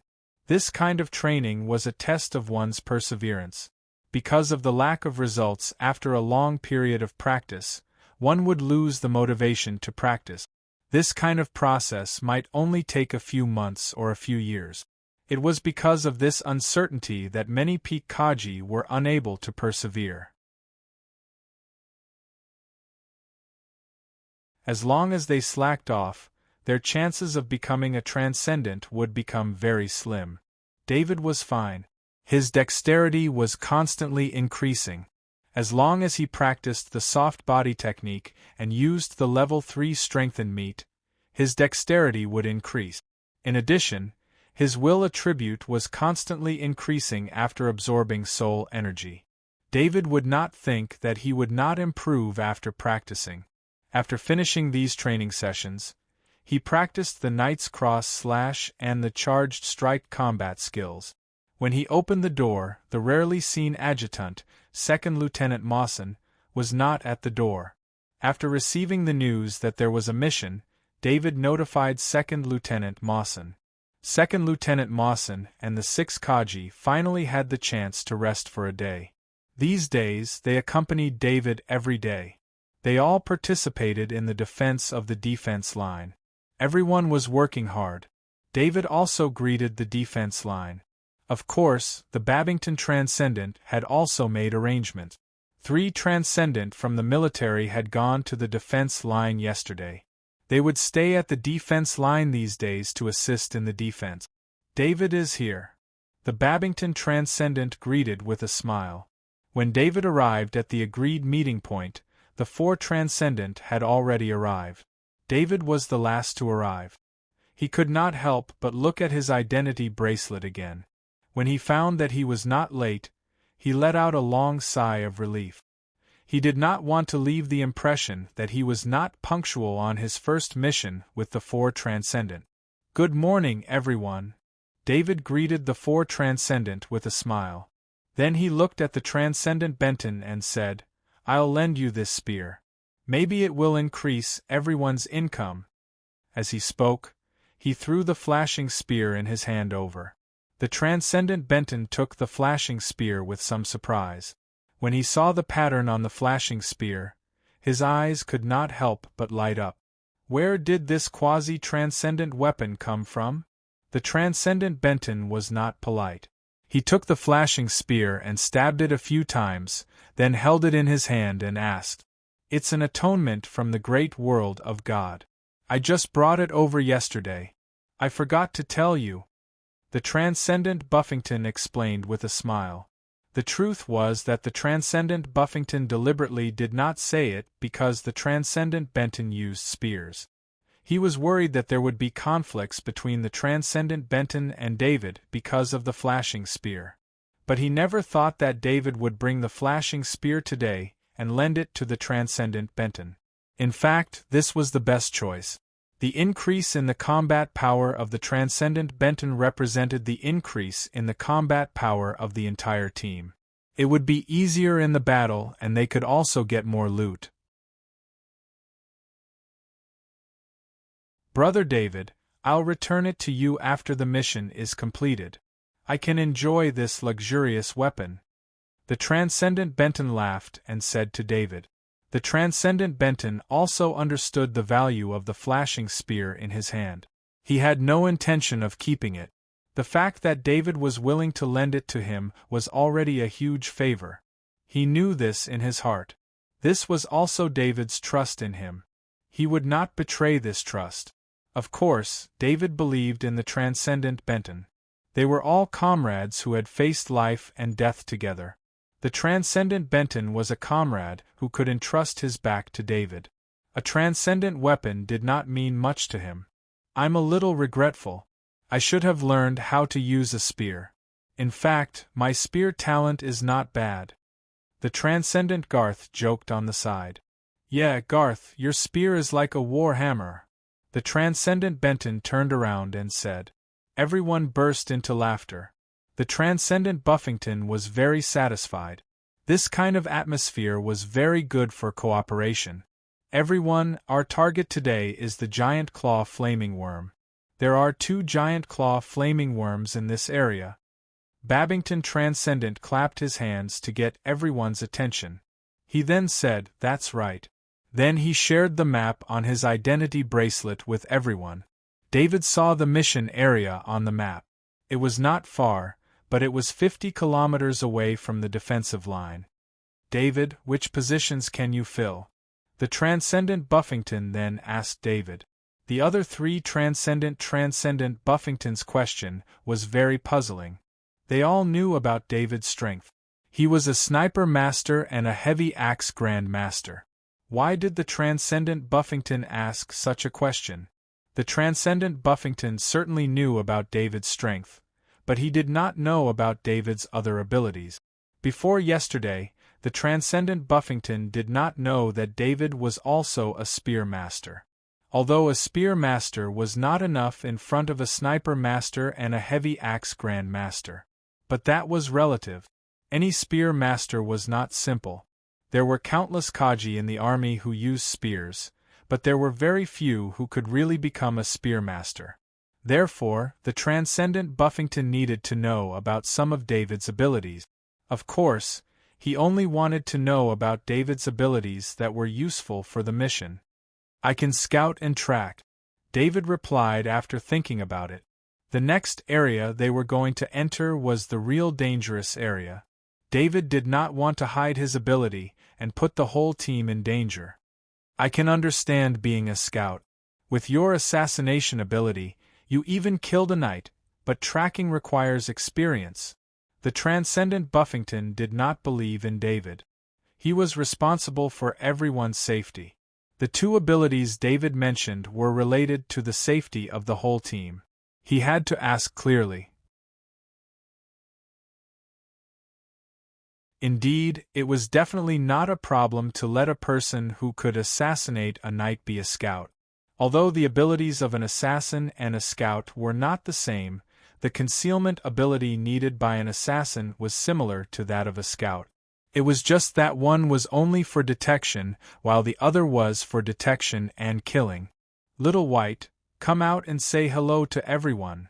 This kind of training was a test of one's perseverance. Because of the lack of results after a long period of practice, one would lose the motivation to practice. This kind of process might only take a few months or a few years. It was because of this uncertainty that many peak Kaji were unable to persevere. As long as they slacked off, their chances of becoming a transcendent would become very slim. David was fine. His dexterity was constantly increasing. As long as he practiced the soft body technique and used the level 3 strengthened meat, his dexterity would increase. In addition, his will attribute was constantly increasing after absorbing soul energy. David would not think that he would not improve after practicing. After finishing these training sessions, he practiced the Knight's Cross slash and the Charged Strike combat skills. When he opened the door, the rarely seen adjutant, Second Lieutenant Mawson, was not at the door. After receiving the news that there was a mission, David notified Second Lieutenant Mawson. Second Lieutenant Mawson and the 6 Kaji finally had the chance to rest for a day. These days, they accompanied David every day. They all participated in the defense of the defense line. Everyone was working hard. David also greeted the defense line. Of course, the Babington Transcendent had also made arrangements. 3 Transcendent from the military had gone to the defense line yesterday. They would stay at the defense line these days to assist in the defense. David is here. The Babington Transcendent greeted with a smile. When David arrived at the agreed meeting point, the 4 Transcendent had already arrived. David was the last to arrive. He could not help but look at his identity bracelet again. When he found that he was not late, he let out a long sigh of relief. He did not want to leave the impression that he was not punctual on his first mission with the 4 Transcendent. "Good morning, everyone." David greeted the 4 Transcendent with a smile. Then he looked at the Transcendent Benton and said, "I'll lend you this spear. Maybe it will increase everyone's income." As he spoke, he threw the flashing spear in his hand over. The Transcendent Benton took the flashing spear with some surprise. When he saw the pattern on the flashing spear, his eyes could not help but light up. Where did this quasi-transcendent weapon come from? The Transcendent Benton was not polite. He took the flashing spear and stabbed it a few times, then held it in his hand and asked, "It's an atonement from the great world of God. I just brought it over yesterday. I forgot to tell you." The Transcendent Buffington explained with a smile. The truth was that the Transcendent Buffington deliberately did not say it because the Transcendent Benton used spears. He was worried that there would be conflicts between the Transcendent Benton and David because of the flashing spear. But he never thought that David would bring the flashing spear today and lend it to the Transcendent Benton. In fact, this was the best choice. The increase in the combat power of the Transcendent Benton represented the increase in the combat power of the entire team. It would be easier in the battle and they could also get more loot. "Brother David, I'll return it to you after the mission is completed. I can enjoy this luxurious weapon." The Transcendent Benton laughed and said to David. The Transcendent Benton also understood the value of the flashing spear in his hand. He had no intention of keeping it. The fact that David was willing to lend it to him was already a huge favor. He knew this in his heart. This was also David's trust in him. He would not betray this trust. Of course, David believed in the Transcendent Benton. They were all comrades who had faced life and death together. The Transcendent Benton was a comrade who could entrust his back to David. A transcendent weapon did not mean much to him. "I'm a little regretful. I should have learned how to use a spear. In fact, my spear talent is not bad." The Transcendent Garth joked on the side. "Yeah, Garth, your spear is like a war hammer." The Transcendent Benton turned around and said. Everyone burst into laughter. The Transcendent Buffington was very satisfied. This kind of atmosphere was very good for cooperation. "Everyone, our target today is the giant claw flaming worm. There are 2 giant claw flaming worms in this area." Babington Transcendent clapped his hands to get everyone's attention. He then said, "That's right." Then he shared the map on his identity bracelet with everyone. David saw the mission area on the map. It was not far, but it was 50 kilometers away from the defensive line. "David, which positions can you fill?" The Transcendent Buffington then asked David. The other 3 Transcendent Buffington's question was very puzzling. They all knew about David's strength. He was a sniper master and a heavy axe grand master. Why did the Transcendent Buffington ask such a question? The Transcendent Buffington certainly knew about David's strength, but he did not know about David's other abilities. Before yesterday, the Transcendent Buffington did not know that David was also a spear master. Although a spear master was not enough in front of a sniper master and a heavy axe grand master. But that was relative. Any spear master was not simple. There were countless Kaji in the army who used spears, but there were very few who could really become a spear master. Therefore, the Transcendent Buffington needed to know about some of David's abilities. Of course, He only wanted to know about David's abilities that were useful for the mission. I can scout and track, David replied after thinking about it. The next area they were going to enter was the real dangerous area. David did not want to hide his ability and put the whole team in danger. I can understand being a scout. With your assassination ability, you even killed a knight, but tracking requires experience. The transcendent Buffington did not believe in David. He was responsible for everyone's safety. The two abilities David mentioned were related to the safety of the whole team. He had to ask clearly. Indeed, it was definitely not a problem to let a person who could assassinate a knight be a scout. Although the abilities of an assassin and a scout were not the same, the concealment ability needed by an assassin was similar to that of a scout. It was just that one was only for detection, while the other was for detection and killing. Little White, come out and say hello to everyone,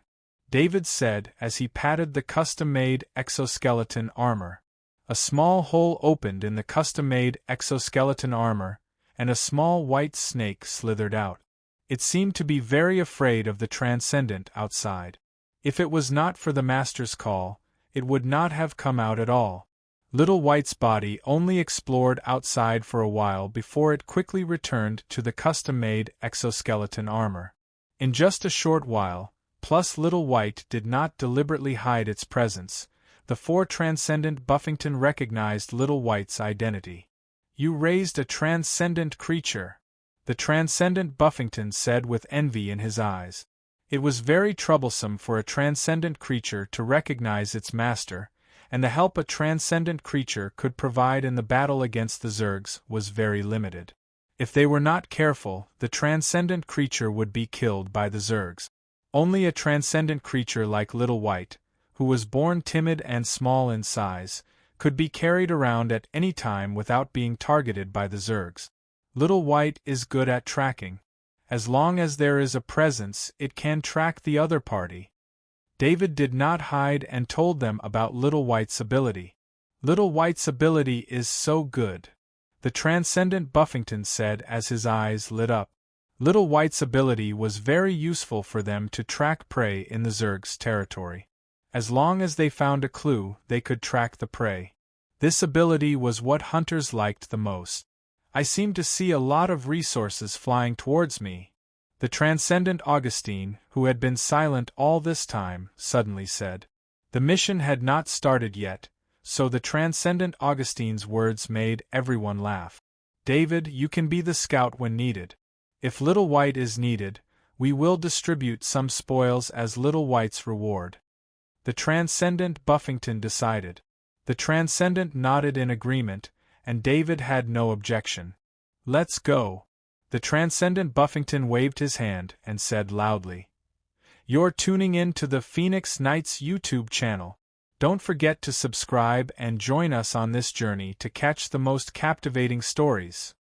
David said as he patted the custom-made exoskeleton armor. A small hole opened in the custom-made exoskeleton armor, and a small white snake slithered out. It seemed to be very afraid of the transcendent outside. If it was not for the master's call, it would not have come out at all. Little White's body only explored outside for a while before it quickly returned to the custom-made exoskeleton armor. In just a short while, plus Little White did not deliberately hide its presence, the four transcendent Buffington recognized Little White's identity. You raised a transcendent creature, the transcendent Buffington said with envy in his eyes. It was very troublesome for a transcendent creature to recognize its master, and the help a transcendent creature could provide in the battle against the Zergs was very limited. If they were not careful, the transcendent creature would be killed by the Zergs. Only a transcendent creature like Little White, who was born timid and small in size, could be carried around at any time without being targeted by the Zergs. Little White is good at tracking. As long as there is a presence, it can track the other party. David did not hide and told them about Little White's ability. Little White's ability is so good, the transcendent Buffington said as his eyes lit up. Little White's ability was very useful for them to track prey in the Zergs' territory. As long as they found a clue, they could track the prey. This ability was what hunters liked the most. I seem to see a lot of resources flying towards me, the transcendent Augustine, who had been silent all this time, suddenly said. The mission had not started yet, so the transcendent Augustine's words made everyone laugh. David, you can be the scout when needed. If Little White is needed, we will distribute some spoils as Little White's reward. The transcendent Buffington decided. The transcendent nodded in agreement, and David had no objection. Let's go. The transcendent Buffington waved his hand and said loudly. You're tuning in to the Phoenix Knights YouTube channel. Don't forget to subscribe and join us on this journey to catch the most captivating stories.